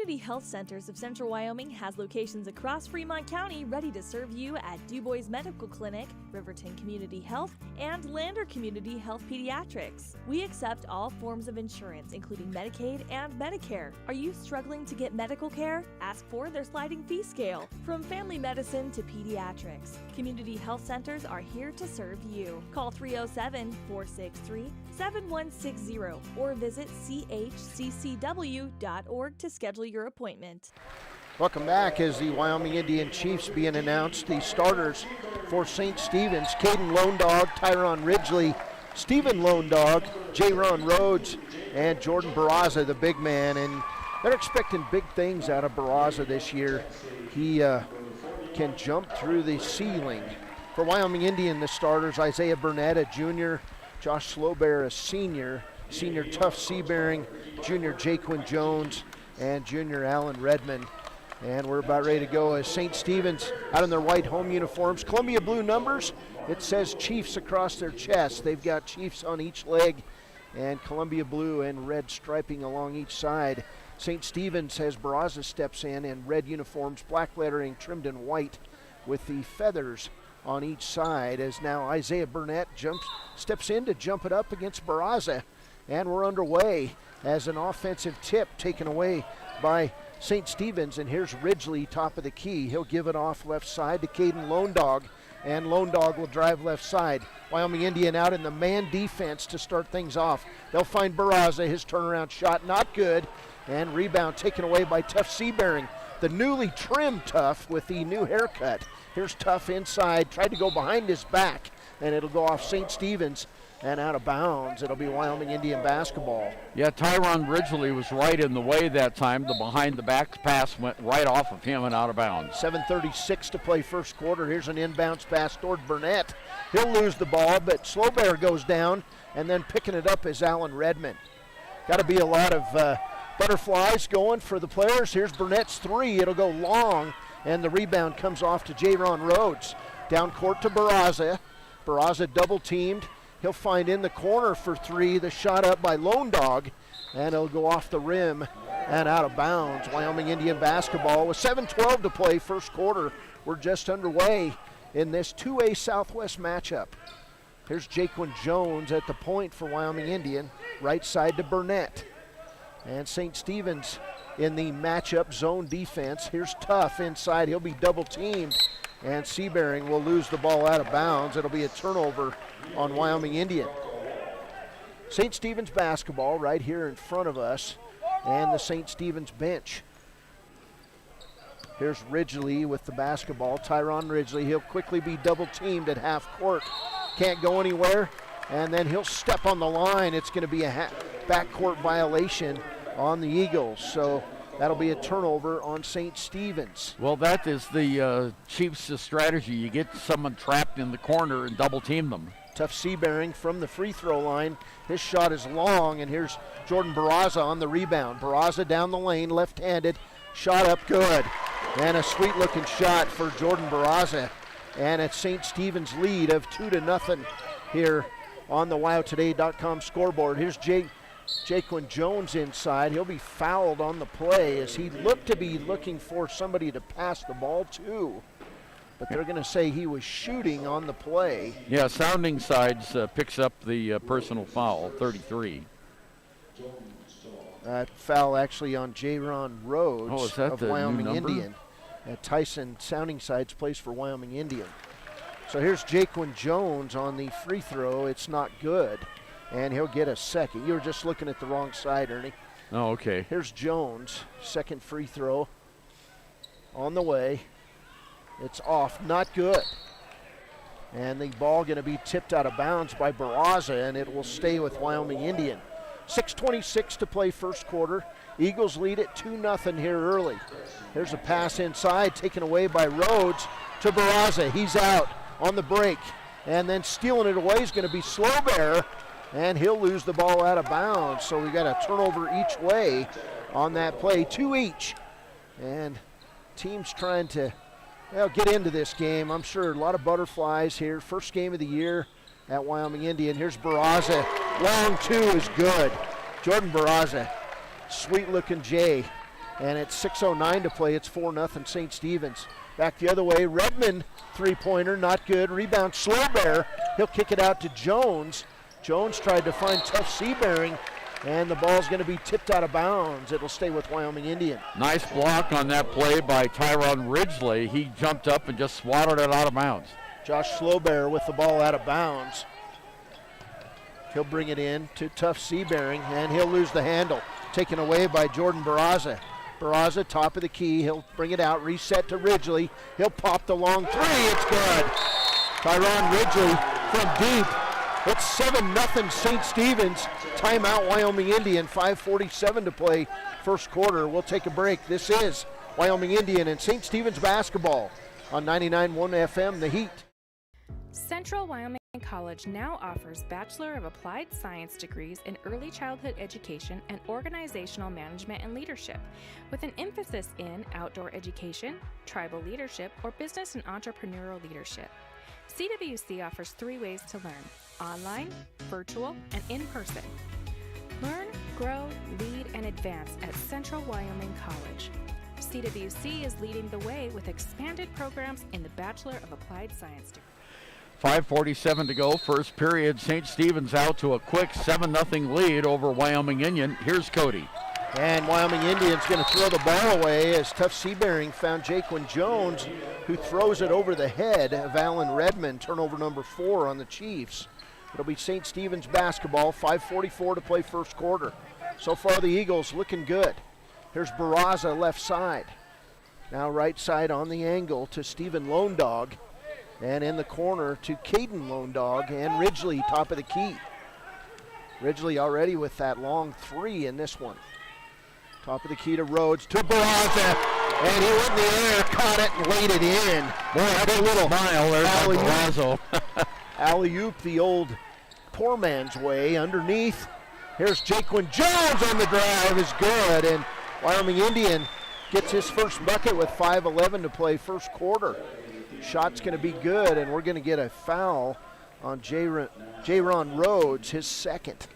Community Health Centers of Central Wyoming has locations across Fremont County ready to serve you at DuBois Medical Clinic, Riverton Community Health, and Lander Community Health Pediatrics. We accept all forms of insurance, including Medicaid and Medicare. Are you struggling to get medical care? Ask for their sliding fee scale. From family medicine to pediatrics, Community Health Centers are here to serve you. Call 307-463-7160 or visit chccw.org to schedule your appointment. Welcome back as the Wyoming Indian Chiefs being announced. The starters for St. Stephen's, Caden Lone Dog, Tyron Ridgely, Stephen Lone Dog, J-Ron Rhodes, and Jordan Barraza, the big man. And they're expecting big things out of Barraza this year. He can jump through the ceiling. For Wyoming Indian, the starters, Isaiah Burnett, a junior, Josh Slowbear, a senior Tuff Seabearing, junior Jaquin Jones, and junior Alan Redmond. And we're about ready to go as St. Stephen's out in their white home uniforms. Columbia blue numbers, it says Chiefs across their chest. They've got Chiefs on each leg and Columbia blue and red striping along each side. St. Stephen's has Barraza steps in red uniforms, black lettering trimmed in white with the feathers on each side, as now Isaiah Burnett steps in to jump it up against Barraza. And we're underway as an offensive tip taken away by St. Stephen's, and here's Ridgely, top of the key. He'll give it off left side to Caden Lone Dog, and Lone Dog will drive left side. Wyoming Indian out in the man defense to start things off. They'll find Barraza, his turnaround shot not good, and rebound taken away by Tuff Seabearing, the newly trimmed Tuff with the new haircut. Here's Tuff inside, tried to go behind his back, and it'll go off St. Stephen's and out of bounds. It'll be Wyoming Indian basketball. Yeah, Tyron Ridgely was right in the way that time. The behind-the-back pass went right off of him and out of bounds. 7:36 to play first quarter. Here's an inbounds pass toward Burnett. He'll lose the ball, but Slowbear goes down, and then picking it up is Alan Redmond. Got to be a lot of butterflies going for the players. Here's Burnett's three. It'll go long, and the rebound comes off to J-Ron Rhodes. Down court to Barraza. Barraza double-teamed. He'll find in the corner for three. The shot up by Lone Dog, and it'll go off the rim and out of bounds. Wyoming Indian basketball with 7:12 to play first quarter. We're just underway in this 2A Southwest matchup. Here's Jaquin Jones at the point for Wyoming Indian, right side to Burnett. And St. Stephen's in the matchup zone defense. Here's Tuff inside. He'll be double teamed, and Seabearing will lose the ball out of bounds. It'll be a turnover on Wyoming Indian. St. Stephen's basketball right here in front of us, and the St. Stephen's bench. Here's Ridgely with the basketball, Tyron Ridgely. He'll quickly be double teamed at half court. Can't go anywhere, and then he'll step on the line. It's going to be a backcourt violation on the Eagles, so that'll be a turnover on St. Stephen's. Well, that is the Chiefs' strategy. You get someone trapped in the corner and double team them. Tuff Seabearing from the free throw line. His shot is long, and here's Jordan Barraza on the rebound. Barraza down the lane, left-handed, shot up good. And a sweet-looking shot for Jordan Barraza. And it's St. Stephen's lead of 2-0 here on the WyoToday.com scoreboard. Here's Jaquin Jones inside. He'll be fouled on the play as he looked to be looking for somebody to pass the ball to. But they're going to say he was shooting on the play. Yeah, Sounding Sides picks up the personal foul, 33. Foul actually on J-Ron Rhodes of Wyoming Indian. Tyson Sounding Sides plays for Wyoming Indian. So here's Jaquin Jones on the free throw. It's not good, and he'll get a second. You were just looking at the wrong side, Ernie. Oh, okay. Here's Jones, second free throw on the way. It's off, not good. And the ball going to be tipped out of bounds by Barraza, and it will stay with Wyoming Indian. 6:26 to play first quarter. Eagles lead it 2-0 here early. There's a pass inside taken away by Rhodes to Barraza. He's out on the break. And then stealing it away is going to be Slowbear, and he'll lose the ball out of bounds. So we got a turnover each way on that play, 2 each. And teams trying to get into this game. I'm sure a lot of butterflies here. First game of the year at Wyoming Indian. Here's Barraza. Long two is good. Jordan Barraza, sweet looking J, And it's 6:09 to play. It's 4-0 St. Stephen's. Back the other way, Redmond three-pointer, not good. Rebound, Slowbear. He'll kick it out to Jones. Jones tried to find tough Seabearing, and the ball's going to be tipped out of bounds. It'll stay with Wyoming Indian. Nice block on that play by Tyron Ridgely. He jumped up and just swatted it out of bounds. Josh Slowbear with the ball out of bounds. He'll bring it in to tough Seabearing, and he'll lose the handle. Taken away by Jordan Barraza. Barraza, top of the key. He'll bring it out, reset to Ridgely. He'll pop the long three. It's good. Tyron Ridgely from deep. It's 7-0 St. Stephen's. Timeout Wyoming Indian. 5:47 to play first quarter. We'll take a break. This is Wyoming Indian and St. Stephen's basketball on 99.1 FM, The Heat. Central Wyoming College now offers Bachelor of Applied Science degrees in Early Childhood Education and Organizational Management and Leadership, with an emphasis in outdoor education, tribal leadership, or business and entrepreneurial leadership. CWC offers 3 ways to learn: online, virtual, and in person. Learn, grow, lead, and advance at Central Wyoming College. CWC is leading the way with expanded programs in the Bachelor of Applied Science degree. 5:47 to go, first period. St. Stephen's out to a quick 7-0 lead over Wyoming Indian. Here's Cody. And Wyoming Indian's going to throw the ball away as tough Seabearing found Jaquin Jones, who throws it over the head of Alan Redmond, turnover number 4 on the Chiefs. It'll be St. Stephen's basketball, 5:44 to play first quarter. So far the Eagles looking good. Here's Barraza left side. Now right side on the angle to Stephen Lone Dog. And in the corner to Caden Lone Dog and Ridgely, top of the key. Ridgely already with that long 3 in this one. Top of the key to Rhodes, to Barraza, and he went in the air, caught it, and laid it in. Boy, that's a little smile there by Barraza. Alley-oop the old poor man's way underneath. Here's Jaquin Jones on the drive, is good, and Wyoming Indian gets his first bucket with 5:11 to play first quarter. Shot's going to be good, and we're going to get a foul on J-Ron Rhodes, his second.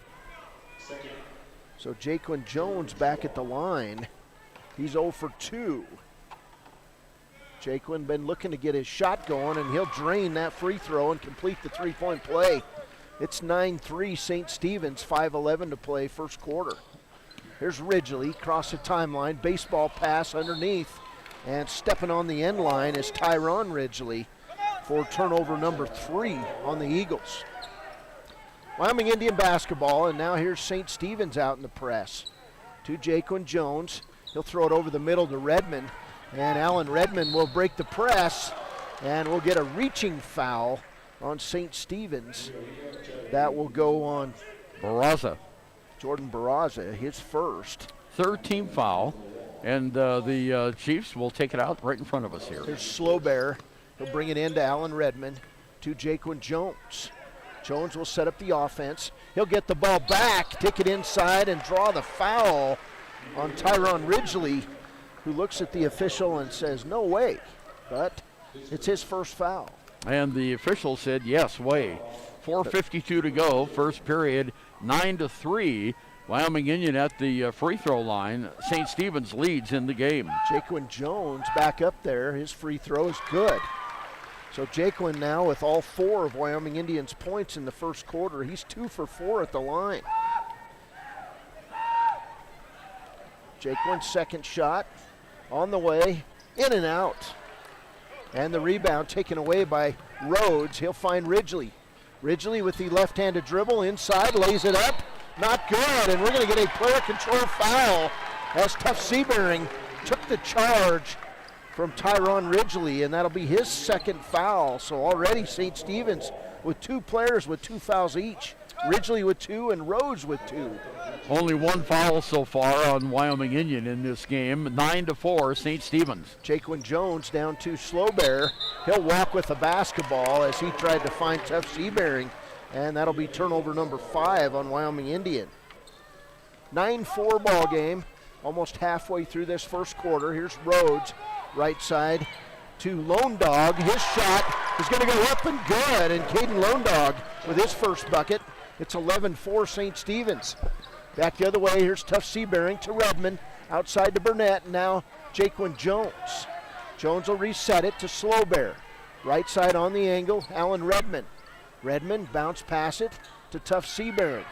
So Jaquin Jones back at the line. He's 0 for 2. Jaquin been looking to get his shot going, and he'll drain that free throw and complete the three-point play. It's 9-3 St. Stephen's, 5:11 to play first quarter. Here's Ridgely, cross the timeline, baseball pass underneath. And stepping on the end line is Tyron Ridgely for turnover number 3 on the Eagles. Wyoming Indian basketball, and now here's St. Stephen's out in the press. To Jaquin Jones. He'll throw it over the middle to Redmond. And Alan Redmond will break the press, and we'll get a reaching foul on St. Stephen's. That will go on Barraza. Jordan Barraza, his first. Third team foul. And the Chiefs will take it out right in front of us here. Here's Slowbear. He'll bring it in to Alan Redmond, to Jaquin Jones. Jones will set up the offense. He'll get the ball back, take it inside, and draw the foul on Tyron Ridgely, who looks at the official and says, no way. But it's his first foul. And the official said, yes, way. 4:52 to go, first period, 9-3. Wyoming Indian at the free throw line. St. Stephen's leads in the game. Jaquin Jones back up there. His free throw is good. So Jaquin now with all 4 of Wyoming Indians' points in the first quarter. He's 2 for 4 at the line. Jaquin's second shot on the way, in and out. And the rebound taken away by Rhodes. He'll find Ridgely. Ridgely with the left-handed dribble inside, lays it up. Not good, and we're going to get a player control foul as tough Seabearing took the charge from Tyron Ridgely, and that'll be his second foul. So already St. Stephen's with 2 players with 2 fouls each. Ridgely with 2 and Rhodes with 2. Only 1 foul so far on Wyoming Indian in this game. 9-4 St. Stephen's. Jaquin Jones down to Slowbear. He'll walk with the basketball as he tried to find tough Seabearing. And that'll be turnover number 5 on Wyoming Indian. 9-4 ball game, almost halfway through this first quarter. Here's Rhodes, right side to Lone Dog. His shot is going to go up and good, and Caden Lone Dog with his first bucket. It's 11-4 St. Stephen's. Back the other way, here's tough Seabearing to Redmond. outside to Burnett. Now Jaquan Jones. Jones will reset it to Slowbear. Right side on the angle, Alan Redmond. Redmond bounce pass it to Tough Seabearing.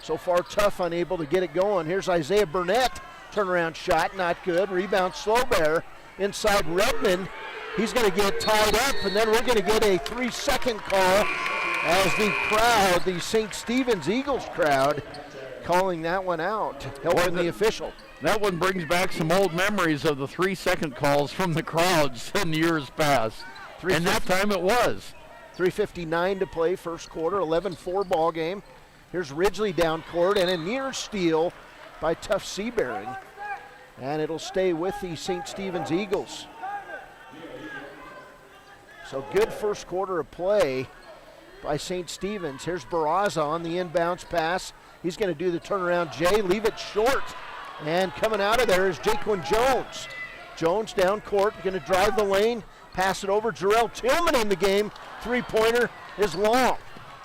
So far, Tough unable to get it going. Here's Isaiah Burnett. Turnaround shot, not good. Rebound, Slowbear. Inside Redmond. He's going to get tied up, and then we're going to get a 3-second call as the crowd, the St. Stephen's Eagles crowd, calling that one out, helping the official. That one brings back some old memories of the 3-second calls from the crowds in years past. And that time it was. 3:59 to play, first quarter, 11-4 ball game. Here's Ridgely down court and a near steal by Tough Seabearing. And it'll stay with the St. Stephen's Eagles. So good first quarter of play by St. Stephen's. Here's Barraza on the inbounds pass. He's going to do the turnaround J, leave it short. And coming out of there is Jaquan Jones. Jones down court, going to drive the lane, pass it over. Jarrell Tillman in the game. Three-pointer is long.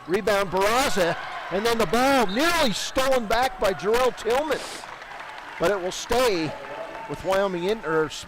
Rebound Barraza. And then the ball nearly stolen back by Jarrell Tillman. But it will stay with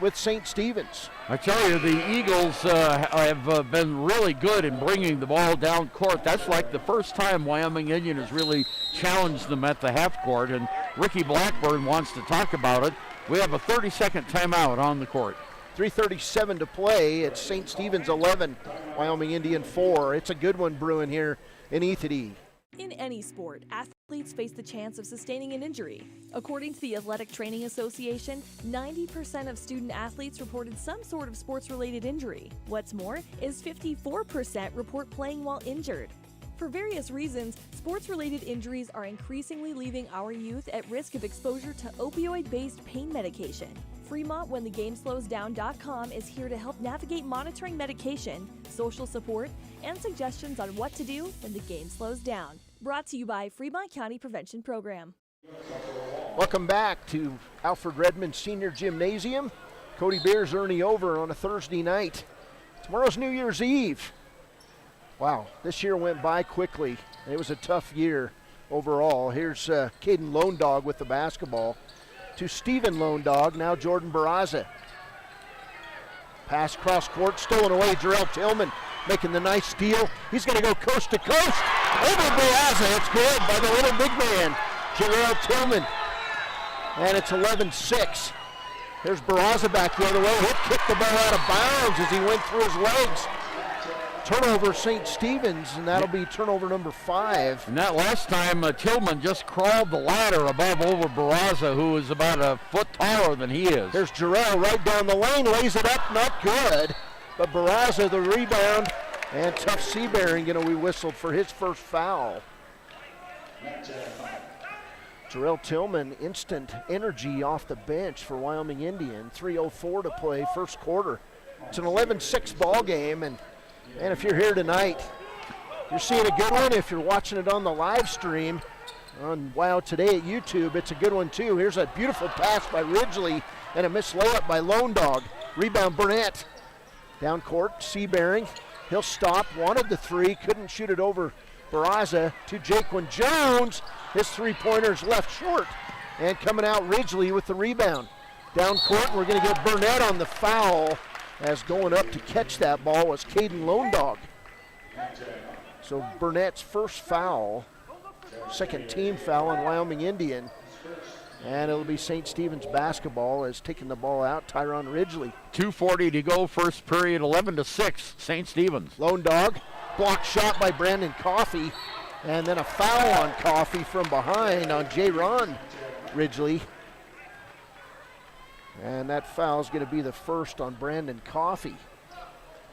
with St. Stephen's. I tell you, the Eagles have been really good in bringing the ball down court. That's like the first time Wyoming Indian has really challenged them at the half court, and Ricky Blackburn wants to talk about it. We have a 30-second timeout on the court. 3:37 to play. It's St. Stephen's 11, Wyoming Indian 4. It's a good one brewing here in Ethity. In any sport, athletes face the chance of sustaining an injury. According to the Athletic Training Association, 90% of student athletes reported some sort of sports-related injury. What's more, is 54% report playing while injured. For various reasons, sports-related injuries are increasingly leaving our youth at risk of exposure to opioid-based pain medication. Fremont WhenTheGameSlowsDown.com is here to help navigate monitoring medication, social support, and suggestions on what to do when the game slows down. Brought to you by Fremont County Prevention Program. Welcome back to Alfred Redmond Senior Gymnasium. Cody Beers, Ernie Over on a Thursday night. Tomorrow's New Year's Eve. Wow, this year went by quickly. It was a tough year overall. Here's Caden Lone Dog with the basketball. To Stephen Lone Dog, now Jordan Barraza. Pass cross court, stolen away, Jarrell Tillman making the nice steal. He's going to go coast to coast over Barraza. It's good by the little big man, Jarrell Tillman. And it's 11-6. Here's Barraza back the other way. He'll kick the ball out of bounds as he went through his legs. Turnover St. Stephen's, and that'll be turnover number 5. And that last time, Tillman just crawled the ladder above over Barraza, who is about a foot taller than he is. There's Jarrell right down the lane, lays it up, not good. But Barraza, the rebound, and Tough Seabearing going to be whistled for his first foul. Jarrell Tillman, instant energy off the bench for Wyoming Indian. 3:04 to play, first quarter. It's an 11-6 ball game, and if you're here tonight, you're seeing a good one. If you're watching it on the live stream on Wow Today at YouTube, it's a good one too. Here's a beautiful pass by Ridgely and a missed layup by Lone Dog. Rebound Burnett. Down court, Seabearing. He'll stop, wanted the three, couldn't shoot it over Barraza to Jaquan Jones. His three-pointer's left short. And coming out Ridgely with the rebound. Down court, we're going to get Burnett on the foul, as going up to catch that ball was Caden Lone Dog. So Burnett's first foul, second team foul on Wyoming Indian. And it'll be St. Stephen's basketball as taking the ball out, Tyron Ridgely. 2:40 to go, first period, 11-6, St. Stephen's. Lone Dog, blocked shot by Brandon Coffey, and then a foul on Coffey from behind on J-Ron Ridgely. And that foul is going to be the first on Brandon Coffey.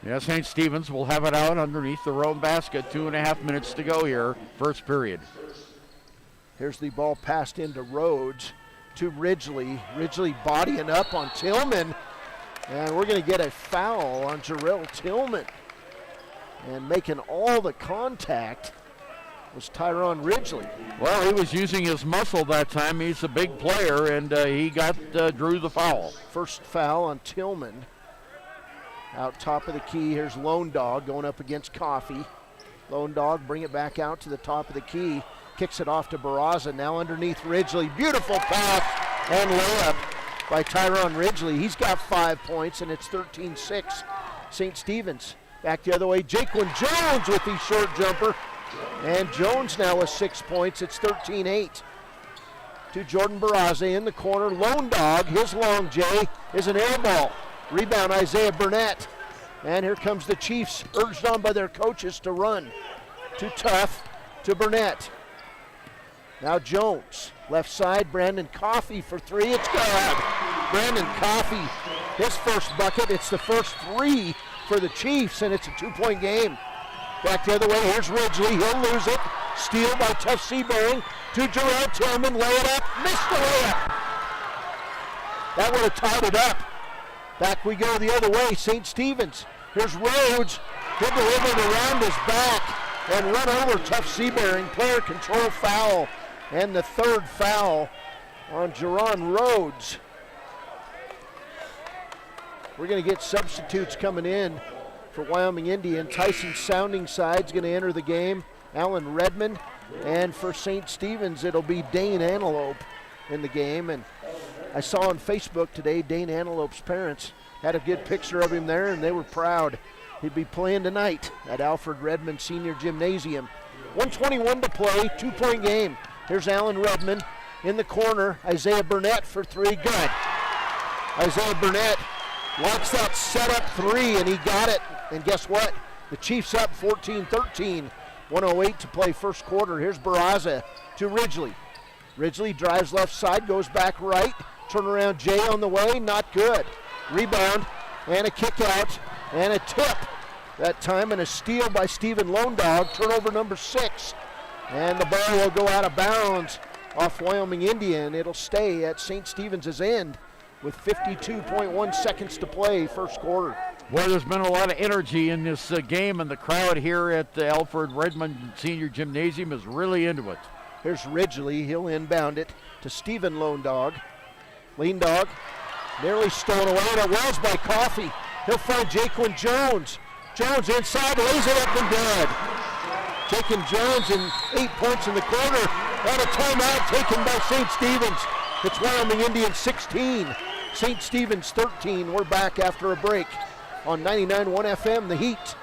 Yeah, St. Stephen's will have it out underneath their own basket. 2.5 minutes to go here, first period. Here's the ball passed into Rhodes to Ridgely. Ridgely bodying up on Tillman. And we're going to get a foul on Jarrell Tillman. And making all the contact was Tyron Ridgely. Well, he was using his muscle that time. He's a big player, and he drew the foul. First foul on Tillman. Out top of the key, here's Lone Dog going up against Coffey. Lone Dog bring it back out to the top of the key. Kicks it off to Barraza, now underneath Ridgely. Beautiful pass and layup by Tyron Ridgely. He's got 5 points, and it's 13-6. St. Stephen's. Back the other way, Jaquan Jones with the short jumper. And Jones now with 6 points. It's 13-8. To Jordan Barraza in the corner. Lone Dog, his long J, is an air ball. Rebound, Isaiah Burnett. And here comes the Chiefs, urged on by their coaches to run. To Tuff, to Burnett. Now Jones, left side, Brandon Coffey for three. It's good. Brandon Coffey, his first bucket. It's the first three for the Chiefs, and it's a 2-point game. Back the other way, here's Ridgely. He'll lose it. Steal by Tuff Sebring to Jarrell Tillman. Lay it up. Missed the layup. That would have tied it up. Back we go the other way, St. Stephen's. Here's Rhodes. He'll deliver it around his back and run over Tuff Sebring. Player control foul. And the third foul on Jerron Rhodes. We're going to get substitutes coming in for Wyoming Indian. Tyson Soundingside's going to enter the game. Alan Redmond. And for St. Stephen's, it'll be Dane Antelope in the game. And I saw on Facebook today, Dane Antelope's parents had a good picture of him there, and they were proud. He'd be playing tonight at Alfred Redmond Senior Gymnasium. 1:21 to play, 2-point game. Here's Alan Redmond in the corner. Isaiah Burnett for three, good. Isaiah Burnett wants that setup three, and he got it. And guess what? The Chiefs up 14-13. 1:08 to play first quarter. Here's Barraza to Ridgely. Ridgely drives left side, goes back right. Turnaround Jay on the way, not good. Rebound and a kick out and a tip. That time and a steal by Stephen Lone Dog. Turnover number 6. And the ball will go out of bounds off Wyoming Indian. It'll stay at St. Stephen's' end with 52.1 seconds to play first quarter. Well, there's been a lot of energy in this game, and the crowd here at the Alfred Redmond Senior Gymnasium is really into it. Here's Ridgely. He'll inbound it to Stephen Lone Dog. Lean Dog nearly stolen away, and it was by Coffey. He'll find Jaquan Jones. Jones inside, lays it up and good. Jaquan Jones in 8 points in the corner. And a timeout taken by St. Stephen's. It's Wyoming Indians 16, St. Stephen's 13. We're back after a break on 99.1 FM, The Heat.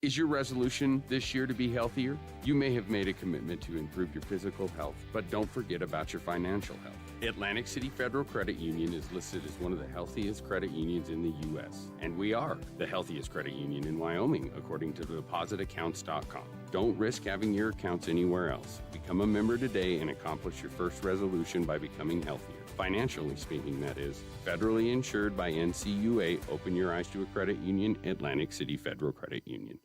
Is your resolution this year to be healthier? You may have made a commitment to improve your physical health, but don't forget about your financial health. Atlantic City Federal Credit Union is listed as one of the healthiest credit unions in the U.S., and we are the healthiest credit union in Wyoming, according to depositaccounts.com. Don't risk having your accounts anywhere else. Become a member today and accomplish your first resolution by becoming healthier. Financially speaking, that is. Federally insured by NCUA. Open your eyes to a credit union. Atlantic City Federal Credit Union.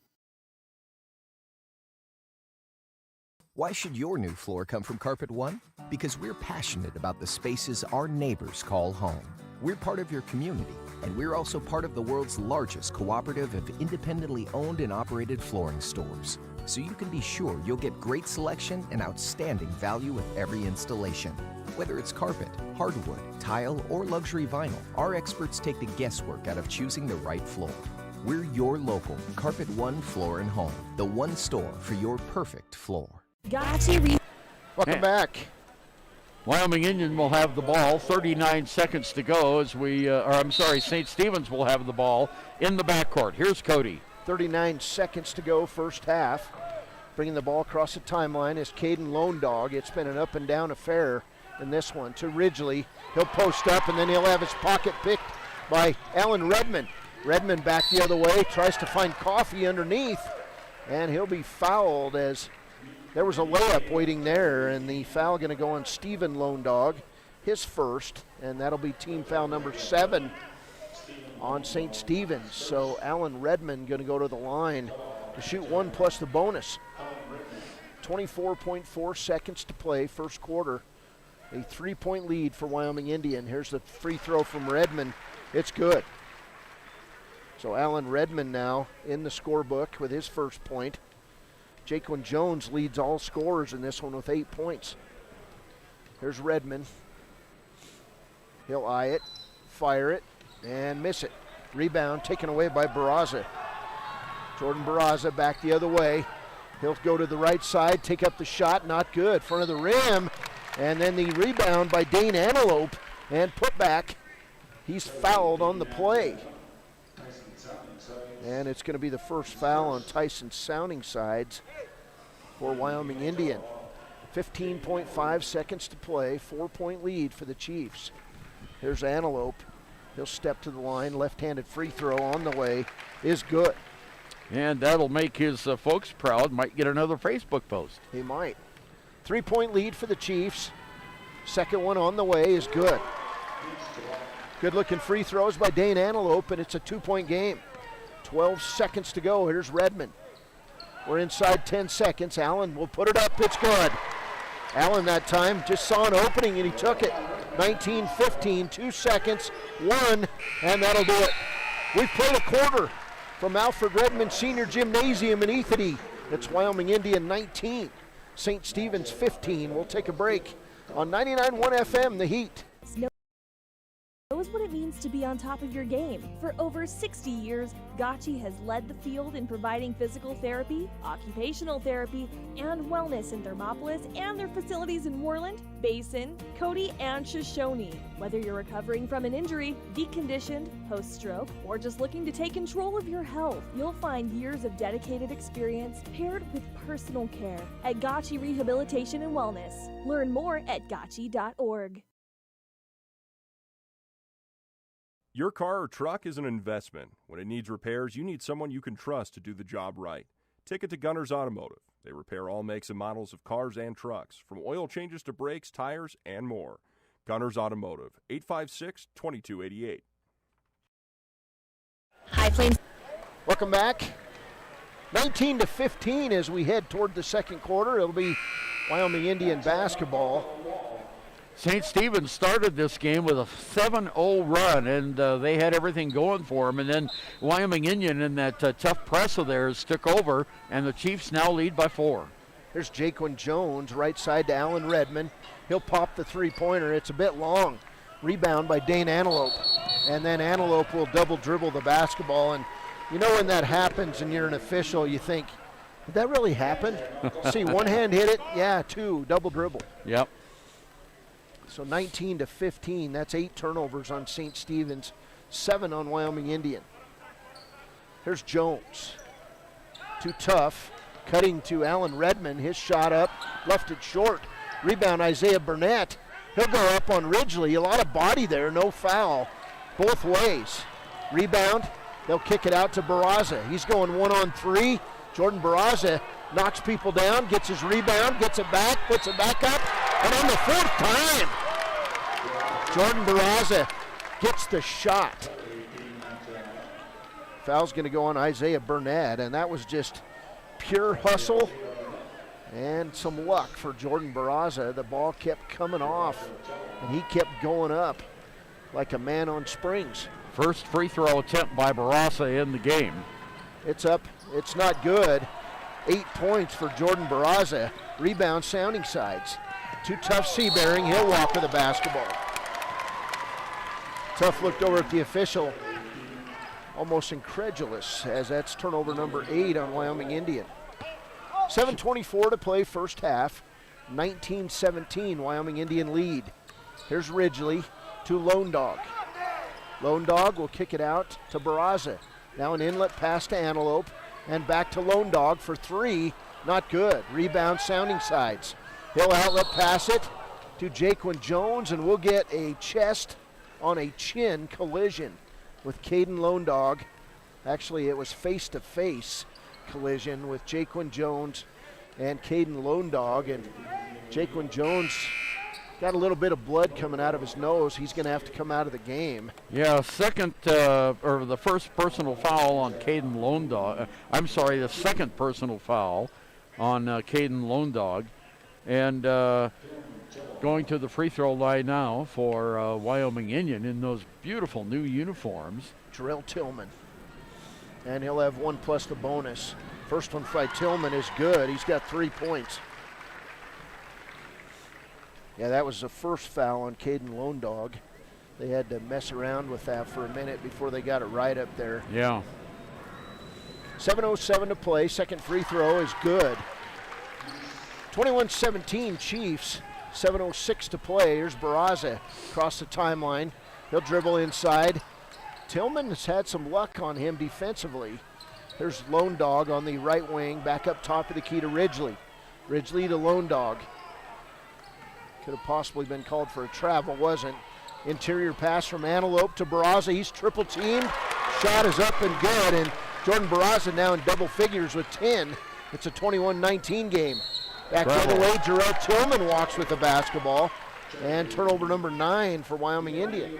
Why should your new floor come from Carpet One? Because we're passionate about the spaces our neighbors call home. We're part of your community, and we're also part of the world's largest cooperative of independently owned and operated flooring stores. So you can be sure you'll get great selection and outstanding value with every installation. Whether it's carpet, hardwood, tile, or luxury vinyl, our experts take the guesswork out of choosing the right floor. We're your local Carpet One Floor and Home, the one store for your perfect floor. Welcome back. Wyoming Indian will have the ball. 39 seconds to go as St. Stephen's will have the ball in the backcourt. Here's Cody. 39 seconds to go, first half. Bringing the ball across the timeline is Caden Lone Dog. It's been an up and down affair in this one. To Ridgely. He'll post up, and then he'll have his pocket picked by Alan Redmond. Redmond back the other way, tries to find Coffey underneath, and he'll be fouled as there was a layup waiting there, and the foul going to go on Stephen Lone Dog, his first, and that'll be team foul number 7 on St. Stephen's. So Alan Redmond going to go to the line to shoot one plus the bonus. 24.4 seconds to play, first quarter. A 3-point lead for Wyoming Indian. Here's the free throw from Redmond. It's good. So Alan Redmond now in the scorebook with his first point. Jaquan Jones leads all scorers in this one with 8 points. Here's Redmond. He'll eye it, fire it, and miss it. Rebound taken away by Barraza. Jordan Barraza back the other way. He'll go to the right side, take up the shot, not good. Front of the rim, And then the rebound by Dane Antelope and put back. He's fouled on the play. And it's going to be the first foul on Tyson Sounding Sides for Wyoming Indian. 15.5 seconds to play, 4-point lead for the Chiefs. Here's Antelope. He'll step to the line, left-handed free throw on the way is good. And that'll make his folks proud. Might get another Facebook post. He might. 3-point lead for the Chiefs. Second one on the way is good. Good-looking free throws by Dane Antelope, and it's a 2-point game. 12 seconds to go. Here's Redmond. We're inside 10 seconds. Allen will put it up. It's good. Allen that time just saw an opening, and he took it. 19-15, 2 seconds, 1, and that'll do it. We've played a quarter from Alfred Redmond Senior Gymnasium in Ethity. It's Wyoming Indian 19, St. Stephen's 15. We'll take a break on 99.1 FM, The Heat. Knows what it means to be on top of your game. For over 60 years, Gotchi has led the field in providing physical therapy, occupational therapy, and wellness in Thermopolis and their facilities in Worland, Basin, Cody, and Shoshone. Whether you're recovering from an injury, deconditioned, post-stroke, or just looking to take control of your health, you'll find years of dedicated experience paired with personal care at Gotchi Rehabilitation and Wellness. Learn more at gotchi.org. Your car or truck is an investment. When it needs repairs, you need someone you can trust to do the job right. Take it to Gunners Automotive. They repair all makes and models of cars and trucks, from oil changes to brakes, tires, and more. Gunners Automotive, 856-2288. High Plains. Welcome back. 19-15 as we head toward the second quarter. It'll be Wyoming Indian basketball. St. Stephen's started this game with a 7-0 run, and they had everything going for them. And then Wyoming Indian in that tough press of theirs took over, and the Chiefs now lead by 4. Here's Jaquan Jones, right side to Alan Redmond. He'll pop the three-pointer. It's a bit long. Rebound by Dane Antelope. And then Antelope will double dribble the basketball. And you know when that happens and you're an official, you think, did that really happen? See, one hand hit it. Yeah, two, double dribble. Yep. So 19-15, that's 8 turnovers on St. Stephen's, 7 on Wyoming Indian. Here's Jones. Too tough. Cutting to Alan Redmond. His shot up, left it short. Rebound Isaiah Burnett. He'll go up on Ridgely. A lot of body there, no foul. Both ways. Rebound. They'll kick it out to Barraza. He's going 1-on-3. Jordan Barraza knocks people down, gets his rebound, gets it back, puts it back up. And on the fourth time, Jordan Barraza gets the shot. Foul's going to go on Isaiah Burnett, and that was just pure hustle and some luck for Jordan Barraza. The ball kept coming off, and he kept going up like a man on springs. First free throw attempt by Barraza in the game. It's up. It's not good. 8 points for Jordan Barraza. Rebound Sounding Sides. Too tough Seabearing. He'll walk with the basketball. Tough looked over at the official. Almost incredulous, as that's turnover number 8 on Wyoming Indian. 7:24 to play first half. 19-17 Wyoming Indian lead. Here's Ridgely to Lone Dog. Lone Dog will kick it out to Barraza. Now an inlet pass to Antelope and back to Lone Dog for 3. Not good. Rebound Sounding Sides. He'll outlet pass it to Jaquan Jones, and we'll get a chest on a chin collision with Caden Lone Dog. Actually, it was face-to-face collision with Jaquan Jones and Caden Lone Dog, and Jaquan Jones got a little bit of blood coming out of his nose. He's going to have to come out of the game. Yeah, the first personal foul on Caden Lone Dog. The second personal foul on Caden Lone Dog. And going to the free throw line now for Wyoming Indian in those beautiful new uniforms. Jarrell Tillman. And he'll have 1 plus the bonus. First one by Tillman is good. He's got 3 points. Yeah, that was the first foul on Caden Lone Dog. They had to mess around with that for a minute before they got it right up there. Yeah. 7:07 to play. Second free throw is good. 21-17 Chiefs. 7:06 to play. Here's Barraza across the timeline. He'll dribble inside. Tillman has had some luck on him defensively. There's Lone Dog on the right wing, back up top of the key to Ridgely. Ridgely to Lone Dog. Could have possibly been called for a travel, wasn't. Interior pass from Antelope to Barraza. He's triple teamed. Shot is up and good, and Jordan Barraza now in double figures with 10. It's a 21-19 game. Back the other way, Jarrell Tillman walks with the basketball, and turnover number 9 for Wyoming Indian.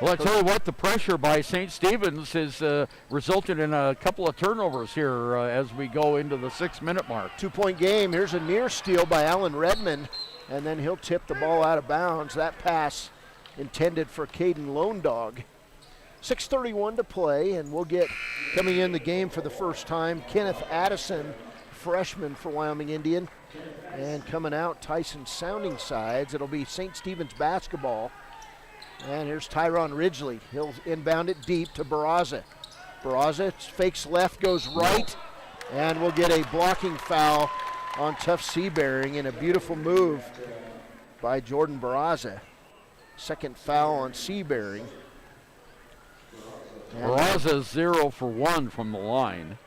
Well, I tell you what, the pressure by St. Stephen's has resulted in a couple of turnovers here as we go into the 6-minute mark. 2-point game. Here's a near steal by Alan Redmond, and then he'll tip the ball out of bounds. That pass intended for Caden Lone Dog. 6:31 to play, and we'll get coming in the game for the first time, Kenneth Addison, freshman for Wyoming Indian. And coming out, Tyson Sounding Sides. It'll be St. Stephen's basketball. And here's Tyron Ridgely. He'll inbound it deep to Barraza. Barraza fakes left, goes right, and we'll get a blocking foul on Tough Seabearing in a beautiful move by Jordan Barraza. Second foul on Seabearing. Barraza 0 for 1 from the line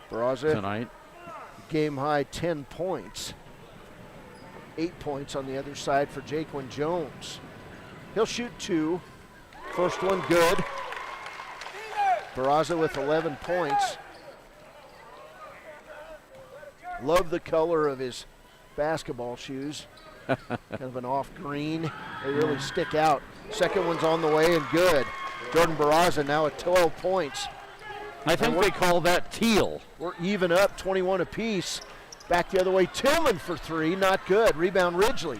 Barraza tonight. Game high 10 points. 8 points on the other side for Jaquan Jones. He'll shoot 2. First one good. Barraza with 11 points. Love the color of his basketball shoes. Kind of an off green. They really stick out. Second one's on the way and good. Jordan Barraza now at 12 points. I think they call that teal. We're even up, 21 apiece. Back the other way, Tillman for 3, not good. Rebound Ridgely.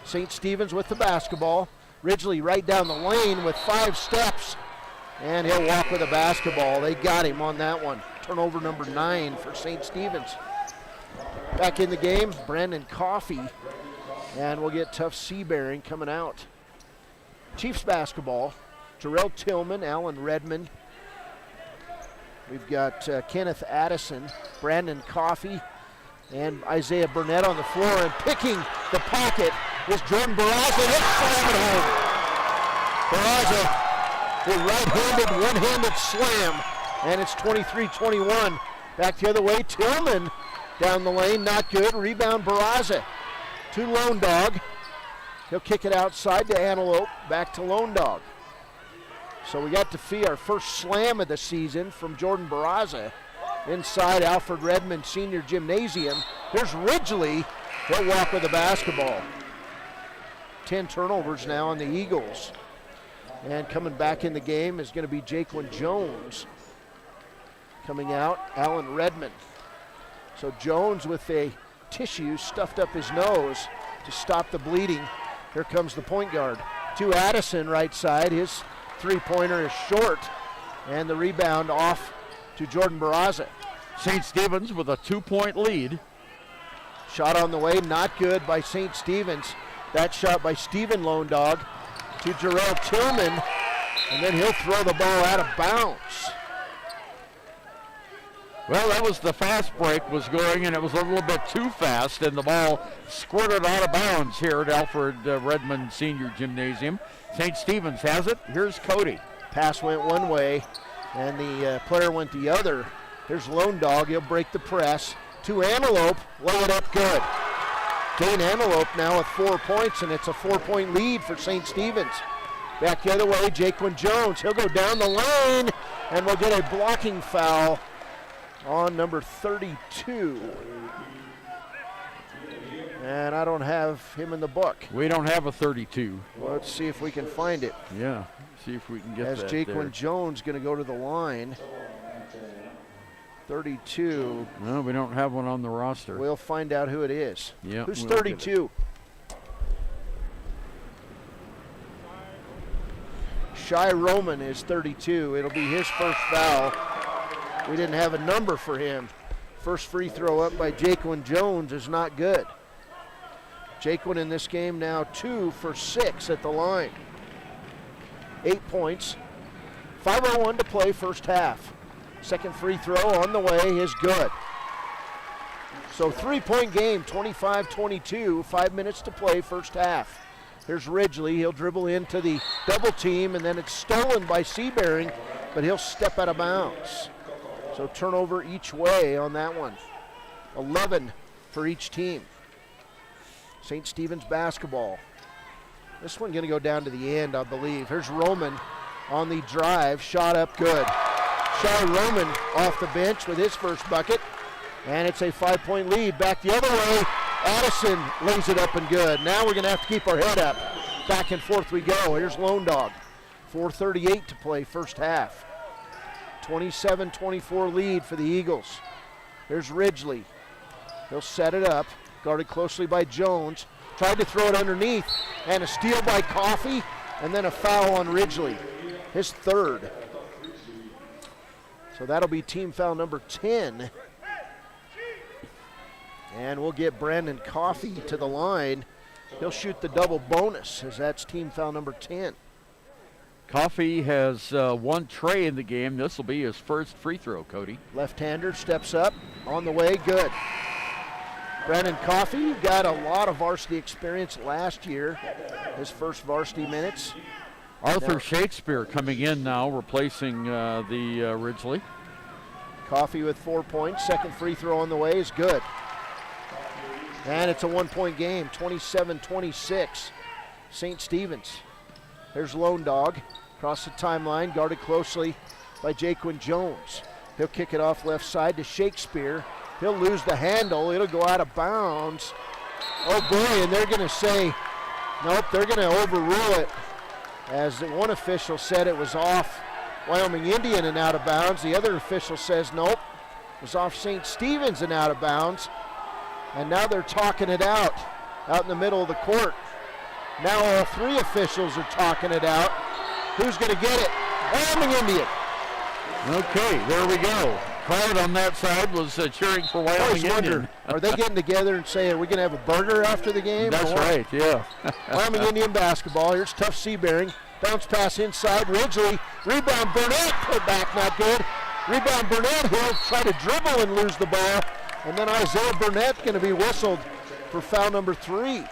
St. Stephen's with the basketball. Ridgely right down the lane with 5 steps, and he'll walk with the basketball. They got him on that one. Turnover number 9 for St. Stephen's. Back in the game, Brandon Coffey, and we'll get Tough Seabearing coming out. Chiefs basketball, Jarrell Tillman, Alan Redmond. We've got Kenneth Addison, Brandon Coffey, and Isaiah Burnett on the floor, and picking the pocket is Jordan Barraza, and he'll slam it home. Barraza, the right-handed, one-handed slam, and it's 23-21. Back the other way, Tillman down the lane, not good. Rebound Barraza to Lone Dog. He'll kick it outside to Antelope, back to Lone Dog. So we got to see our first slam of the season from Jordan Barraza inside Alfred Redmond Senior Gymnasium. Here's Ridgely. He'll walk with the basketball. 10 turnovers now on the Eagles. And coming back in the game is going to be Jaquan Jones. Coming out, Alan Redmond. So Jones with a tissue stuffed up his nose to stop the bleeding. Here comes the point guard. To Addison right side. His three-pointer is short. And the rebound off to Jordan Barraza. St. Stephen's with a 2-point lead. Shot on the way, not good by St. Stephen's. That shot by Stephen Lone Dog to Jarrell Tillman, and then he'll throw the ball out of bounds. Well, that was the fast break was going, and it was a little bit too fast, and the ball squirted out of bounds here at Alfred Redmond Senior Gymnasium. St. Stephen's has it. Here's Cody. Pass went one way, and the player went the other. Here's Lone Dog. He'll break the press. To Antelope, lay it up good. Dane Antelope now with 4 points, and it's a 4-point lead for St. Stephen's. Back the other way, Jaquan Jones. He'll go down the lane, and we'll get a blocking foul on number 32. And I don't have him in the book. We don't have a 32. Well, let's see if we can find it. Yeah, see if we can get that there. As Jaquan Jones going to go to the line. 32. No, we don't have one on the roster. We'll find out who it is. Yeah. Who's 32? Shy Roman is 32. It'll be his first foul. We didn't have a number for him. First free throw up by Jaquan Jones is not good. Jaquan in this game now 2 for 6 at the line. 8 points. 5:01 to play first half. Second free throw on the way is good. So 3-point game, 25-22, 5 minutes to play, first half. Here's Ridgely. He'll dribble into the double team, and then it's stolen by Seabearing, but he'll step out of bounds. So turnover each way on that one. 11 for each team. St. Stephen's basketball. This one going to go down to the end, I believe. Here's Roman on the drive. Shot up good. Shai Roman off the bench with his first bucket. And it's a 5-point lead. Back the other way. Addison lays it up and good. Now we're going to have to keep our head up. Back and forth we go. Here's Lone Dog. 4:38 to play, first half. 27-24 lead for the Eagles. Here's Ridgely. He'll set it up. Guarded closely by Jones. Tried to throw it underneath. And a steal by Coffey. And then a foul on Ridgely. His third. So that'll be team foul number 10. And we'll get Brandon Coffey to the line. He'll shoot the double bonus, as that's team foul number 10. Coffey has one tray in the game. This will be his first free throw, Cody. Left-hander steps up, on the way, good. Brandon Coffey got a lot of varsity experience last year, his first varsity minutes. Arthur Shakespeare coming in now, replacing the Ridgely. Coffey with 4 points, second free throw on the way is good. And it's a 1-point game, 27-26, St. Stephen's. There's Lone Dog, across the timeline, guarded closely by Jaquin Jones. He'll kick it off left side to Shakespeare. He'll lose the handle, it'll go out of bounds. Oh boy, and they're gonna say, nope, they're gonna overrule it. As one official said it was off Wyoming Indian and out of bounds. The other official says nope, it was off St. Stephen's and out of bounds. And now they're talking it out in the middle of the court. Now all three officials are talking it out. Who's going to get it? Wyoming Indian. Okay, there we go. Crowd on that side was cheering for Wyoming Indian. Are they getting together and saying, are we going to have a burger after the game? That's right, yeah. Wyoming Indian basketball. Here's tough Seabearing. Bounce pass inside. Ridgely. Rebound Burnett. Put back, not good. Rebound Burnett. He'll try to dribble and lose the ball. And then Isaiah Burnett going to be whistled for foul number 3.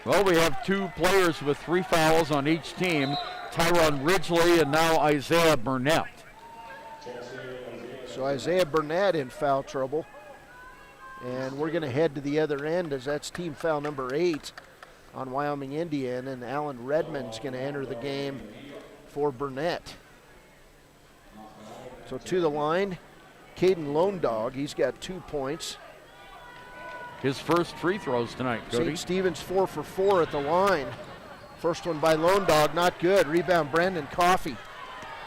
Well, we have two players with 3 fouls on each team. Tyron Ridgely and now Isaiah Burnett. So Isaiah Burnett in foul trouble. And we're going to head to the other end as that's team foul number 8 on Wyoming Indian. And Alan Redmond's going to enter the game for Burnett. So to the line, Caden Lone Dog, he's got 2 points. His first free throws tonight, Cody. St. Stephen's 4 for 4 at the line. First one by Lone Dog, not good. Rebound Brandon Coffey.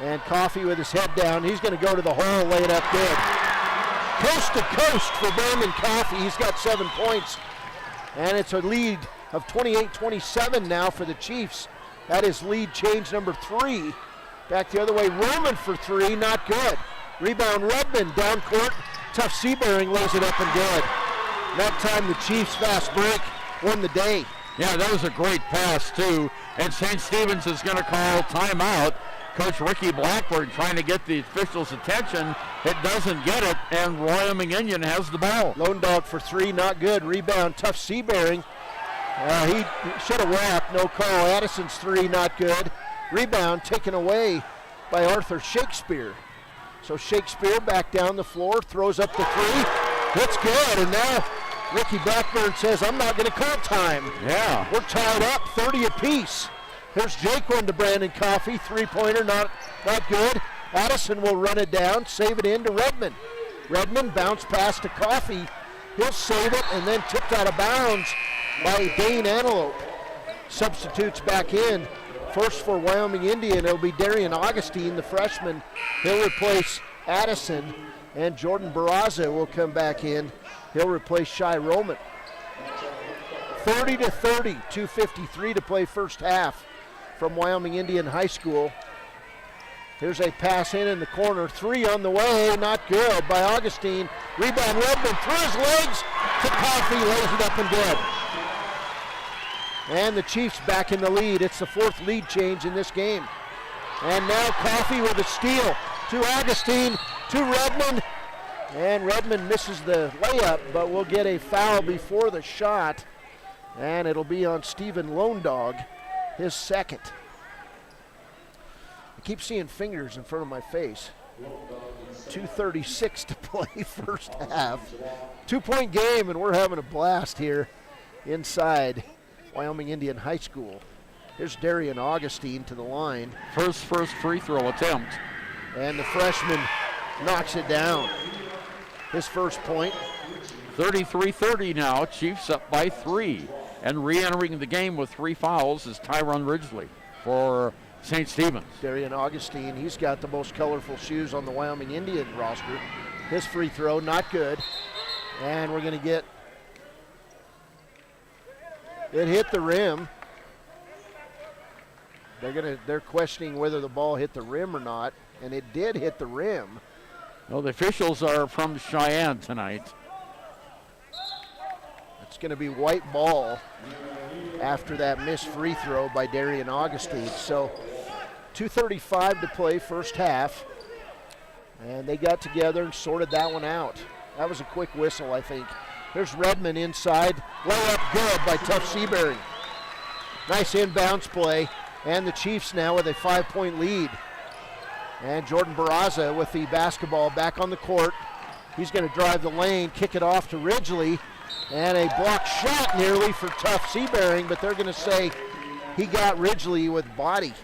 And Coffey with his head down. He's going to go to the hole, lay it up good. Coast to coast for Brandon Coffey. He's got 7 points. And it's a lead of 28-27 now for the Chiefs. That is lead change number 3. Back the other way, Roman for 3, not good. Rebound Redmond, down court. Tough Seabearing lays it up and good. That time the Chiefs fast break won the day. Yeah, that was a great pass too. And St. Stephen's is going to call timeout. Coach Ricky Blackburn trying to get the officials' attention. It doesn't get it, and Wyoming Indian has the ball. Lone Dog for 3, not good. Rebound, tough Seabearing. He should have whacked, no call. Addison's 3, not good. Rebound taken away by Arthur Shakespeare. So Shakespeare back down the floor, throws up the 3. That's good, and now Ricky Blackburn says, I'm not going to call time. Yeah. We're tied up, 30 apiece. Here's Jaquin to Brandon Coffey, 3-pointer, not good. Addison will run it down, save it in to Redmond. Redmond bounce pass to Coffey. He'll save it and then tipped out of bounds by Dane Antelope. Substitutes back in. First for Wyoming Indian, it'll be Darian Augustine, the freshman. He'll replace Addison, and Jordan Barraza will come back in. He'll replace Shai Roman. 30-30, 2:53 to play first half from Wyoming Indian High School. Here's a pass in the corner, 3 on the way, not good by Augustine. Rebound Redmond through his legs to Coffey, lays it up and good. And the Chiefs back in the lead. It's the 4th lead change in this game. And now Coffey with a steal to Augustine, to Redmond. And Redmond misses the layup, but will get a foul before the shot. And it'll be on Stephen Lone Dog, his second. I keep seeing fingers in front of my face. 2:36 to play first half. 2-point game, and we're having a blast here inside Wyoming Indian High School. Here's Darian Augustine to the line. First free throw attempt. And the freshman knocks it down. His first point. 33-30 now. Chiefs up by 3. And re-entering the game with 3 fouls is Tyron Ridgely for St. Stephen's. Darian Augustine, he's got the most colorful shoes on the Wyoming Indian roster. His free throw, not good. And we're going to get, it hit the rim. They're questioning whether the ball hit the rim or not, and it did hit the rim. Well, the officials are from Cheyenne tonight. It's going to be white ball after that missed free throw by Darian Augustine. So 2:35 to play first half, and they got together and sorted that one out. That was a quick whistle, I think. Here's Redmond inside. Layup good by Tuff Seabury. Nice inbounds play, and the Chiefs now with a 5-point lead. And Jordan Barraza with the basketball back on the court. He's going to drive the lane, kick it off to Ridgely, and a blocked shot nearly for Tuff Seabury, but they're going to say he got Ridgely with body.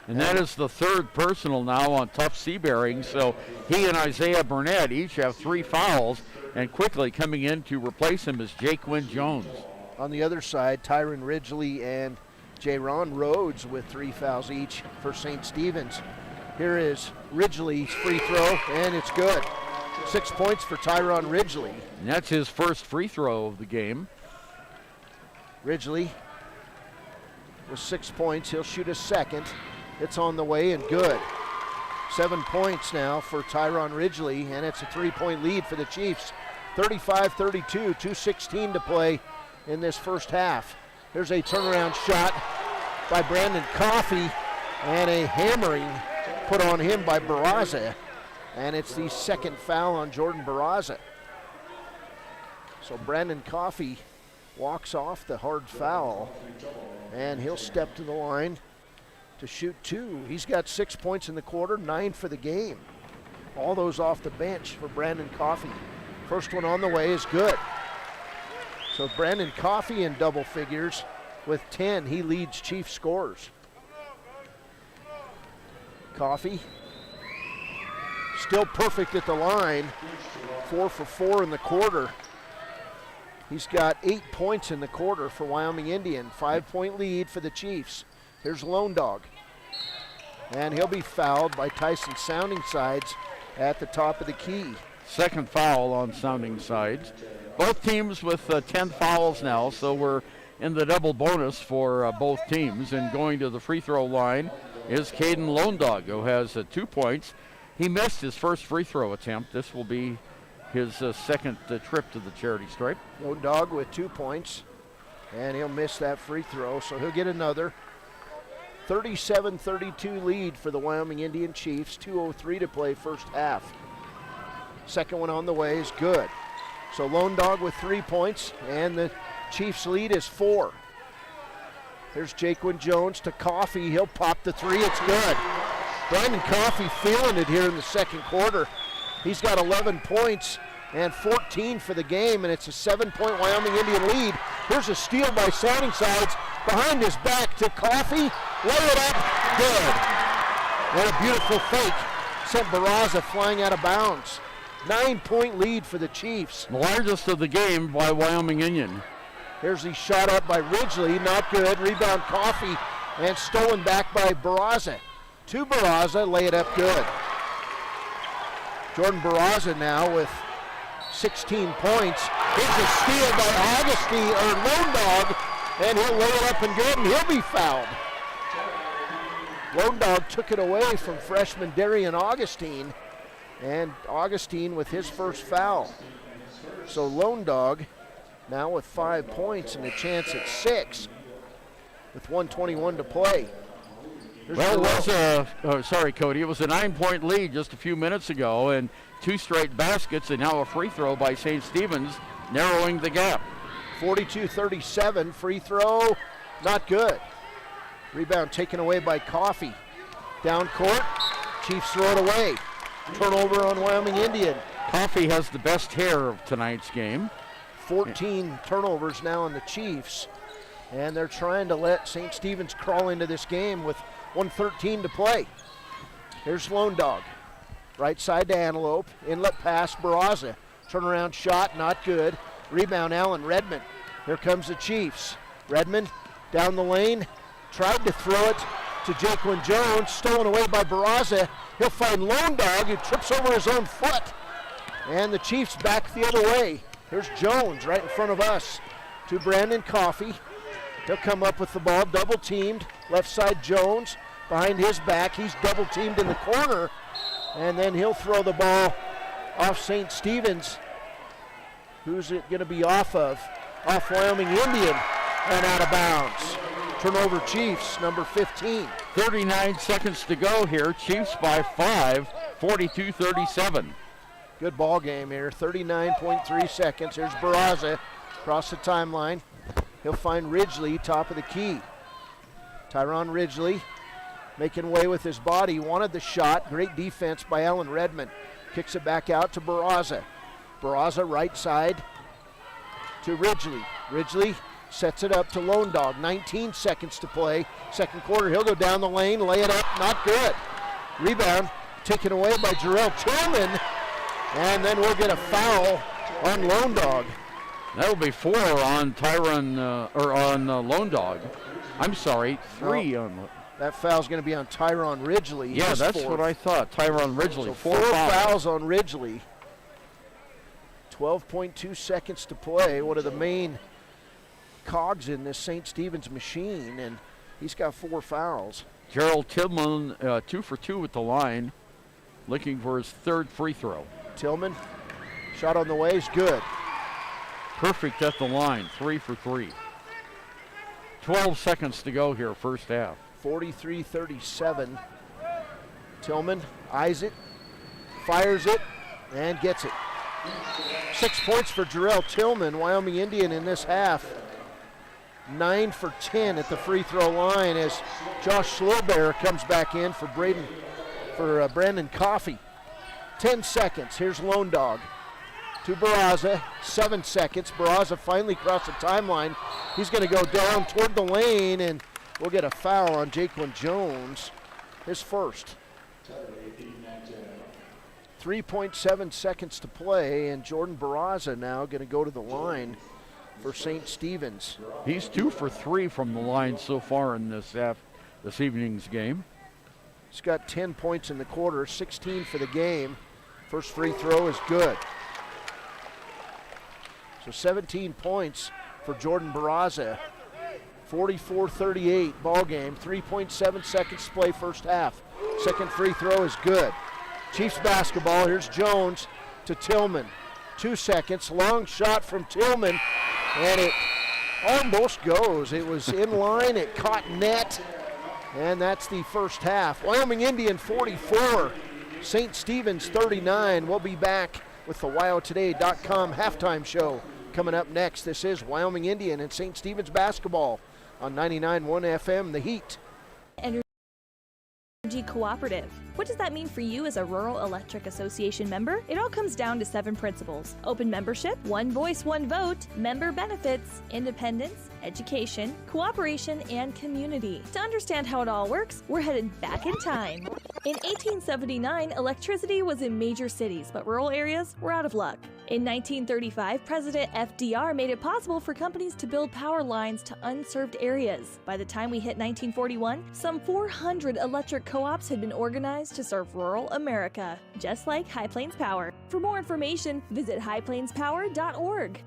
And that is the third personal now on Tuff Seabury. So he and Isaiah Burnett each have 3 fouls, and quickly coming in to replace him is Jaquin Jones. On the other side, Tyron Ridgely and J-Ron Rhodes with 3 fouls each for St. Stephen's. Here is Ridgely's free throw, and it's good. 6 points for Tyron Ridgely. And that's his first free throw of the game. Ridgely with 6 points. He'll shoot a second. It's on the way and good. 7 points now for Tyron Ridgely, and it's a 3-point lead for the Chiefs. 35-32, 2:16 to play in this first half. Here's a turnaround shot by Brandon Coffey, and a hammering put on him by Barraza, and it's the second foul on Jordan Barraza. So Brandon Coffey walks off the hard foul, and he'll step to the line to shoot 2. He's got 6 points in the quarter, 9 for the game. All those off the bench for Brandon Coffey. First one on the way is good. So Brandon Coffey in double figures with 10. He leads Chief scorers. Coffey still perfect at the line. 4 for 4 in the quarter. He's got 8 points in the quarter for Wyoming Indian. 5-point lead for the Chiefs. Here's Lone Dog. And he'll be fouled by Tyson Sounding Sides at the top of the key. Second foul on Sounding Sides. Both teams with 10 fouls now, so we're in the double bonus for both teams. And going to the free throw line is Caden Lone Dog, who has 2 points. He missed his first free throw attempt. This will be his second trip to the charity stripe. Lone Dog with 2 points, and he'll miss that free throw, so he'll get another. 37-32 lead for the Wyoming Indian Chiefs. 2:03 to play first half. Second one on the way is good. So Lone Dog with 3 points, and the Chiefs lead is 4. Here's Jaquin Jones to Coffey. He'll pop the 3. It's good. Brandon Coffey feeling it here in the second quarter. He's got 11 points and 14 for the game, and it's a 7-point Wyoming Indian lead. Here's a steal by Sounding Sides. Behind his back to Coffey. Lay it up. Good. And a beautiful fake. Sent Barraza flying out of bounds. 9-point lead for the Chiefs. The largest of the game by Wyoming Indian. Here's the shot up by Ridgely. Not good. Rebound Coffey, and stolen back by Barraza. To Barraza. Lay it up good. Jordan Barraza now with 16 points. Here's a steal by Lone Dog, and he'll lay it up and good, and he'll be fouled. Lone Dog took it away from freshman Darian Augustine, and Augustine with his first foul. So Lone Dog now with 5 points and a chance at 6 with 1:21 to play. Well, it was sorry, Cody. It was a 9-point lead just a few minutes ago, and 2 straight baskets and now a free throw by St. Stephen's, narrowing the gap. 42-37, free throw, not good. Rebound taken away by Coffey. Down court, Chiefs throw it away. Turnover on Wyoming Indian. Coffey has the best hair of tonight's game. 14 turnovers now on the Chiefs, and they're trying to let St. Stephen's crawl into this game with 1:13 to play. Here's Lone Dog. Right side to Antelope. Inlet pass, Barraza. Turnaround shot, not good. Rebound, Allen Redmond. Here comes the Chiefs. Redmond down the lane. Tried to throw it to Jaquan Jones. Stolen away by Barraza. He'll find Lone Dog, who trips over his own foot. And the Chiefs back the other way. Here's Jones right in front of us to Brandon Coffey. He'll come up with the ball, double teamed. Left side Jones behind his back. He's double teamed in the corner. And then he'll throw the ball off St. Stephen's. Who's it going to be off of? Off Wyoming Indian and out of bounds. Turnover Chiefs, number 15. 39 seconds to go here. Chiefs by 5, 42-37. Good ball game here. 39.3 seconds. Here's Barraza across the timeline. He'll find Ridgely, top of the key. Tyron Ridgely making way with his body. Wanted the shot. Great defense by Allen Redmond. Kicks it back out to Barraza. Barraza right side to Ridgely. Ridgely sets it up to Lone Dog. 19 seconds to play. Second quarter, he'll go down the lane, lay it up, not good. Rebound taken away by Jarrell Tillman. And then we'll get a foul on Lone Dog. That'll be 4 on Lone Dog. I'm sorry, 3 on. That foul's going to be on Tyron Ridgely. Yeah, that's what I thought. Tyron Ridgely. So 4 fouls on Ridgely. 12.2 seconds to play. One of the main cogs in this St. Stephen's machine, and he's got 4 fouls. Gerald Tillman, 2 for 2 at the line, looking for his 3rd free throw. Tillman, shot on the way is good. Perfect at the line, 3 for 3. 12 seconds to go here, first half. 43-37. Tillman eyes it, fires it, and gets it. 6 points for Jarrell Tillman, Wyoming Indian in this half. 9 for 10 at the free throw line as Josh Slowbear comes back in for Brandon Coffey. 10 seconds. Here's Lone Dog to Barraza. 7 seconds. Barraza finally crossed the timeline. He's going to go down toward the lane, and we'll get a foul on Jaquan Jones, his first. 3.7 seconds to play, and Jordan Barraza now going to go to the line for St. Stephen's. He's 2 for 3 from the line so far in this evening's game. He's got 10 points in the quarter, 16 for the game. First free throw is good. So 17 points for Jordan Barraza. 44-38 ball game. 3.7 seconds to play first half. Second free throw is good. Chiefs basketball. Here's Jones to Tillman. 2 seconds. Long shot from Tillman, and it almost goes. It was in line. It caught net, and that's the first half. Wyoming Indian 44, St. Stephen's 39. We'll be back with the WyoToday.com halftime show coming up next. This is Wyoming Indian and St. Stephen's basketball on 99.1 FM, The Heat. Energy Cooperative. What does that mean for you as a Rural Electric Association member? It all comes down to 7 principles: open membership, one voice, one vote, member benefits, independence, education, cooperation, and community. To understand how it all works, we're headed back in time. In 1879, electricity was in major cities, but rural areas were out of luck. In 1935, President FDR made it possible for companies to build power lines to unserved areas. By the time we hit 1941, some 400 electric co-ops had been organized to serve rural America, just like High Plains Power. For more information, visit highplainspower.org.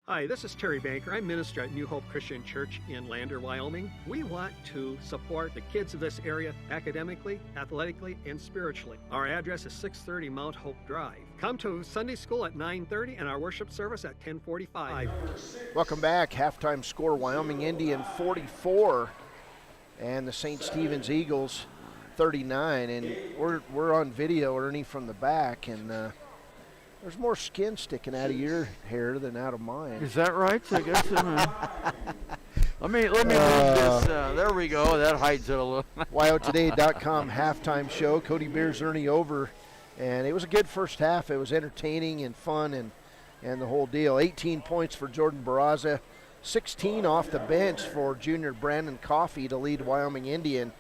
Hi, this is Terry Banker. I'm minister at New Hope Christian Church in Lander, Wyoming. We want to support the kids of this area academically, athletically, and spiritually. Our address is 630 Mount Hope Drive. Come to Sunday school at 9:30 and our worship service at 10:45. Welcome back. Halftime score, Wyoming Indian 44 and the St. Stephen's Eagles 39. And we're on video, Ernie, from the back, and there's more skin sticking out of your hair than out of mine. Is that right? I guess. Let me read this. There we go. That hides it a little. WyoToday.com halftime show. Cody Beers, Ernie Over, and it was a good first half. It was entertaining and fun and the whole deal. 18 points for Jordan Barraza, 16 off the bench for junior Brandon Coffey to lead Wyoming Indian,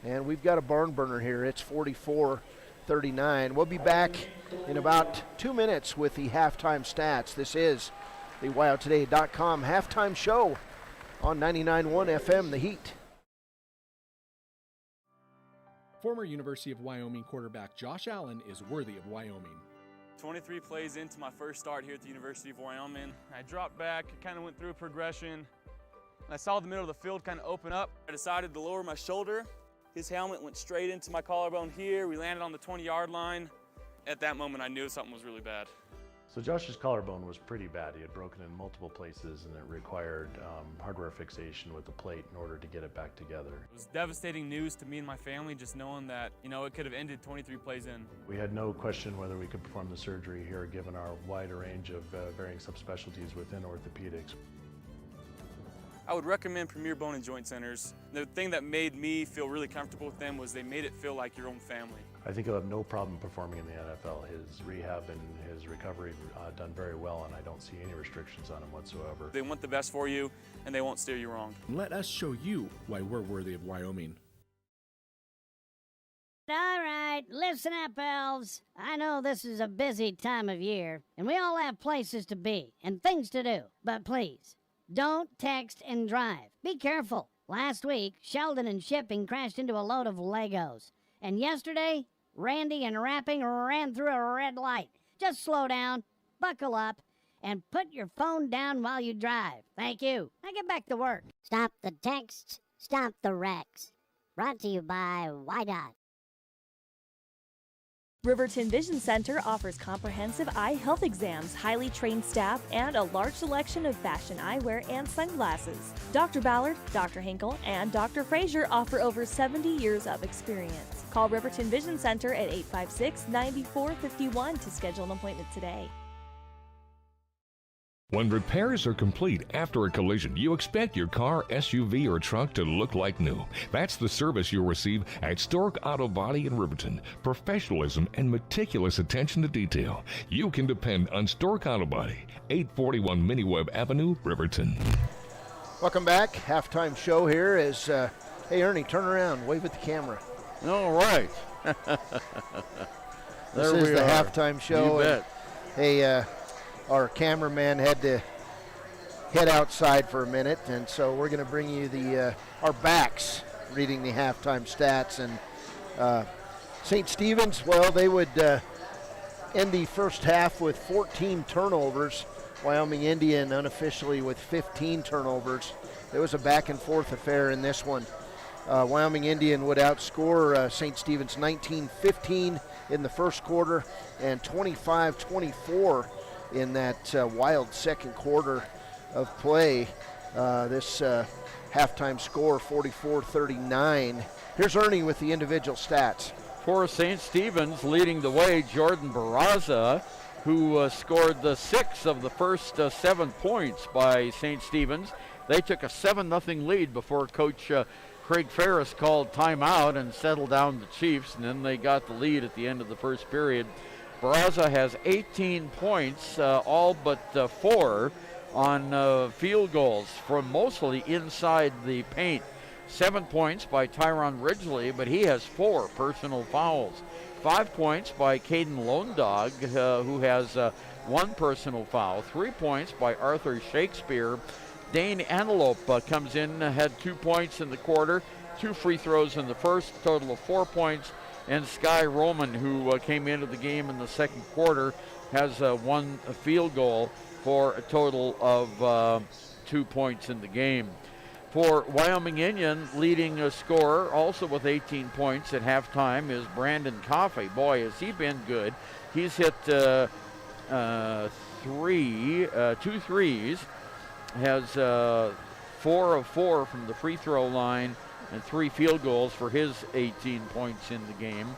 and we've got a barn burner here. It's 44-39. We'll be back in about 2 minutes with the halftime stats. This is the WyoToday.com halftime show on 99.1 FM, The Heat. Former University of Wyoming quarterback Josh Allen is worthy of Wyoming. 23 plays into my first start here at the University of Wyoming. I dropped back, kind of went through a progression. I saw the middle of the field kind of open up. I decided to lower my shoulder. His helmet went straight into my collarbone here. We landed on the 20-yard line. At that moment, I knew something was really bad. So Josh's collarbone was pretty bad. He had broken in multiple places, and it required hardware fixation with the plate in order to get it back together. It was devastating news to me and my family, just knowing that, it could have ended 23 plays in. We had no question whether we could perform the surgery here, given our wider range of varying subspecialties within orthopedics. I would recommend Premier Bone and Joint Centers. The thing that made me feel really comfortable with them was they made it feel like your own family. I think he'll have no problem performing in the NFL. His rehab and his recovery done very well, and I don't see any restrictions on him whatsoever. They want the best for you, and they won't steer you wrong. Let us show you why we're worthy of Wyoming. All right, listen up, elves. I know this is a busy time of year, and we all have places to be and things to do. But please, don't text and drive. Be careful. Last week, Sheldon and Shipping crashed into a load of Legos. And yesterday, Randy and Rapping ran through a red light. Just slow down, buckle up, and put your phone down while you drive. Thank you. Now get back to work. Stop the texts, stop the wrecks. Brought to you by WYDOT. Riverton Vision Center offers comprehensive eye health exams, highly trained staff, and a large selection of fashion eyewear and sunglasses. Dr. Ballard, Dr. Hinkle, and Dr. Frazier offer over 70 years of experience. Call Riverton Vision Center at 856-9451 to schedule an appointment today. When repairs are complete after a collision, you expect your car, SUV, or truck to look like new. That's the service you'll receive at Stork Auto Body in Riverton. Professionalism and meticulous attention to detail. You can depend on Stork Auto Body, 841 Miniweb Avenue, Riverton. Welcome back. Halftime show here is, hey, Ernie, turn around. Wave at the camera. All right. This is the halftime show. You bet. Hey, our cameraman had to head outside for a minute, and so we're going to bring you our backs reading the halftime stats. And St. Stephen's, well, they would end the first half with 14 turnovers. Wyoming Indian unofficially with 15 turnovers. It was a back-and-forth affair in this one. Wyoming Indian would outscore St. Stephen's 19-15 in the first quarter and 25-24 in that wild second quarter of play. This halftime score, 44-39. Here's Ernie with the individual stats. For St. Stephen's, leading the way, Jordan Barraza, who scored the 6 of the first 7 points by St. Stephen's. They took a 7-0 lead before Coach Craig Ferris called timeout and settled down the Chiefs, and then they got the lead at the end of the first period. Barraza has 18 points, all but 4 on field goals from mostly inside the paint. 7 points by Tyron Ridgely, but he has 4 personal fouls. 5 points by Caden Lone Dog, who has 1 personal foul. 3 points by Arthur Shakespeare. Dane Antelope comes in, had 2 points in the quarter, 2 free throws in the first, total of 4 points. And Sky Roman, who came into the game in the second quarter, has 1 field goal. for a total of 2 points in the game. For Wyoming Indian, leading scorer, also with 18 points at halftime, is Brandon Coffey. Boy, has he been good. He's hit 2 threes, has 4 of 4 from the free throw line, and 3 field goals for his 18 points in the game.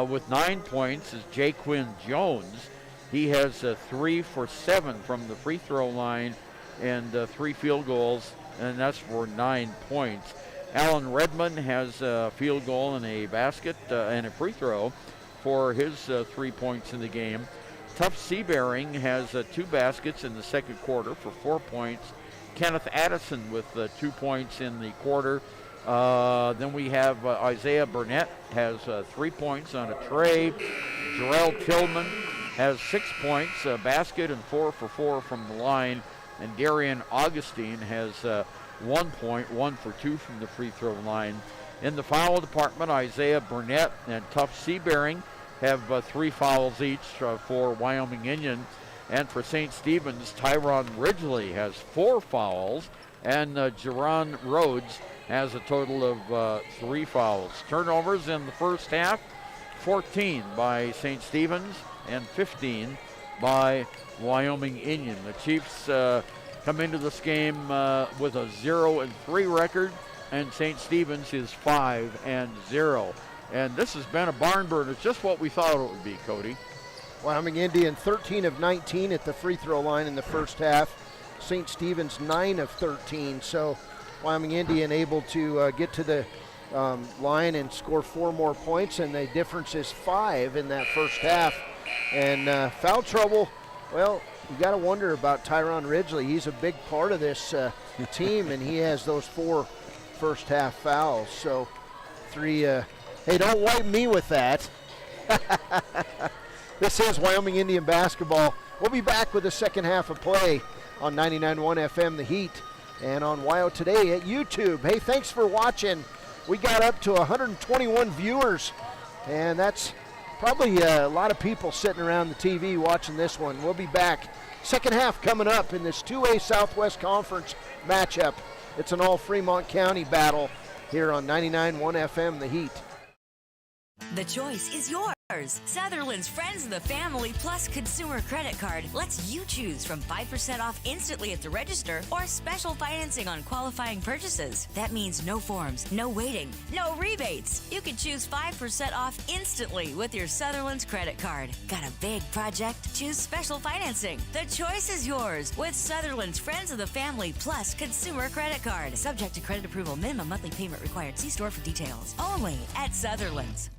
With 9 points is Jaquin Jones. He has 3 for 7 from the free throw line and 3 field goals, and that's for 9 points. Alan Redmond has a field goal and a basket and a free throw for his 3 points in the game. Tuff Seabearing has 2 baskets in the second quarter for 4 points. Kenneth Addison with 2 points in the quarter. Then we have Isaiah Burnett has 3 points on a tray. Jarrell Tillman has 6 points, a basket, and 4 for 4 from the line. And Darian Augustine has 1 point, 1 for 2 from the free throw line. In the foul department, Isaiah Burnett and Tuff Seabearing have 3 fouls each for Wyoming Indian. And for St. Stephen's, Tyron Ridgely has 4 fouls, and Jerron Rhodes has a total of 3 fouls. Turnovers in the first half, 14 by St. Stephen's and 15 by Wyoming Indian. The Chiefs come into this game with a 0-3 record, and St. Stephen's is 5-0. And this has been a barn burner. It's just what we thought it would be, Cody. Wyoming Indian 13 of 19 at the free throw line in the first half. St. Stephen's 9 of 13. So Wyoming Indian able to get to the line and score 4 more points, and the difference is 5 in that first half. And foul trouble, well, you got to wonder about Tyron Ridgely. He's a big part of this team, and he has those 4 first half fouls. So 3, hey, don't wipe me with that. This is Wyoming Indian basketball. We'll be back with the second half of play on 99.1 FM The Heat and on WYO Today at YouTube. Hey, thanks for watching. We got up to 121 viewers, and that's probably a lot of people sitting around the TV watching this one. We'll be back. Second half coming up in this 2A Southwest Conference matchup. It's an all Fremont County battle here on 99.1 FM The Heat. The choice is yours. Sutherland's Friends of the Family Plus Consumer Credit Card lets you choose from 5% off instantly at the register or special financing on qualifying purchases. That means no forms, no waiting, no rebates. You can choose 5% off instantly with your Sutherland's credit card. Got a big project? Choose special financing. The choice is yours with Sutherland's Friends of the Family Plus Consumer Credit Card. Subject to credit approval. Minimum monthly payment required. See store for details. Only at Sutherland's.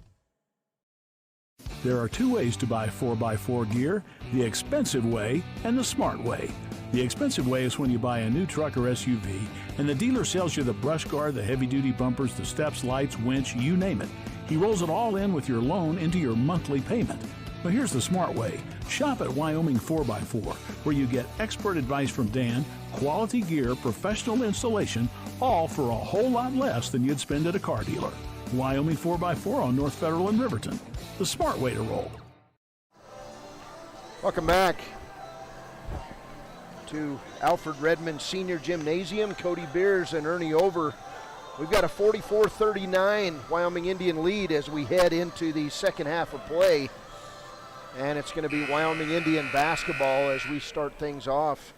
There are 2 ways to buy 4x4 gear, the expensive way and the smart way. The expensive way is when you buy a new truck or SUV and the dealer sells you the brush guard, the heavy-duty bumpers, the steps, lights, winch, you name it. He rolls it all in with your loan into your monthly payment. But here's the smart way. Shop at Wyoming 4x4, where you get expert advice from Dan, quality gear, professional installation, all for a whole lot less than you'd spend at a car dealer. Wyoming 4x4 on North Federal in Riverton. The smart way to roll. Welcome back to Alfred Redmond Senior Gymnasium. Cody Beers and Ernie Over. We've got a 44-39 Wyoming Indian lead as we head into the second half of play. And it's going to be Wyoming Indian basketball as we start things off.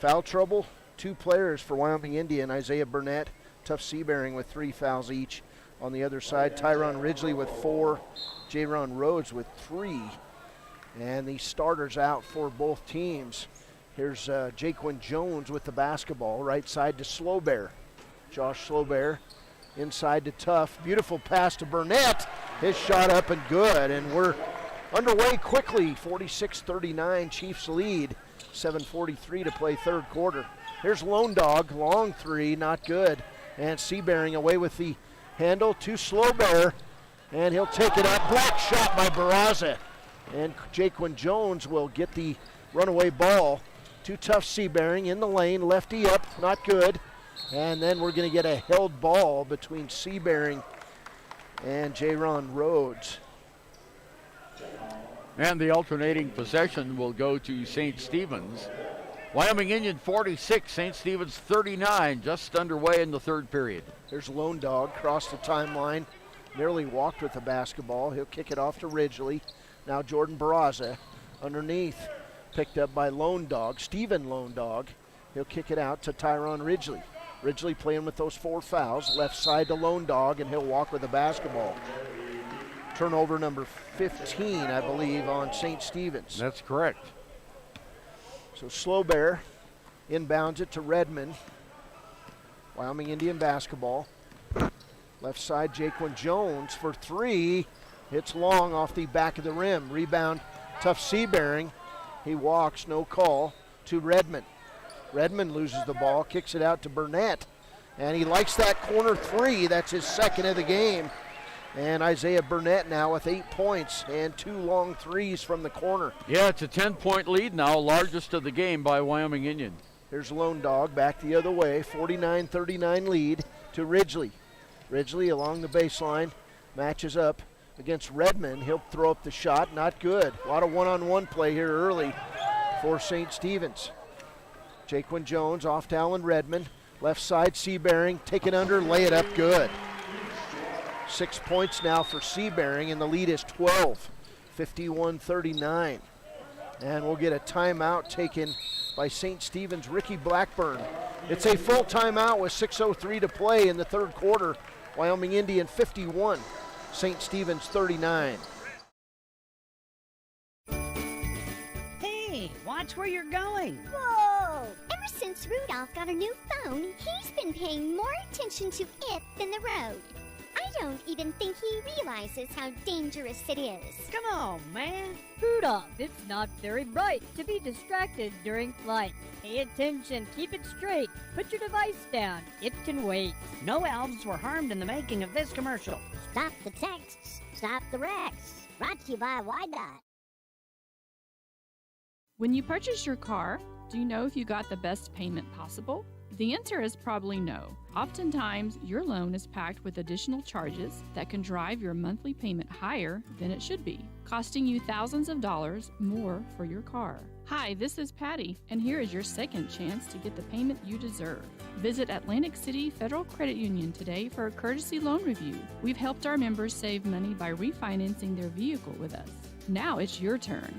Foul trouble, 2 players for Wyoming Indian. Isaiah Burnett, Tuff Seabearing with 3 fouls each. On the other side, Tyron Ridgely with 4, Jerron Rhodes with 3. And the starters out for both teams. Here's Jaquin Jones with the basketball, right side to Slowbear. Josh Slowbear inside to Tuff. Beautiful pass to Burnett. His shot up and good, and we're underway quickly. 46-39 Chiefs lead. 7:43 to play third quarter. Here's Lone Dog, long 3, not good. And Seabearing away with the handle to Slowbear, and he'll take it up. Block shot by Barraza. And Jaquin Jones will get the runaway ball to Tuff Seabearing in the lane. Lefty up, not good. And then we're going to get a held ball between Seabearing and Jerron Rhodes. And the alternating possession will go to St. Stephen's. Wyoming Indian 46, St. Stephen's 39, just underway in the third period. There's Lone Dog, crossed the timeline, nearly walked with the basketball. He'll kick it off to Ridgely. Now Jordan Barraza underneath, picked up by Lone Dog, Stephen Lone Dog. He'll kick it out to Tyron Ridgely. Ridgely playing with those 4 fouls, left side to Lone Dog, and he'll walk with the basketball. Turnover number 15, I believe, on St. Stephen's. That's correct. So Slowbear inbounds it to Redmond. Wyoming Indian basketball. Left side, Jaquan Jones for 3. Hits long off the back of the rim. Rebound, Tough Seabearing. He walks, no call, to Redmond. Redmond loses the ball, kicks it out to Burnett. And he likes that corner 3. That's his second of the game. And Isaiah Burnett now with 8 points and 2 long threes from the corner. Yeah, it's a 10-point lead now, largest of the game by Wyoming Indian. Here's Lone Dog back the other way, 49-39 lead to Ridgely. Ridgely along the baseline, matches up against Redmond. He'll throw up the shot, not good. A lot of one-on-one play here early for St. Stephen's. Jaquan Jones off to Allen Redmond. Left side, Seabearing, take it under, lay it up, good. 6 points now for Seabearing, and the lead is 12, 51-39. And we'll get a timeout taken by St. Stephen's Ricky Blackburn. It's a full timeout with 6:03 to play in the third quarter. Wyoming Indian 51, St. Stephen's 39. Hey, watch where you're going. Whoa! Ever since Rudolph got a new phone, he's been paying more attention to it than the road. I don't even think he realizes how dangerous it is. Come on, man. Rudolph, it's not very bright to be distracted during flight. Pay attention, keep it straight. Put your device down. It can wait. No elves were harmed in the making of this commercial. Stop the texts, stop the wrecks. Brought to you by WYDOT. When you purchase your car, do you know if you got the best payment possible? The answer is probably no. Oftentimes, your loan is packed with additional charges that can drive your monthly payment higher than it should be, costing you thousands of dollars more for your car. Hi, this is Patty, and here is your second chance to get the payment you deserve. Visit Atlantic City Federal Credit Union today for a courtesy loan review. We've helped our members save money by refinancing their vehicle with us. Now it's your turn.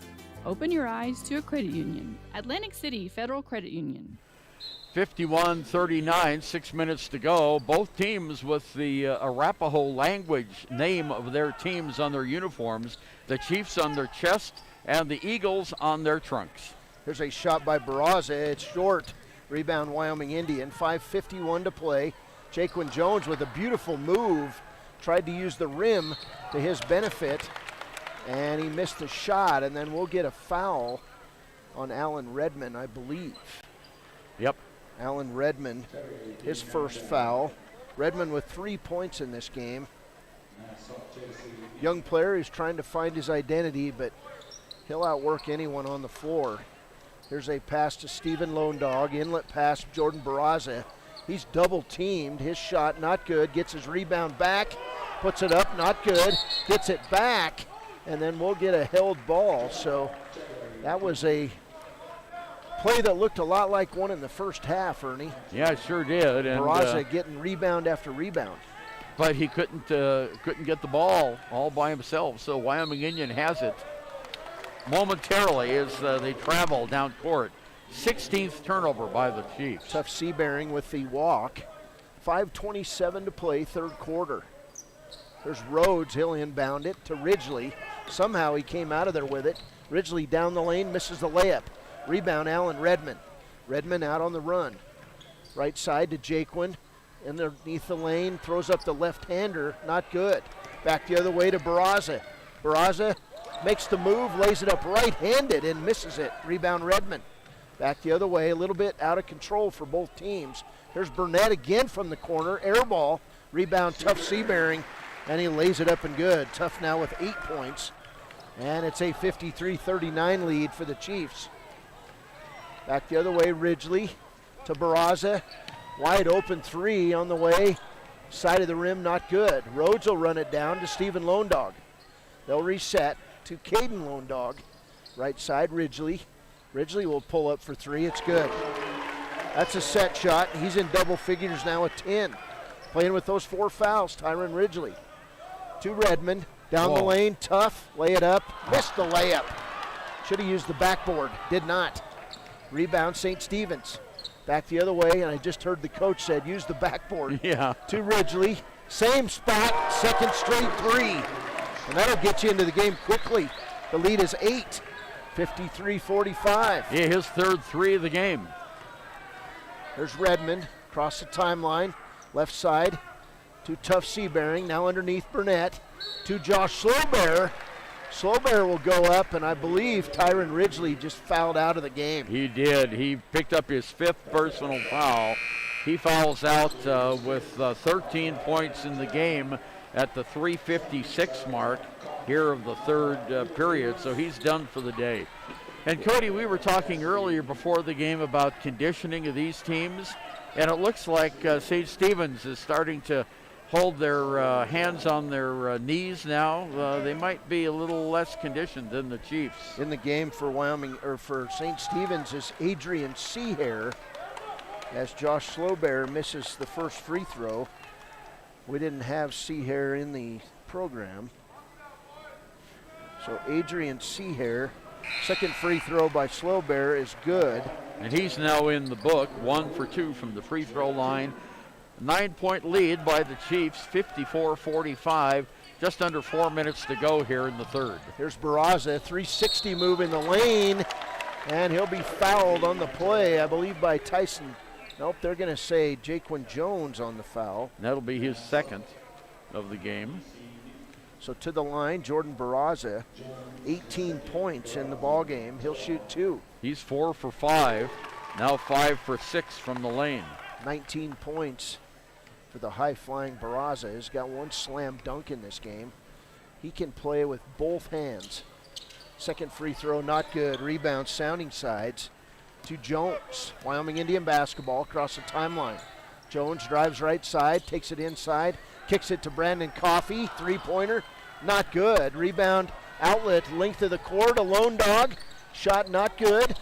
Open your eyes to a credit union. Atlantic City Federal Credit Union. 51-39, 6 minutes to go. Both teams with the Arapaho language name of their teams on their uniforms. The Chiefs on their chest and the Eagles on their trunks. Here's a shot by Barraza. It's short. Rebound Wyoming Indian. 5:51 to play. Jaquan Jones with a beautiful move. Tried to use the rim to his benefit, and he missed the shot. And then we'll get a foul on Allen Redmond, I believe. Yep. Allen Redmond, his first foul. Redmond with 3 points in this game. Young player who's trying to find his identity, but he'll outwork anyone on the floor. Here's a pass to Stephen Lone Dog, inlet pass to Jordan Barraza. He's double teamed, his shot not good, gets his rebound back, puts it up, not good, gets it back, and then we'll get a held ball. So that was a play that looked a lot like one in the first half, Ernie. Yeah, it sure did. And Barraza getting rebound after rebound. But he couldn't get the ball all by himself, so Wyoming Indian has it momentarily as they travel down court. 16th turnover by the Chiefs. Tough Seabearing with the walk. 5:27 to play, third quarter. There's Rhodes, he'll inbound it to Ridgely. Somehow he came out of there with it. Ridgely down the lane, misses the layup. Rebound, Allen Redmond. Redmond out on the run. Right side to Jaquan. Underneath the lane, throws up the left-hander, not good. Back the other way to Barraza. Barraza makes the move, lays it up right-handed and misses it. Rebound Redmond. Back the other way, a little bit out of control for both teams. There's Burnett again from the corner, air ball. Rebound, Tough Seabearing, and he lays it up and good. Tough now with 8 points, and it's a 53-39 lead for the Chiefs. Back the other way, Ridgely to Barraza. Wide open 3 on the way. Side of the rim, not good. Rhodes will run it down to Stephen Lone Dog. They'll reset. to Caden Lone Dog. Right side, Ridgely. Ridgely will pull up for three. It's good. That's a set shot. He's in double figures now with 10. Playing with those 4 fouls, Tyron Ridgely. To Redmond. Down the lane, tough. Lay it up. Missed the layup. Should have used the backboard. Did not. Rebound, St. Stephen's. Back the other way, and I just heard the coach said use the backboard. Yeah. To Ridgely. Same spot, second straight three. And that'll get you into the game quickly. The lead is 8, 53-45. Yeah, his third three of the game. There's Redmond, across the timeline, left side to Tough Seabearing, now underneath Burnett, to Josh Slowbear. Slowbear will go up, and I believe Tyron Ridgely just fouled out of the game. He did. He picked up his 5th personal foul. He fouls out with 13 points in the game at the 3:56 mark here of the third period, so he's done for the day. And Cody, we were talking earlier before the game about conditioning of these teams, and it looks like St. Stephen's is starting to hold their hands on their knees now. They might be a little less conditioned than the Chiefs. In the game for Wyoming, or for St. Stephen's, is Adrian Seahair, as Josh Slowbear misses the first free throw. We didn't have Seahair in the program. So Adrian Seahair, second free throw by Slowbear is good. And he's now in the book, 1 for 2 from the free throw line. 9-point lead by the Chiefs, 54-45. Just under 4 minutes to go here in the third. Here's Barraza, 360 move in the lane, and he'll be fouled on the play, I believe, by Tyson. Nope, they're going to say Jaquan Jones on the foul. That'll be his second of the game. So to the line, Jordan Barraza, 18 points in the ball game. He'll shoot 2. He's 4 for 5, now 5 for 6 from the lane. 19 points for the high-flying Barraza. He's got 1 slam dunk in this game. He can play with both hands. Second free throw, not good. Rebound, Sounding Sides to Jones. Wyoming Indian basketball across the timeline. Jones drives right side, takes it inside, kicks it to Brandon Coffey. Three-pointer, not good. Rebound, outlet, length of the court, a Lone Dog. Shot not good.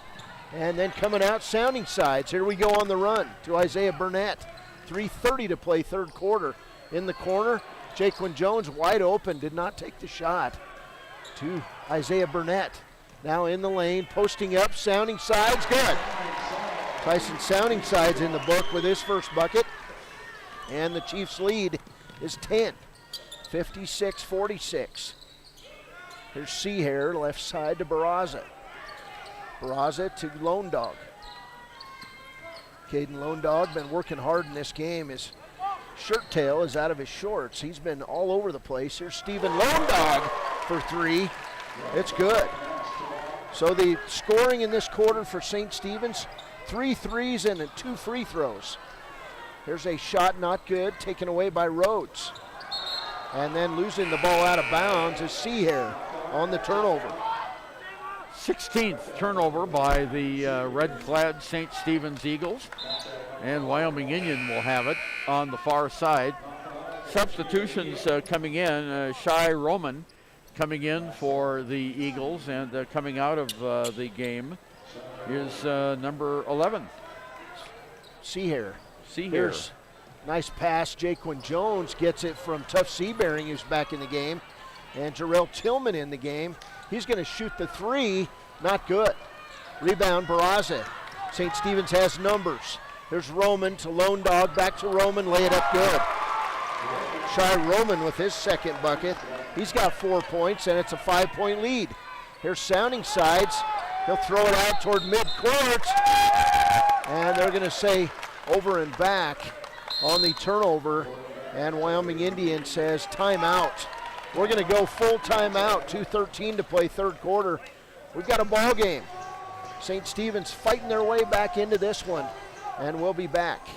And then coming out, Sounding Sides. Here we go on the run to Isaiah Burnett. 3:30 to play third quarter. In the corner, Jaquan Jones wide open, did not take the shot. To Isaiah Burnett. Now in the lane, posting up, Sounding Sides, good. Tyson Sounding Sides in the book with his first bucket. And the Chiefs' lead is 10, 56-46. Here's Seahair, left side to Barraza. Barraza to Lone Dog. Caden Lone Dog been working hard in this game. His shirt tail is out of his shorts. He's been all over the place. Here's Stephen Lone Dog for 3. It's good. So the scoring in this quarter for St. Stephen's, 3 threes and 2 free throws. Here's a shot not good, taken away by Rhodes. And then losing the ball out of bounds is Seahair on the turnover. 16th turnover by the red-clad St. Stephen's Eagles. And Wyoming Indian will have it on the far side. Substitutions coming in, Shai Roman coming in for the Eagles, and coming out of the game is number 11. Seahair. Here's nice pass. Jaquan Jones gets it from Tough Seabearing, who's back in the game. And Jarrell Tillman in the game. He's going to shoot the 3. Not good. Rebound, Barraza. St. Stephen's has numbers. There's Roman to Lone Dog. Back to Roman. Lay it up good. Shai Roman with his second bucket. He's got 4 points, and it's a 5-point lead. Here's Sounding Sides. He'll throw it out toward midcourt. And they're going to say over and back on the turnover. And Wyoming Indian says timeout. We're going to go full timeout. 2:13 to play third quarter. We've got a ball game. St. Stephen's fighting their way back into this one. And we'll be back.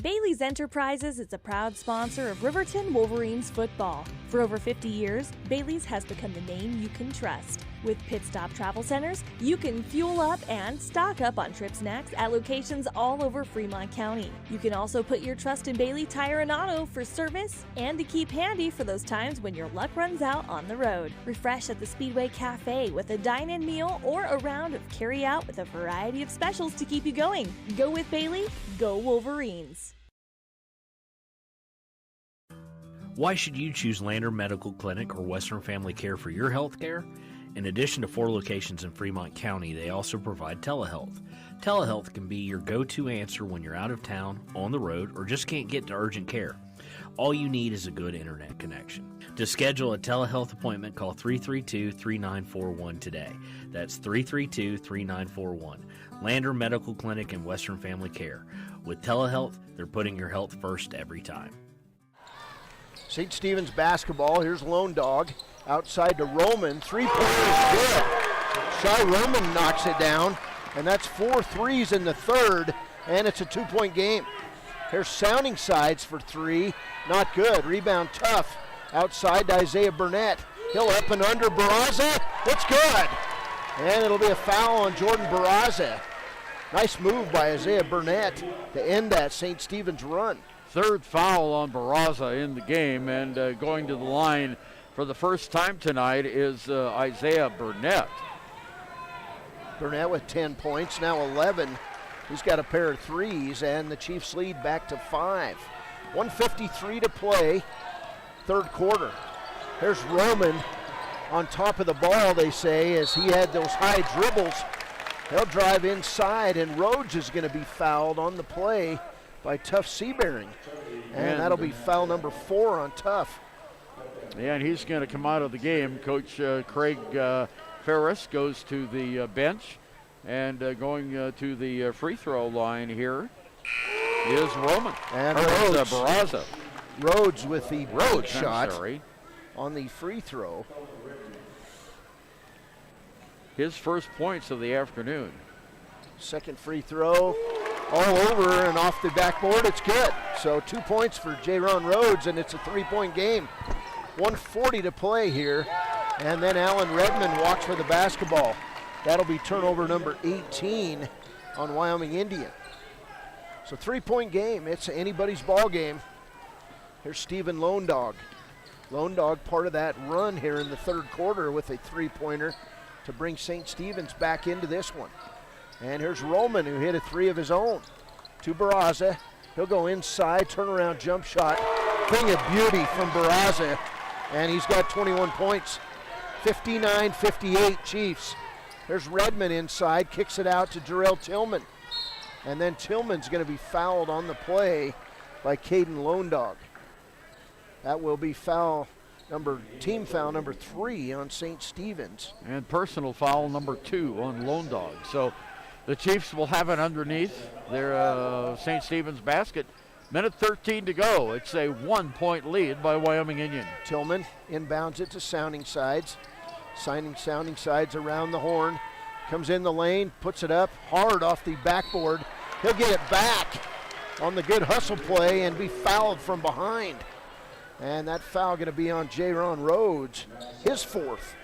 Bailey's Enterprises is a proud sponsor of Riverton Wolverines football. For over 50 years, Bailey's has become the name you can trust. With Pit Stop Travel Centers, you can fuel up and stock up on trip snacks at locations all over Fremont County. You can also put your trust in Bailey Tire and Auto for service and to keep handy for those times when your luck runs out on the road. Refresh at the Speedway Cafe with a dine-in meal or a round of carry-out with a variety of specials to keep you going. Go with Bailey, go Wolverines. Why should you choose Lander Medical Clinic or Western Family Care for your health care? In addition to 4 locations in Fremont County, they also provide telehealth. Telehealth can be your go-to answer when you're out of town, on the road, or just can't get to urgent care. All you need is a good internet connection. To schedule a telehealth appointment, call 332-3941 today. That's 332-3941. Lander Medical Clinic and Western Family Care. With telehealth, they're putting your health first every time. St. Stephen's basketball. Here's Lone Dog outside to Roman. Three-pointer is good. Shy Roman knocks it down, and that's 4 threes in the third, and it's a 2-point game. Here's Sounding Sides for 3. Not good. Rebound tough. Outside to Isaiah Burnett. He'll up and under Barraza. It's good. And it'll be a foul on Jordan Barraza. Nice move by Isaiah Burnett to end that St. Stephen's run. Third foul on Barraza in the game, and going to the line for the first time tonight is Isaiah Burnett. Burnett with 10 points, now 11. He's got a pair of threes, and the Chiefs lead back to 5. 1:53 to play, third quarter. Here's Roman on top of the ball, they say, as he had those high dribbles. He'll drive inside, and Rhodes is going to be fouled on the play by Tuff Seabearing. And that'll be foul number 4 on Tuff. Yeah, and he's going to come out of the game. Coach Craig Ferris goes to the bench, and going to the free throw line here is Roman. And Barraza. Rhodes with the shot sorry. On the free throw. His first points of the afternoon. Second free throw. All over and off the backboard, it's good. So 2 points for J-Ron Rhodes, and it's a 3-point game. 1:40 to play here, and then Alan Redmond walks for the basketball. That'll be turnover number 18 on Wyoming Indian. So 3-point game, it's anybody's ball game. Here's Stephen Lone Dog. Lone Dog part of that run here in the third quarter with a 3-pointer to bring St. Stephen's back into this one. And here's Roman, who hit a 3 of his own. To Barraza. He'll go inside, turnaround jump shot. Thing of beauty from Barraza. And he's got 21 points. 59-58 Chiefs. Here's Redmond inside, kicks it out to Jarrell Tillman. And then Tillman's going to be fouled on the play by Caden Lone Dog. That will be team foul number 3 on St. Stephen's. And personal foul number 2 on Lone Dog. So the Chiefs will have it underneath their St. Stephen's basket. Minute 13 to go. It's a 1-point lead by Wyoming Indian. Tillman inbounds it to Sounding Sides. Sounding Sides around the horn. Comes in the lane, puts it up hard off the backboard. He'll get it back on the good hustle play and be fouled from behind. And that foul going to be on J-Ron Rhodes, his 4th.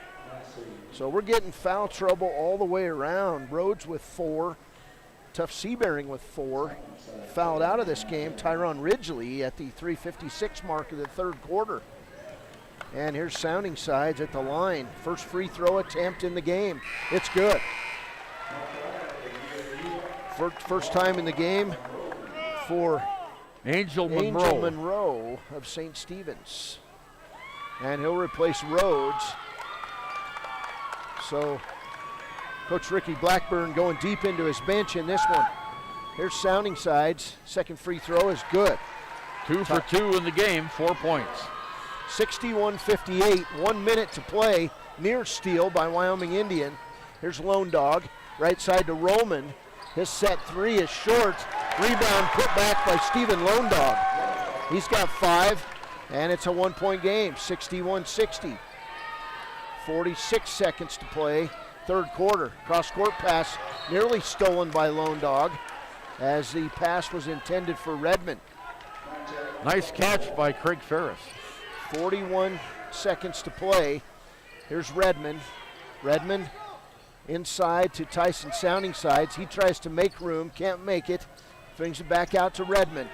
So we're getting foul trouble all the way around. Rhodes with 4, Tuff Seabearing with 4. Fouled out of this game, Tyron Ridgely at the 3:56 mark of the third quarter. And here's Sounding Sides at the line. First free throw attempt in the game. It's good. First time in the game for Angel Monroe of St. Stephen's. And he'll replace Rhodes. So Coach Ricky Blackburn going deep into his bench in this one. Here's Sounding Sides. Second free throw is good. 2 for 2 in the game, 4 points. 61-58, 1 minute to play. Near steal by Wyoming Indian. Here's Lone Dog, right side to Roman. His set 3 is short. Rebound put back by Stephen Lone Dog. He's got 5, and it's a 1-point game, 61-60. 46 seconds to play, third quarter. Cross-court pass nearly stolen by Lone Dog as the pass was intended for Redmond. Nice catch by Craig Ferris. 41 seconds to play. Here's Redmond. Redmond inside to Tyson Sounding Sides. He tries to make room, can't make it. Brings it back out to Redmond.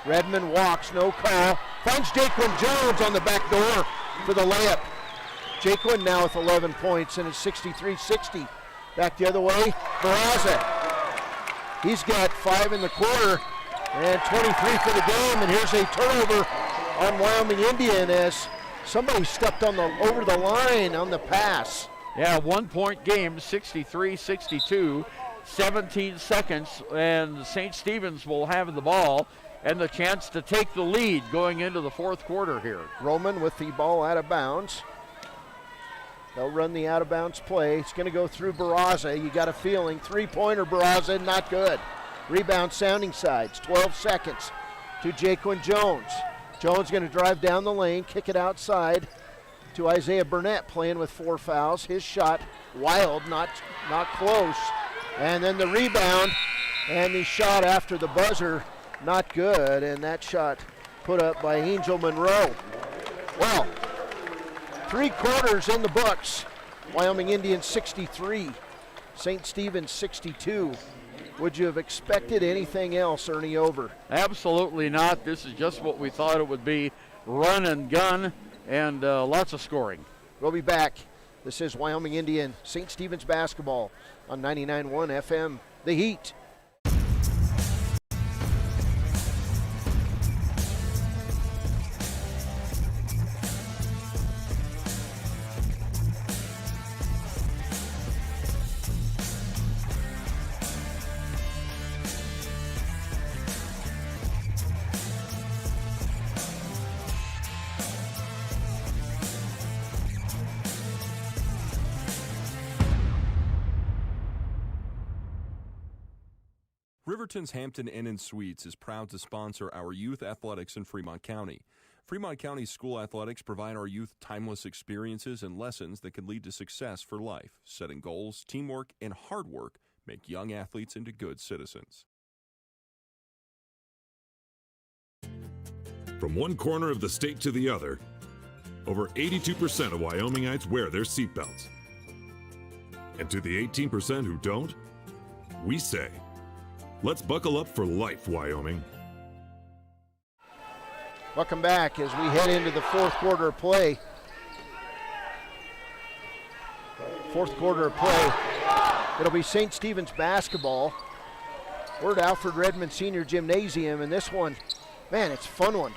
Redmond walks, no call. Finds Jaquan Jones on the back door for the layup. Jaquan now with 11 points, and it's 63-60. Back the other way, Barraza. He's got 5 in the quarter and 23 for the game, and here's a turnover on Wyoming Indian as somebody stepped over the line on the pass. Yeah, 1 point game, 63-62, 17 seconds, and St. Stephen's will have the ball and the chance to take the lead going into the fourth quarter here. Roman with the ball out of bounds. They'll run the out of bounds play. It's going to go through Barraza. You got a feeling. 3-pointer Barraza, not good. Rebound Sounding Sides, 12 seconds to Jaquan Jones. Jones going to drive down the lane, kick it outside to Isaiah Burnett, playing with 4 fouls. His shot wild, not close. And then the rebound and the shot after the buzzer, not good. And that shot put up by Angel Monroe. Well, 3 quarters in the books. Wyoming Indians 63, St. Stephen's 62. Would you have expected anything else, Ernie, over? Absolutely not. This is just what we thought it would be. Run and gun and lots of scoring. We'll be back. This is Wyoming Indian St. Stephen's basketball on 99.1 FM, The Heat. Riverton's Hampton Inn & Suites is proud to sponsor our youth athletics in Fremont County. Fremont County school athletics provide our youth timeless experiences and lessons that can lead to success for life. Setting goals, teamwork, and hard work make young athletes into good citizens. From one corner of the state to the other, over 82% of Wyomingites wear their seatbelts. And to the 18% who don't, we say, let's buckle up for life, Wyoming. Welcome back as we head into the fourth quarter of play. Fourth quarter of play. It'll be St. Stephen's basketball. We're at Alfred Redmond Senior Gymnasium, and this one, man, it's a fun one.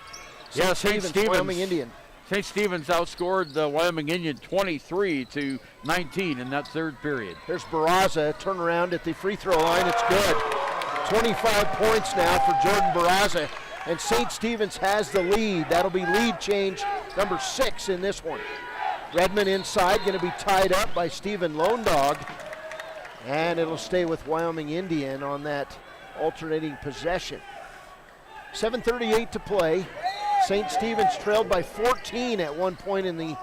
Yeah, St. Stephen's, Wyoming Indian. St. Stephen's outscored the Wyoming Indian 23-19 in that third period. There's Barraza, turnaround at the free throw line. It's good. 25 points now for Jordan Barraza, and St. Stephen's has the lead. That'll be lead change number 6 in this one. Redmond inside, going to be tied up by Stephen Lone Dog, and it'll stay with Wyoming Indian on that alternating possession. 7:38 to play. St. Stephen's trailed by 14 at one point in the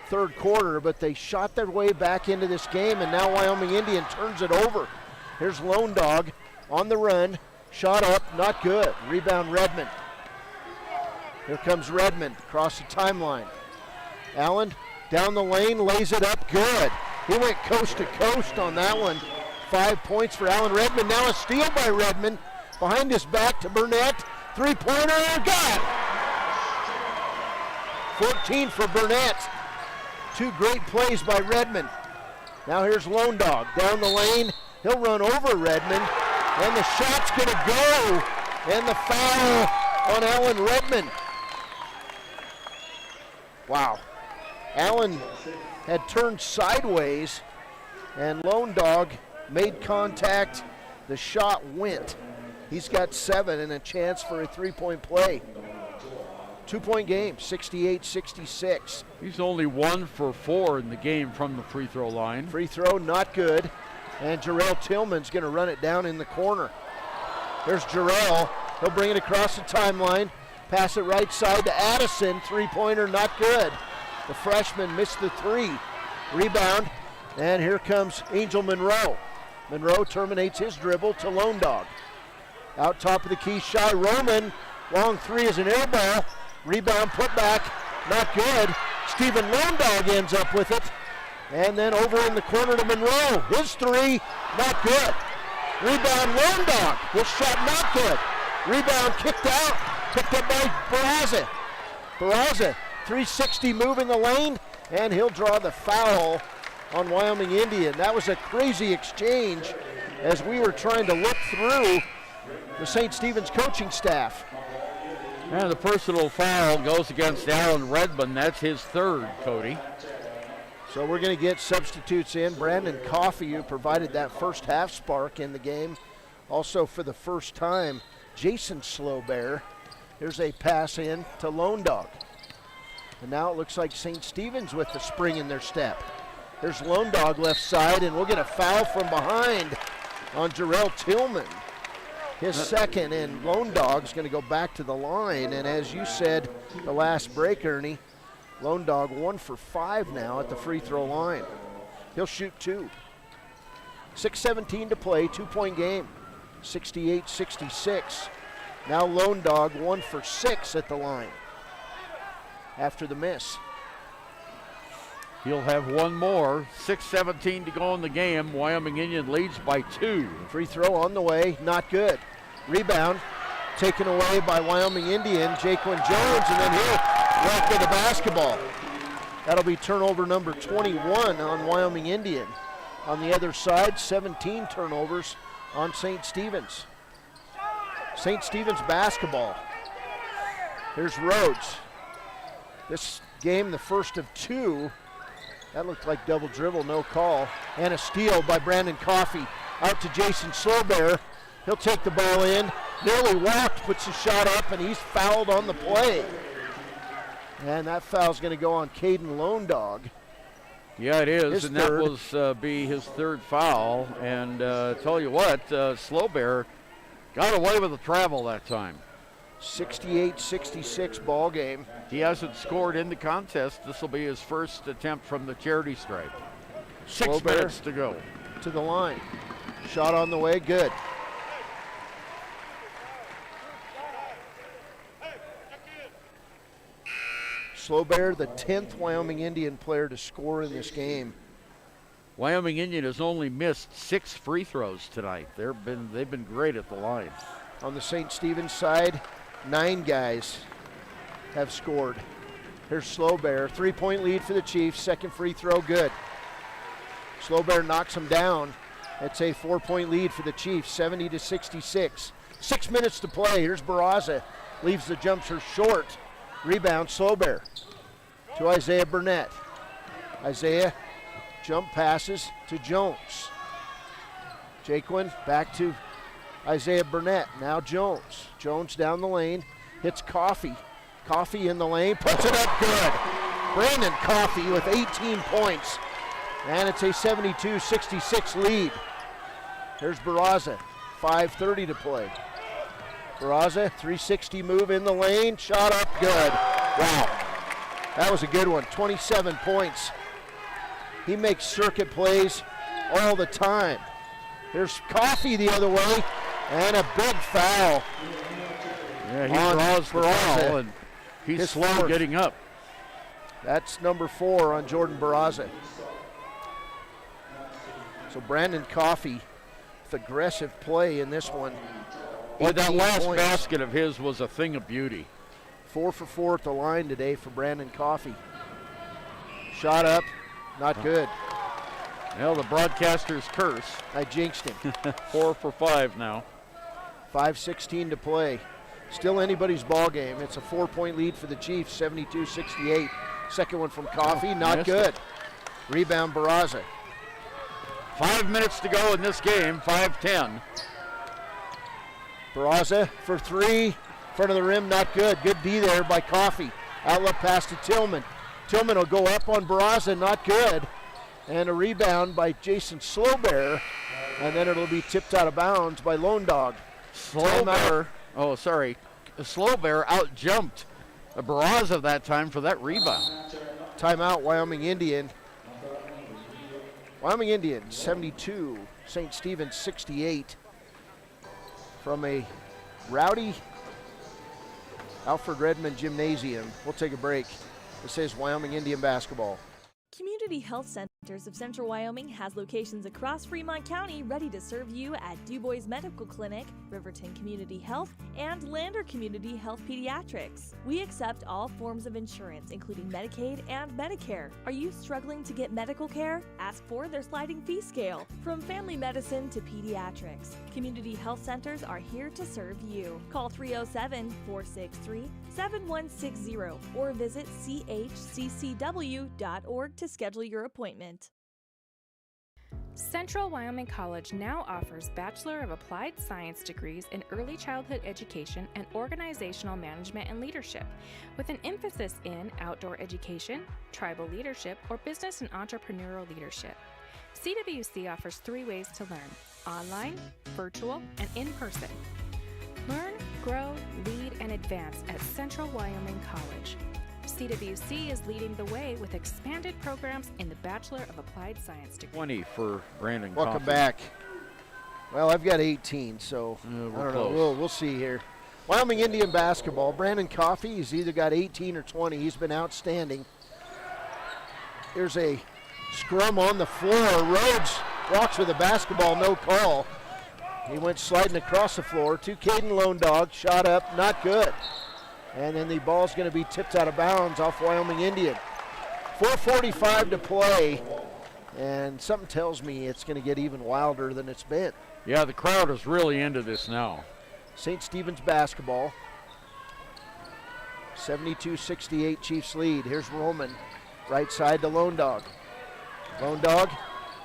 third quarter, but they shot their way back into this game, and now Wyoming Indian turns it over. Here's Lone Dog on the run, shot up, not good. Rebound Redmond. Here comes Redmond across the timeline. Allen down the lane, lays it up, good. He went coast to coast on that one. 5 points for Allen Redmond. Now a steal by Redmond. Behind his back to Burnett. Three-pointer, got 14 for Burnett. 2 great plays by Redmond. Now here's Lone Dog down the lane. He'll run over Redmond, and the shot's going to go, and the foul on Allen Redmond. Wow. Allen had turned sideways, and Lone Dog made contact. The shot went. He's got 7 and a chance for a 3-point play. 2-point game, 68-66. He's only 1 for 4 in the game from the free throw line. Free throw, not good. And Jarrell Tillman's going to run it down in the corner. There's Jarrell. He'll bring it across the timeline. Pass it right side to Addison. 3-pointer, not good. The freshman missed the 3. Rebound. And here comes Angel Monroe. Monroe terminates his dribble to Lone Dog. Out top of the key, Shy Roman Long three is an air ball. Rebound, put back, not good. Stephen Londog ends up with it. And then over in the corner to Monroe. His three, not good. Rebound, Londog. His shot, not good. Rebound kicked out, picked up by Barraza. Barraza, 360 move in the lane, and he'll draw the foul on Wyoming Indian. That was a crazy exchange as we were trying to look through the St. Stephen's coaching staff. And the personal foul goes against Alan Redmond. That's his third, Cody. So we're going to get substitutes in. Brandon Coffey, who provided that first half spark in the game. Also for the first time, Jason Slowbear. Here's a pass in to Lone Dog. And now it looks like St. Stephen's with the spring in their step. Here's Lone Dog left side, and we'll get a foul from behind on Jarrell Tillman. His second, and Lone Dog's going to go back to the line. And as you said the last break, Ernie, Lone Dog 1 for 5 now at the free throw line. He'll shoot 2. 6:17 to play, 2-point game, 68-66. Now Lone Dog 1 for 6 at the line after the miss. He'll have one more. 6:17 to go in the game. Wyoming Indian leads by 2. Free throw on the way, not good. Rebound taken away by Wyoming Indian, Jaquin Jones, and then he'll walk with the basketball. That'll be turnover number 21 on Wyoming Indian. On the other side, 17 turnovers on St. Stephen's. St. Stephen's basketball. Here's Rhodes. This game, the first of 2. That looked like double dribble, no call. And a steal by Brandon Coffey. Out to Jason Slowbear. He'll take the ball in. Nearly walked, puts his shot up, and he's fouled on the play. And that foul's going to go on Caden Lone Dog. Yeah, it is, His and third. that was be his third foul. And tell you what, Slowbear got away with the travel that time. 68-66 ball game. He hasn't scored in the contest. This will be his first attempt from the charity stripe. 6 Slowbear minutes to go. To the line. Shot on the way, good. Slowbear, the 10th Wyoming Indian player to score in this game. Wyoming Indian has only missed 6 free throws tonight. They've been great at the line. On the St. Stephen's side, 9 guys have scored. Here's Slowbear, 3-point lead for the Chiefs. Second free throw, good. Slowbear knocks him down. It's a 4-point lead for the Chiefs, 70-66. 6 minutes to play. Here's Barraza, leaves the jumper short. Rebound, Slowbear to Isaiah Burnett. Isaiah jump passes to Jones. Jaquin back to Isaiah Burnett. Now Jones. Jones down the lane. Hits Coffey. Coffey in the lane. Puts it up good. Brandon Coffey with 18 points. And it's a 72-66 lead. Here's Barraza. 5:30 to play. Barraza, 360 move in the lane. Shot up good. Wow. That was a good one. 27 points. He makes circuit plays all the time. Here's Coffey the other way. And a big foul. Yeah, he draws the foul, and he's His slow fourth. getting up. That's number 4 on Jordan Barraza. So Brandon Coffey with aggressive play in this one. Boy, that 18 last points. basket of his was a thing of beauty. 4 for 4 at the line today for Brandon Coffey. Shot up, not good. Well, the broadcaster's curse. I jinxed him. 4 for 5 now. 5:16 to play. Still anybody's ball game. It's a 4-point lead for the Chiefs, 72-68. Second one from Coffey, not missed good. it. Rebound Barraza. 5 minutes to go in this game, 5:10. Barraza for 3, front of the rim, not good. Good D there by Coffey. Outlet pass to Tillman. Tillman will go up on Barraza, not good. And a rebound by Jason Slowbear, and then it'll be tipped out of bounds by Lone Dog. Slowbear out jumped Barraza that time for that rebound. Timeout, Wyoming Indian. Wyoming Indian 72, St. Stephen's 68. From a rowdy Alfred Redmond Gymnasium. We'll take a break. This is Wyoming Indian basketball. Community Health Centers of Central Wyoming has locations across Fremont County ready to serve you at DuBois Medical Clinic, Riverton Community Health, and Lander Community Health Pediatrics. We accept all forms of insurance, including Medicaid and Medicare. Are you struggling to get medical care? Ask for their sliding fee scale. From family medicine to pediatrics, Community Health Centers are here to serve you. Call 307-463-7160 or visit chccw.org to schedule your appointment. Central Wyoming College now offers Bachelor of Applied Science degrees in Early Childhood Education and Organizational Management and Leadership, with an emphasis in outdoor education, tribal leadership, or business and entrepreneurial leadership. CWC offers 3 ways to learn: online, virtual, and in person. Learn, grow, lead, and advance at Central Wyoming College. CWC is leading the way with expanded programs in the Bachelor of Applied Science degree. 20 for Brandon Welcome Coffey. back. Well, I've got 18, so I don't know. We'll see here. Wyoming Indian basketball. Brandon Coffey, he's either got 18 or 20. He's been outstanding. Here's a scrum on the floor. Rhodes walks with the basketball, no call. He went sliding across the floor to Caden Lone Dog. Shot up, not good. And then the ball's going to be tipped out of bounds off Wyoming Indian. 4:45 to play, and something tells me it's going to get even wilder than it's been. Yeah, the crowd is really into this now. St. Stephen's basketball. 72-68 Chiefs lead. Here's Roman, right side to Lone Dog. Lone Dog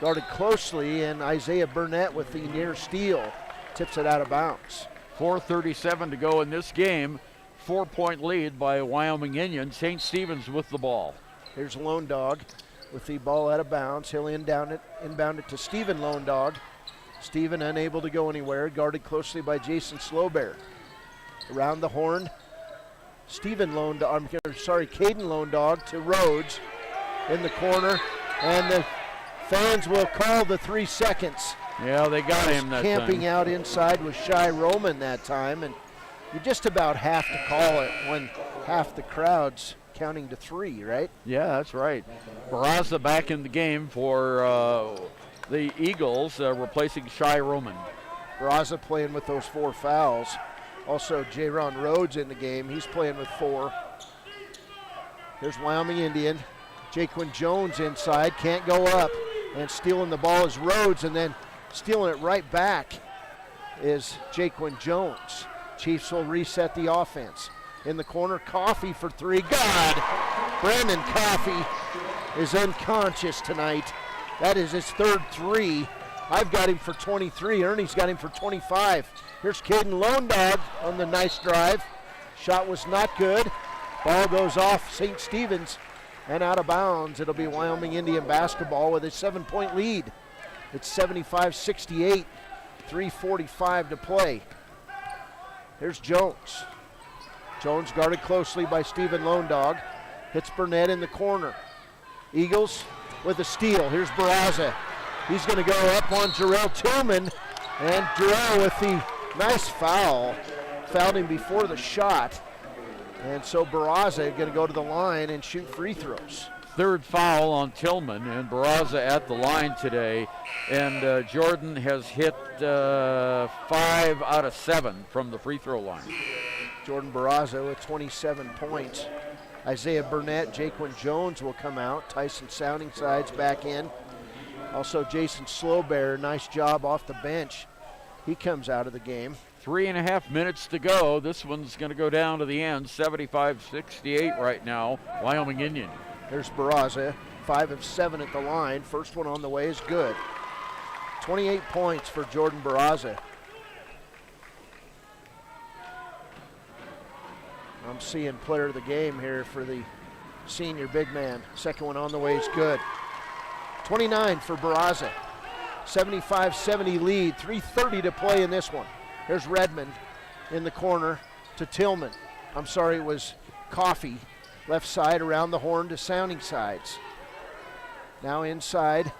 guarded closely, and Isaiah Burnett with the near steal tips it out of bounds. 4:37 to go in this game. 4-point lead by Wyoming Indian. St. Stephen's with the ball. Here's Lone Dog with the ball out of bounds. He'll inbound it to Stephen Lone Dog. Stephen unable to go anywhere, guarded closely by Jason Slowbear. Around the horn, Caden Lone Dog to Rhodes in the corner, and the fans will call the 3 seconds. Yeah, they got him that time. Camping out inside was Shy Roman that time, and you just about have to call it when half the crowd's counting to 3, right? Yeah, that's right. Barraza back in the game for the Eagles, replacing Shy Roman. Barraza playing with those 4 fouls. Also, Jaron Rhodes in the game. He's playing with 4. Here's Wyoming Indian. Jaquin Jones inside, can't go up. And stealing the ball is Rhodes, and then stealing it right back is Jaquin Jones. Chiefs will reset the offense. In the corner, Coffey for 3. God! Brandon Coffey is unconscious tonight. That is his 3rd 3. I've got him for 23. Ernie's got him for 25. Here's Caden Lone Dog on the nice drive. Shot was not good. Ball goes off St. Stephen's and out of bounds. It'll be Wyoming Indian basketball with a 7-point lead. It's 75-68. 3:45 to play. Here's Jones. Jones guarded closely by Stephen Lone Dog. Hits Burnett in the corner. Eagles with a steal. Here's Barraza. He's going to go up on Jarrell Tillman. And Jarrell with the nice foul. Fouled him before the shot. And so Barraza going to go to the line and shoot free throws. 3rd foul on Tillman, and Barraza at the line today. And Jordan has hit 5 out of 7 from the free throw line. Jordan Barraza with 27 points. Isaiah Burnett, Jaquin Jones will come out. Tyson Soundingside's back in. Also Jason Slowbear, nice job off the bench. He comes out of the game. 3.5 minutes to go. This one's going to go down to the end. 75-68 right now, Wyoming Indian. There's Barraza, 5 of 7 at the line. First one on the way is good. 28 points for Jordan Barraza. I'm seeing player of the game here for the senior big man. Second one on the way is good. 29 for Barraza. 75-70 lead. 3:30 to play in this one. Here's Redmond in the corner to Tillman. I'm sorry, it was Coffey. Left side around the horn to Soundingsides. Now inside.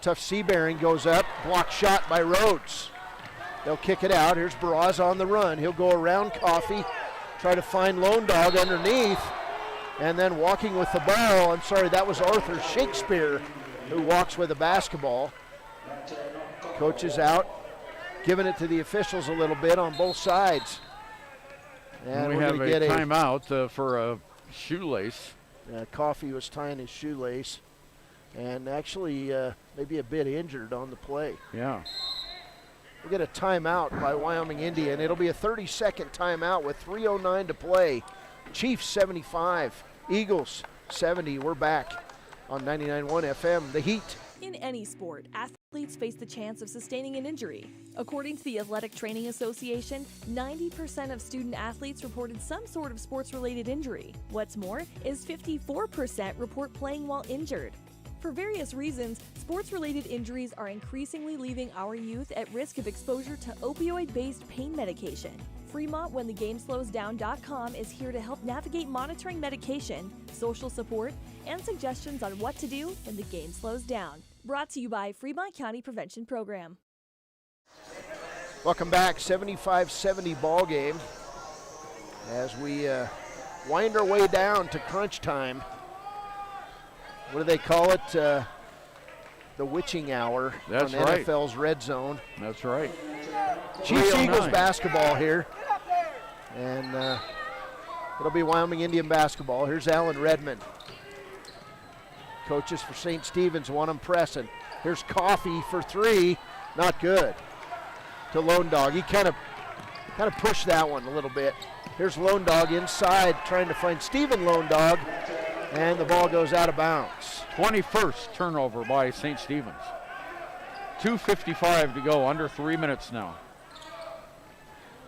Tough Seabearing goes up. Block shot by Rhodes. They'll kick it out. Here's Barraza on the run. He'll go around Coffey. try to find Lone Dog underneath, and then walking with the ball. I'm sorry, that was Arthur Shakespeare who walks with the basketball. Coach is out, giving it to the officials a little bit on both sides. And we we're have going to get a timeout for a shoelace. Coffey was tying his shoelace and actually maybe a bit injured on the play. Yeah. We'll get a timeout by Wyoming Indian. It'll be a 30-second timeout with 3:09 to play. Chiefs 75, Eagles 70. We're back on 99.1 FM, The Heat. In any sport, athletes face the chance of sustaining an injury. According to the Athletic Training Association, 90% of student athletes reported some sort of sports-related injury. What's more is 54% report playing while injured. For various reasons, sports-related injuries are increasingly leaving our youth at risk of exposure to opioid-based pain medication. Fremont WhenTheGameSlowsDown.com is here to help navigate monitoring medication, social support, and suggestions on what to do when the game slows down. Brought to you by Fremont County Prevention Program. Welcome back, 75-70 ball game as we wind our way down to crunch time. What do they call it? The witching hour. That's on right. NFL's Red Zone. That's right. Chiefs Eagles basketball here. And it'll be Wyoming Indian basketball. Here's Alan Redmond. Coaches for St. Stephen's want him pressing. Here's Coffey for three. Not good. To Lone Dog. He kind of pushed that one a little bit. Here's Lone Dog inside trying to find Stephen Lone Dog. And the ball goes out of bounds. 21st turnover by St. Stephen's. 2:55 to go, under 3 minutes now.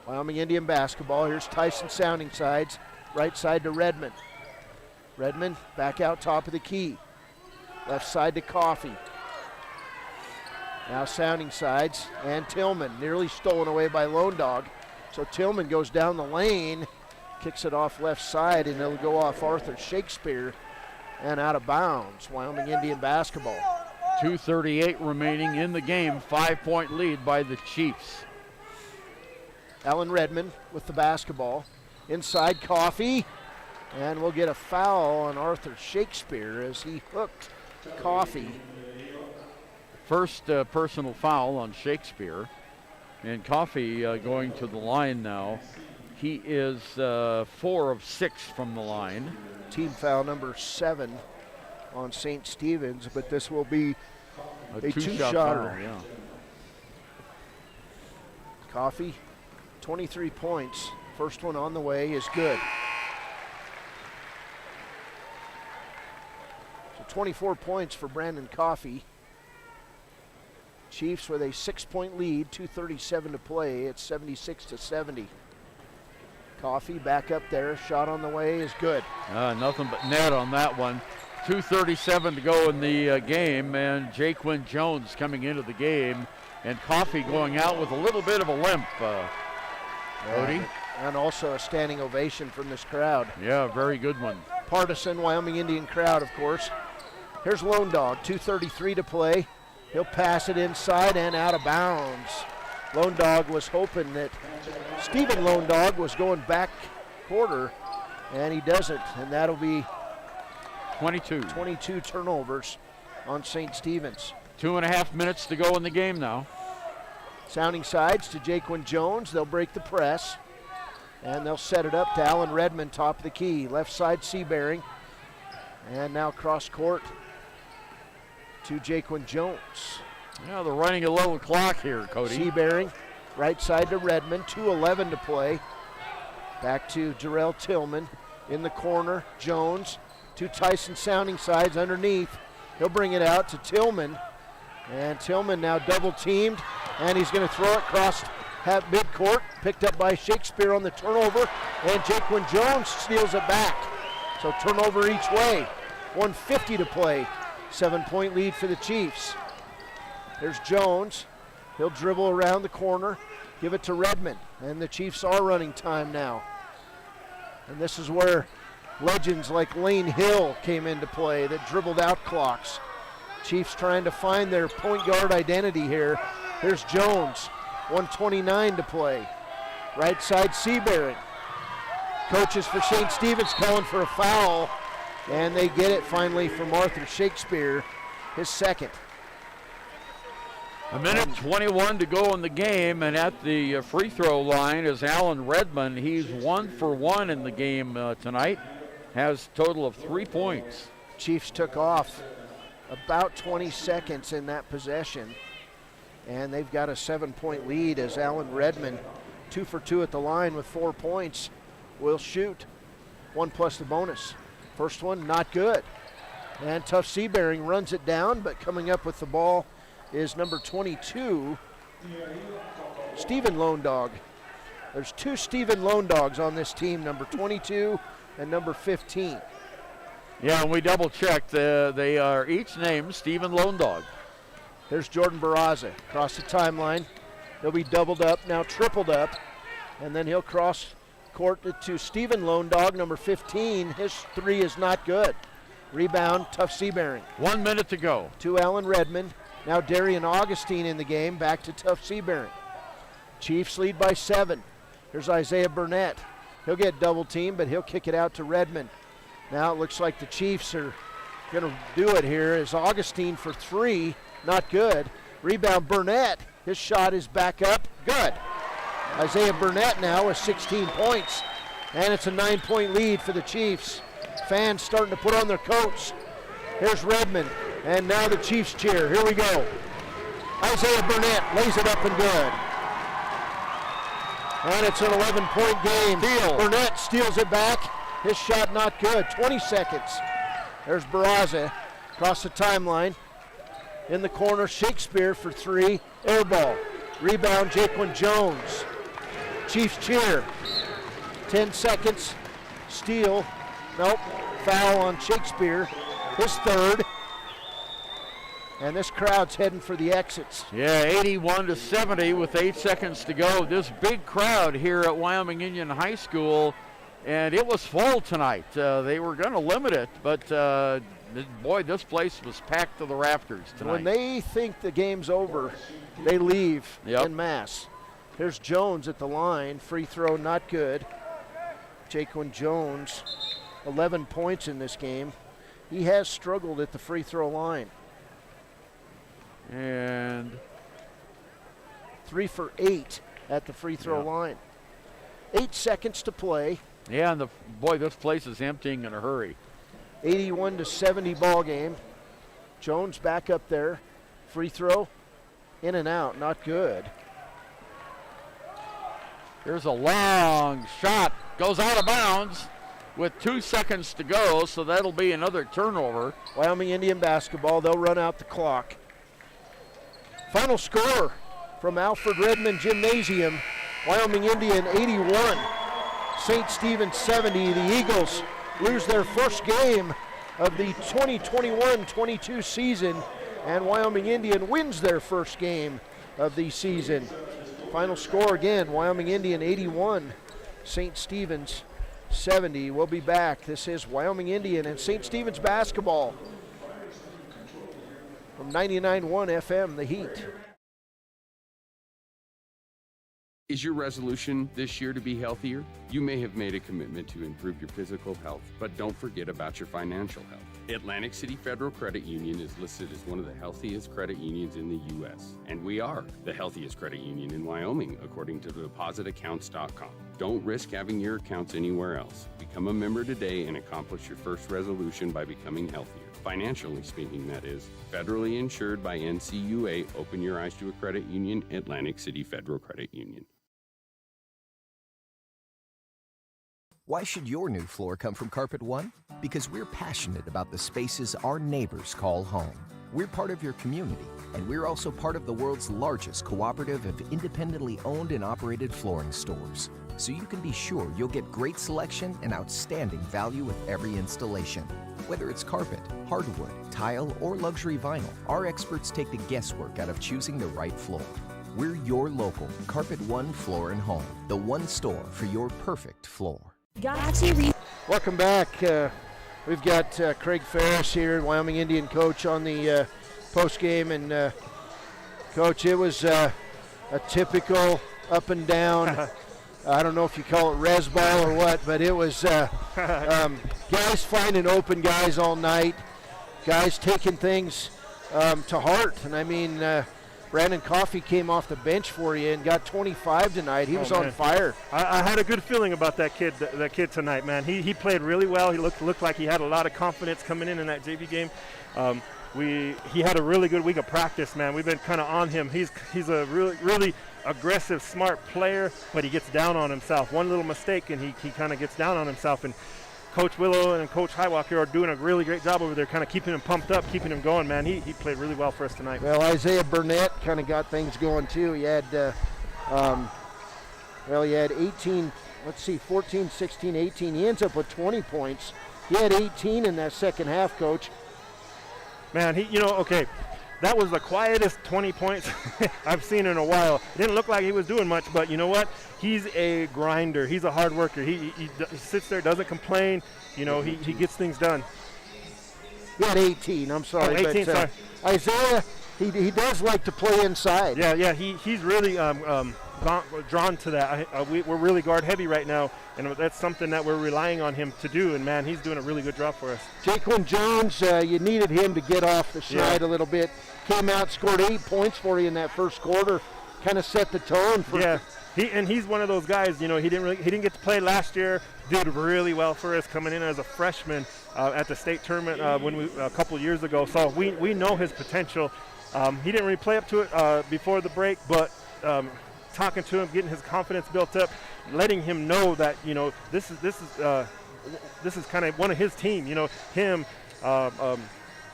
Wyoming Indian basketball. Here's Tyson Sounding Sides. Right side to Redmond. Redmond back out top of the key. Left side to Coffey. Now Sounding Sides and Tillman. Nearly stolen away by Lone Dog. So Tillman goes down the lane. Kicks it off left side, and it'll go off Arthur Shakespeare and out of bounds. Wyoming Indian basketball. 2:38 remaining in the game. 5-point lead by the Chiefs. Alan Redmond with the basketball. Inside Coffey. And we'll get a foul on Arthur Shakespeare as he hooked Coffey. First personal foul on Shakespeare. And Coffey going to the line now. He is 4 of 6 from the line. Team foul number 7 on St. Stephen's, but this will be a two-shotter. Yeah. Coffey, 23 points. First one on the way is good. So 24 points for Brandon Coffey. Chiefs with a 6-point lead, 2:37 to play. It's 76-70. Coffey back up there. Shot on the way is good. Nothing but net on that one. 2:37 to go in the game, and Jaquin Jones coming into the game, and Coffey going out with a little bit of a limp. Cody? And also a standing ovation from this crowd. Yeah, very good one. Partisan Wyoming Indian crowd, of course. Here's Lone Dog, 2:33 to play. He'll pass it inside and out of bounds. Lone Dog was hoping that Stephen Lone Dog was going back quarter, and he doesn't, and that'll be 22 turnovers on St. Stephen's. 2.5 minutes to go in the game now. Sounding Sides to Jaquin Jones. They'll break the press, and they'll set it up to Alan Redmond, top of the key. Left side, Seabearing, and now cross court to Jaquin Jones. Yeah, they're running a little clock here, Cody. Seabearing, right side to Redmond, 2:11 to play. Back to Jarrell Tillman in the corner. Jones to Tyson Sounding Sides underneath. He'll bring it out to Tillman, and Tillman now double teamed, and he's going to throw it across midcourt. Picked up by Shakespeare on the turnover, and Jaquin Jones steals it back. So turnover each way. 1:50 to play. 7-point lead for the Chiefs. There's Jones. He'll dribble around the corner, give it to Redmond, and the Chiefs are running time now. And this is where legends like Lane Hill came into play that dribbled out clocks. Chiefs trying to find their point guard identity here. Here's Jones, 1:29 to play. Right side, Seabearing. Coaches for St. Stephen's calling for a foul, and they get it finally from Arthur Shakespeare, his second. A minute 21 to go in the game, and at the free throw line is Alan Redmond. He's 1 for 1 in the game tonight, has a total of 3 points. Chiefs took off about 20 seconds in that possession, and they've got a 7-point lead as Alan Redmond, 2 for 2 at the line with 4 points, will shoot. 1 plus the bonus. First one, not good. And Tough Seabearing runs it down, but coming up with the ball is number 22, Stephen Lone Dog. There's 2 Stephen Lone Dogs on this team, number 22 and number 15. Yeah, and we double-checked. They are each named Stephen Lone Dog. There's Jordan Barraza across the timeline. He'll be doubled up, now tripled up, and then he'll cross court to Stephen Lone Dog, number 15. His 3 is not good. Rebound, Tough Seabearing. 1 minute to go. To Alan Redmond. Now Darian Augustine in the game, back to Tough Seabearing. Chiefs lead by 7. Here's Isaiah Burnett. He'll get double teamed, but he'll kick it out to Redmond. Now it looks like the Chiefs are going to do it here as Augustine for 3, not good. Rebound Burnett, his shot is back up, good. Isaiah Burnett now with 16 points, and it's a 9-point lead for the Chiefs. Fans starting to put on their coats. Here's Redmond. And now the Chiefs cheer. Here we go. Isaiah Burnett lays it up and good. And it's an 11-point game. Burnett steals it back. His shot not good. 20 seconds. There's Barraza across the timeline. In the corner, Shakespeare for 3. Air ball. Rebound, Jaquan Jones. Chiefs cheer. 10 seconds. Steal. Nope. Foul on Shakespeare. His 3rd. And this crowd's heading for the exits. Yeah, 81-70 with 8 seconds to go. This big crowd here at Wyoming Indian High School, and it was full tonight. They were going to limit it, but boy, this place was packed to the rafters tonight. When they think the game's over, they leave en masse. Here's Jones at the line. Free throw not good. Jaquan Jones, 11 points in this game. He has struggled at the free throw line. And 3 for 8 at the free throw line. 8 seconds to play. Yeah, and boy, this place is emptying in a hurry. 81-70 ball game. Jones back up there. Free throw, in and out, not good. Here's a long shot, goes out of bounds with 2 seconds to go, so that'll be another turnover. Wyoming Indian basketball, they'll run out the clock. Final score from Alfred Redmond Gymnasium, Wyoming Indian 81, St. Stephen's 70. The Eagles lose their first game of the 2021-22 season, and Wyoming Indian wins their first game of the season. Final score again, Wyoming Indian 81, St. Stephen's 70. We'll be back. This is Wyoming Indian and St. Stephen's basketball. From 99.1 FM, The Heat. Is your resolution this year to be healthier? You may have made a commitment to improve your physical health, but don't forget about your financial health. Atlantic City Federal Credit Union is listed as one of the healthiest credit unions in the U.S., and we are the healthiest credit union in Wyoming, according to depositaccounts.com. Don't risk having your accounts anywhere else. Become a member today and accomplish your first resolution by becoming healthier. Financially speaking, that is. Federally insured by NCUA. Open your eyes to a credit union. Atlantic City Federal Credit Union. Why should your new floor come from Carpet One? Because we're passionate about the spaces our neighbors call home. We're part of your community, and we're also part of the world's largest cooperative of independently owned and operated flooring stores. So you can be sure you'll get great selection and outstanding value with every installation. Whether it's carpet, hardwood, tile, or luxury vinyl, our experts take the guesswork out of choosing the right floor. We're your local Carpet One Floor and Home, the one store for your perfect floor. Welcome back. We've got Craig Ferris here, Wyoming Indian coach, on the post game. And Coach, it was a typical up and down I don't know if you call it res ball or what, but it was guys finding open guys all night, guys taking things to heart. And I mean, Brandon Coffey came off the bench for you and got 25 tonight. He was on fire. I had a good feeling about that kid tonight, man. He played really well. He looked like he had a lot of confidence coming in that JV game. He had a really good week of practice, man. We've been kind of on him. He's a really aggressive, smart player, but he gets down on himself. One little mistake and he kind of gets down on himself. And Coach Willow and Coach Highwalker are doing a really great job over there, kind of keeping him pumped up, keeping him going, man. He played really well for us tonight. Well, Isaiah Burnett kind of got things going too. He had, he had 18, 14, 16, 18. He ends up with 20 points. He had 18 in that second half, Coach. Man, that was the quietest 20 points I've seen in a while. It didn't look like he was doing much, but you know what? He's a grinder. He's a hard worker. He sits there, doesn't complain. He gets things done. He had 18, I'm sorry. 18, sorry. Isaiah, he does like to play inside. Yeah, he's really drawn to that. We're really guard heavy right now, and that's something that we're relying on him to do, and man, he's doing a really good job for us. Jaquan Jones, you needed him to get off the schneid a little bit. Came out, scored 8 points for you in that first quarter, kind of set the tone for. Yeah, he's one of those guys. He didn't get to play last year. Did really well for us coming in as a freshman at the state tournament a couple years ago. So we know his potential. He didn't really play up to it before the break, but talking to him, getting his confidence built up, letting him know that this is kind of one of his team. Him.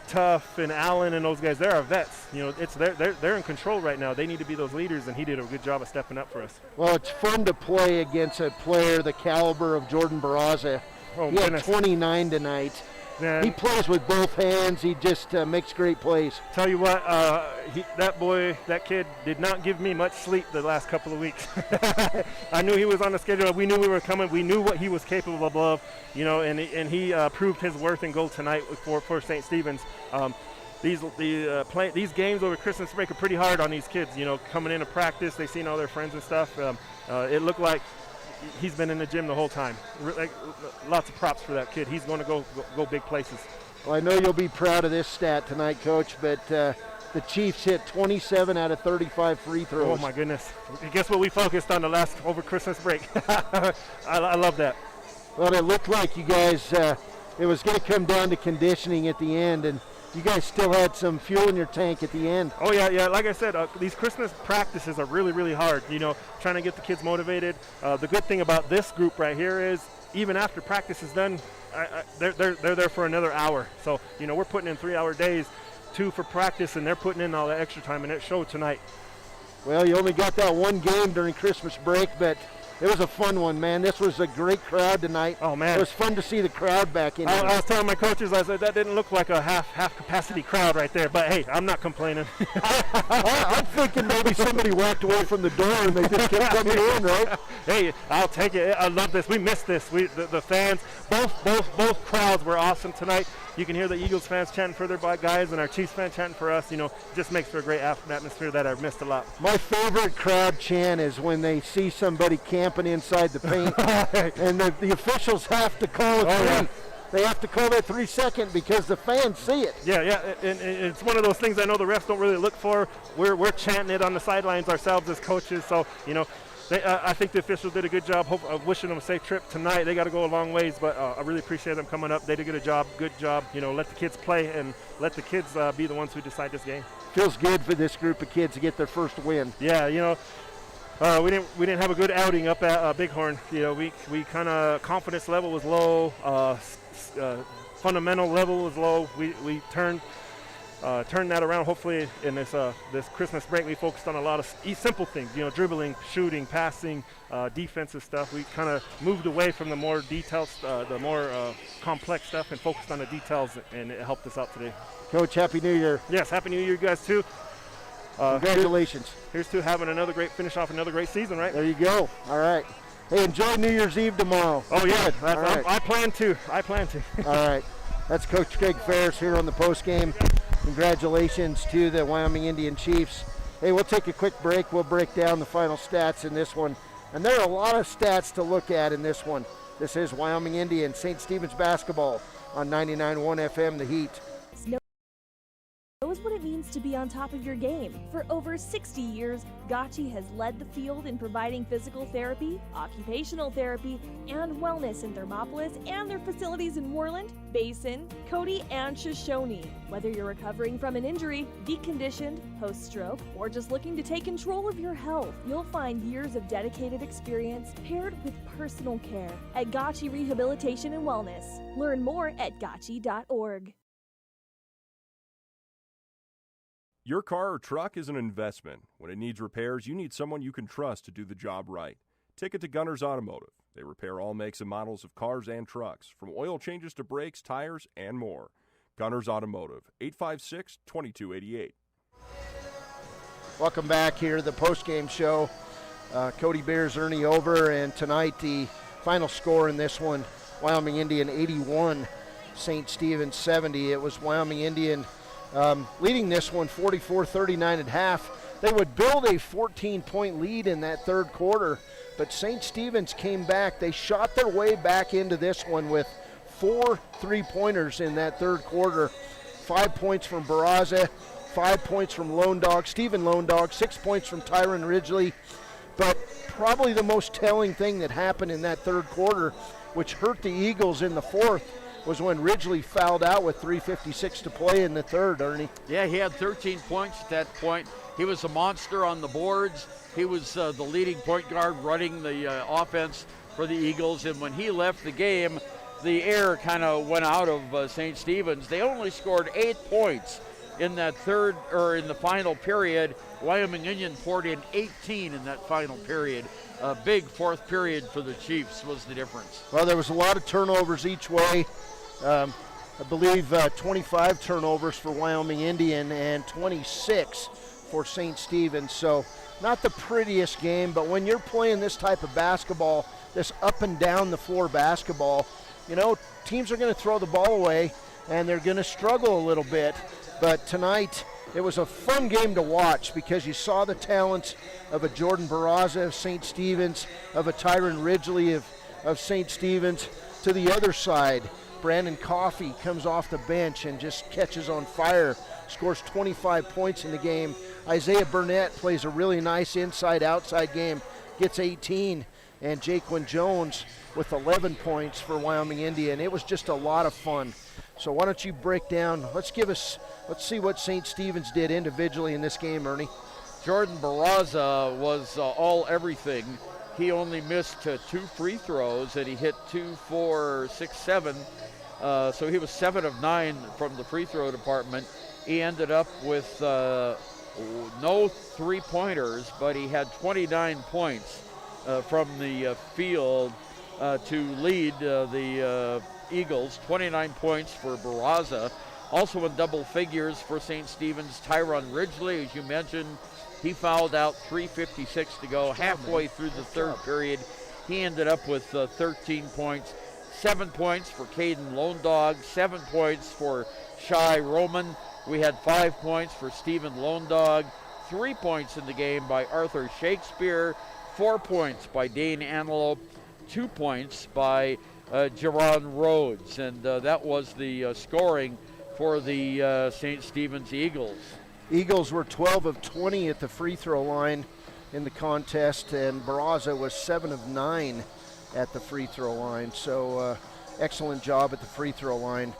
Tuff and Allen and those guys, they're our vets. They're in control right now. They need to be those leaders, and he did a good job of stepping up for us. Well, it's fun to play against a player the caliber of Jordan Barraza. He had 29 tonight. Yeah. He plays with both hands. He just makes great plays. Tell you what, that kid did not give me much sleep the last couple of weeks. I knew he was on the schedule. We knew we were coming. We knew what he was capable of, and he proved his worth in goal tonight for St. Stephen's. These games over Christmas break are pretty hard on these kids. Coming into practice, they've seen all their friends and stuff. It looked like he's been in the gym the whole time. Lots of props for that kid. He's going to go big places. Well, I know you'll be proud of this stat tonight, Coach, but the Chiefs hit 27 out of 35 free throws. Oh, my goodness. Guess what we focused on over Christmas break? I love that. Well, it looked like you guys, it was going to come down to conditioning at the end, and you guys still had some fuel in your tank at the end. Oh, yeah. Like I said, these Christmas practices are really, really hard, trying to get the kids motivated. The good thing about this group right here is even after practice is done, they're there for another hour. So, we're putting in 3-hour days, 2 for practice, and they're putting in all that extra time, and it showed tonight. Well, you only got that one game during Christmas break, but it was a fun one, man. This was a great crowd tonight. Oh, man. It was fun to see the crowd back in. I was telling my coaches, I said, that didn't look like a half capacity crowd right there. But, hey, I'm not complaining. I'm thinking maybe somebody walked away from the door and they just kept coming in, right? Hey, I'll take it. I love this. We missed this. The fans, both crowds were awesome tonight. You can hear the Eagles fans chanting for their guys and our Chiefs fans chanting for us. Just makes for a great atmosphere that I've missed a lot. My favorite crowd chant is when they see somebody camping inside the paint and the officials have to call a three. Yeah. They have to call that 3-second because the fans see it. Yeah, and it's one of those things I know the refs don't really look for. We're chanting it on the sidelines ourselves as coaches, so, I think the officials did a good job of wishing them a safe trip tonight. They got to go a long ways, but I really appreciate them coming up. They did a good job. Let the kids play and let the kids be the ones who decide this game. Feels good for this group of kids to get their first win. Yeah, we didn't have a good outing up at Bighorn. We kind of confidence level was low, fundamental level was low. We turned that around. Hopefully in this Christmas break, we focused on a lot of simple things. Dribbling, shooting, passing, defensive stuff. We kind of moved away from the more details, the more complex stuff, and focused on the details, and it helped us out today. Coach, Happy New Year. Yes, Happy New Year, you guys too. Congratulations. Here's to having finish off another great season, right? There you go. All right. Hey, enjoy New Year's Eve tomorrow. Oh, yeah. Right. I plan to. All right. That's Coach Craig Ferris here on the post game. Congratulations to the Wyoming Indian Chiefs. Hey, we'll take a quick break. We'll break down the final stats in this one And there are a lot of stats to look at in this one. This is Wyoming Indian, St. Stephen's basketball on 99.1 FM, The Heat. Knows what it means to be on top of your game. For over 60 years, Gotchi has led the field in providing physical therapy, occupational therapy, and wellness in Thermopolis and their facilities in Worland, Basin, Cody, and Shoshone. Whether you're recovering from an injury, deconditioned, post-stroke, or just looking to take control of your health, you'll find years of dedicated experience paired with personal care at Gotchi Rehabilitation and Wellness. Learn more at gotchi.org. Your car or truck is an investment. When it needs repairs, you need someone you can trust to do the job right. Take it to Gunners Automotive. They repair all makes and models of cars and trucks, from oil changes to brakes, tires, and more. Gunners Automotive, 856-2288. Welcome back here to the postgame show. Cody Beers, Ernie over, and tonight the final score in this one, Wyoming Indian 81, St. Stephen's 70. It was Wyoming Indian leading this one 44-39 at half. They would build a 14-point lead in that third quarter, but St. Stephen's came back. They shot their way back into this one with 4 3-pointers in that third quarter. 5 points from Barraza, 5 points from Stephen Lone Dog, 6 points from Tyron Ridgely. But probably the most telling thing that happened in that third quarter, which hurt the Eagles in the fourth, was when Ridgely fouled out with 3:56 to play in the third, Ernie. Yeah, he had 13 points at that point. He was a monster on the boards. He was the leading point guard running the offense for the Eagles, and when he left the game, the air kind of went out of St. Stephen's. They only scored 8 points in that in the final period. Wyoming Union poured in 18 in that final period. A big fourth period for the Chiefs was the difference. Well, there was a lot of turnovers each way. I believe 25 turnovers for Wyoming Indian and 26 for St. Stephen's. So not the prettiest game, but when you're playing this type of basketball, this up and down the floor basketball, you know, teams are going to throw the ball away and they're going to struggle a little bit. But tonight, it was a fun game to watch because you saw the talents of a Jordan Barraza of St. Stephen's, of a Tyron Ridgely of St. Stephen's. To the other side, Brandon Coffey comes off the bench and just catches on fire, scores 25 points in the game. Isaiah Burnett plays a really nice inside-outside game, gets 18. And Jaquan Jones with 11 points for Wyoming Indian. It was just a lot of fun. So why don't you break down, let's see what St. Stephen's did individually in this game, Ernie. Jordan Barraza was all everything. He only missed 2 free throws, and he hit 2, 4, 6, 7. So he was 7 of 9 from the free throw department. He ended up with no three-pointers, but he had 29 points from the field to lead the Eagles. 29 points for Barraza. Also in double figures for St. Stephen's, Tyron Ridgely, as you mentioned. He fouled out, 3:56 to go, halfway through the third period. He ended up with 13 points. 7 points for Caden Lone Dog, 7 points for Shai Roman. We had 5 points for Stephen Lone Dog, 3 points in the game by Arthur Shakespeare, 4 points by Dane Antelope, 2 points by Jerron Rhodes. And that was the scoring for the St. Stephen's Eagles. Eagles were 12 of 20 at the free throw line in the contest, and Barraza was 7 of 9 at the free throw line. So excellent job at the free throw line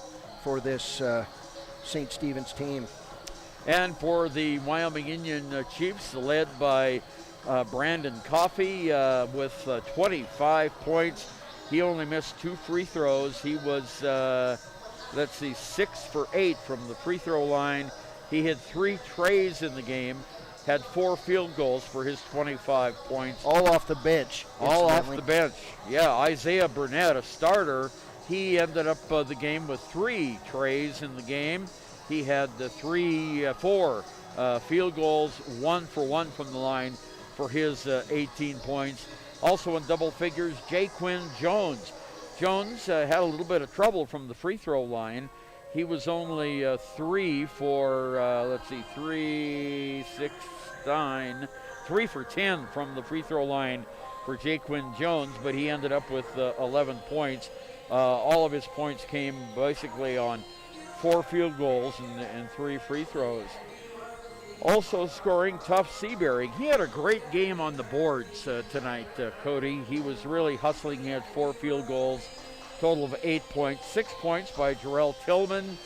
for this St. Stephen's team. And for the Wyoming Union Chiefs, led by Brandon Coffey with 25 points. He only missed 2 free throws. He was, 6 for 8 from the free throw line. He had 3 trays in the game, had 4 field goals for his 25 points. All off the bench. All off the bench. Yeah, Isaiah Burnett, a starter, he ended up the game with 3 trays in the game. He had 4 field goals, 1 for 1 from the line for his 18 points. Also in double figures, Jaquan Jones. Jones had a little bit of trouble from the free throw line. He was only 3 for, 3 for 10 from the free throw line for Jaquin Jones, but he ended up with 11 points. All of his points came basically on 4 field goals and 3 free throws. Also scoring, Tuff Seabury. He had a great game on the boards tonight, Cody. He was really hustling. He had 4 field goals, total of 8 points. 6 points by Jarrell Tillman.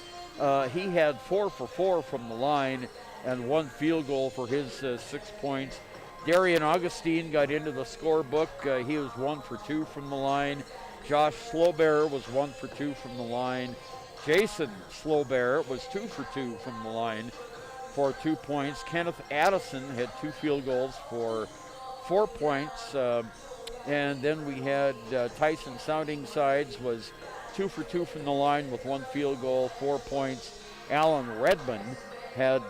He had 4 for 4 from the line and 1 field goal for his 6 points. Darian Augustine got into the scorebook. He was 1 for 2 from the line. Josh Slowbear was 1 for 2 from the line. Jason Slowbear was 2 for 2 from the line for 2 points. Kenneth Addison had 2 field goals for 4 points. And then we had Tyson Sounding Sides was 2 for 2 from the line with 1 field goal, 4 points. Alan Redmond had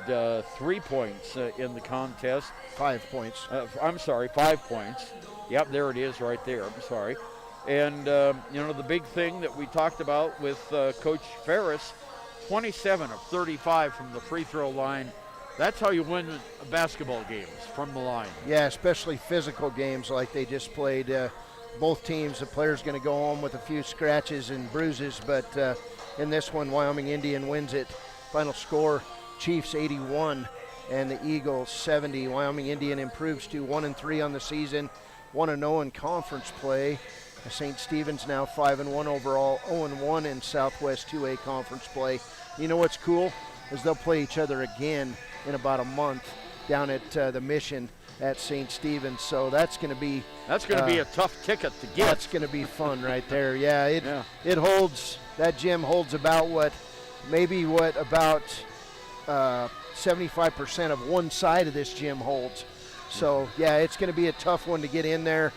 3 points in the contest. 5 points. 5 points. Yep, there it is right there. I'm sorry. And, the big thing that we talked about with Coach Ferris, 27 of 35 from the free throw line. That's how you win basketball games, from the line. Yeah, especially physical games like they just played. Both teams, the player's going to go home with a few scratches and bruises, but in this one, Wyoming Indian wins it. Final score, Chiefs 81 and the Eagles 70. Wyoming Indian improves to 1-3 on the season, 1-0 in conference play. St. Stephen's now 5-1 overall, 0-1 in Southwest 2A conference play. You know what's cool is they'll play each other again in about a month down at the Mission at St. Stephen's. So that's going to be a tough ticket to get. That's going to be fun right there. Yeah, it holds, that gym holds about 75% of one side of this gym holds. So yeah, it's going to be a tough one to get in there.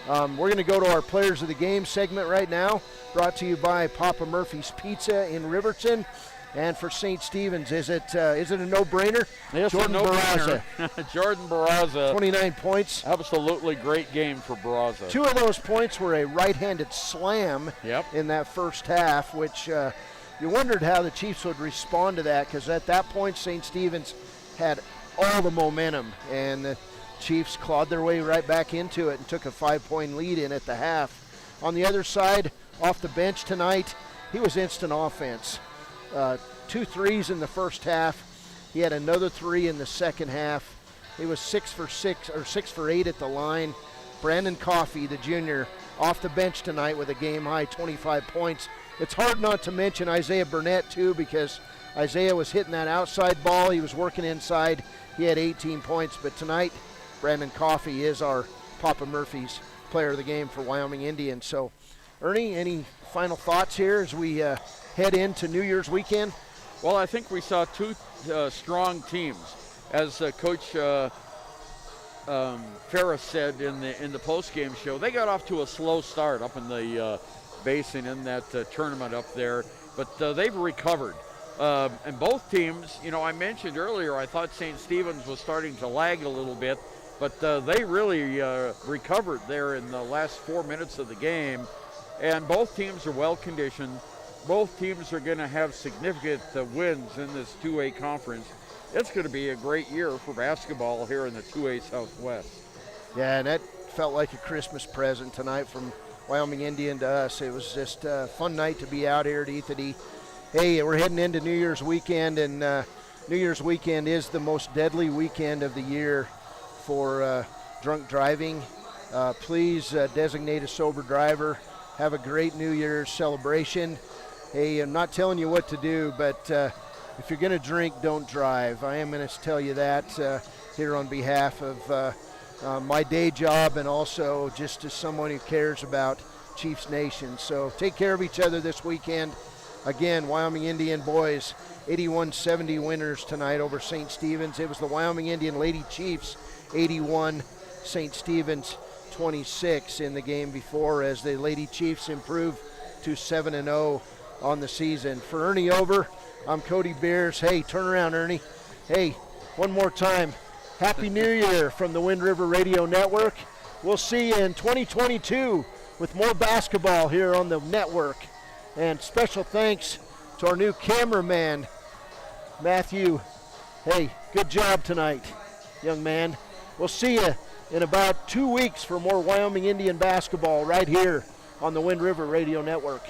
We're going to go to our Players of the Game segment right now, brought to you by Papa Murphy's Pizza in Riverton. And for St. Stephen's, is it a no-brainer? Yes, Jordan Barraza. Jordan Barraza. 29 points. Absolutely great game for Barraza. 2 of those points were a right-handed slam in that first half, which you wondered how the Chiefs would respond to that, because at that point, St. Stephen's had all the momentum, and the Chiefs clawed their way right back into it and took a 5-point lead in at the half. On the other side, off the bench tonight, he was instant offense. 2 threes in the first half. He had another 3 in the second half. He was 6 for 8 at the line. Brandon Coffey, the junior, off the bench tonight with a game-high 25 points. It's hard not to mention Isaiah Burnett, too, because Isaiah was hitting that outside ball. He was working inside. He had 18 points. But tonight, Brandon Coffey is our Papa Murphy's player of the game for Wyoming Indians. So, Ernie, any final thoughts here as we head into New Year's weekend? Well, I think we saw 2 strong teams. As Coach Ferris said in the post-game show, they got off to a slow start up in the basin in that tournament up there, but they've recovered. And both teams, I mentioned earlier, I thought St. Stephen's was starting to lag a little bit, but they really recovered there in the last 4 minutes of the game. And both teams are well conditioned. Both teams are going to have significant wins in this 2A conference. It's going to be a great year for basketball here in the 2A Southwest. Yeah, and that felt like a Christmas present tonight from Wyoming Indian to us. It was just a fun night to be out here at Ethity. Hey, we're heading into New Year's weekend, and New Year's weekend is the most deadly weekend of the year for drunk driving. Please designate a sober driver. Have a great New Year's celebration. Hey, I'm not telling you what to do, but if you're going to drink, don't drive. I am going to tell you that here on behalf of my day job and also just as someone who cares about Chiefs Nation. So take care of each other this weekend. Again, Wyoming Indian boys, 81-70 winners tonight over St. Stephen's. It was the Wyoming Indian Lady Chiefs, 81, St. Stephen's 26 in the game before, as the Lady Chiefs improve to 7-0 on the season. For Ernie Over, I'm Cody Beers. Hey, turn around, Ernie. Hey, one more time. Happy New Year from the Wind River Radio Network. We'll see you in 2022 with more basketball here on the network. And special thanks to our new cameraman, Matthew. Hey, good job tonight, young man. We'll see you in about 2 weeks for more Wyoming Indian basketball right here on the Wind River Radio Network.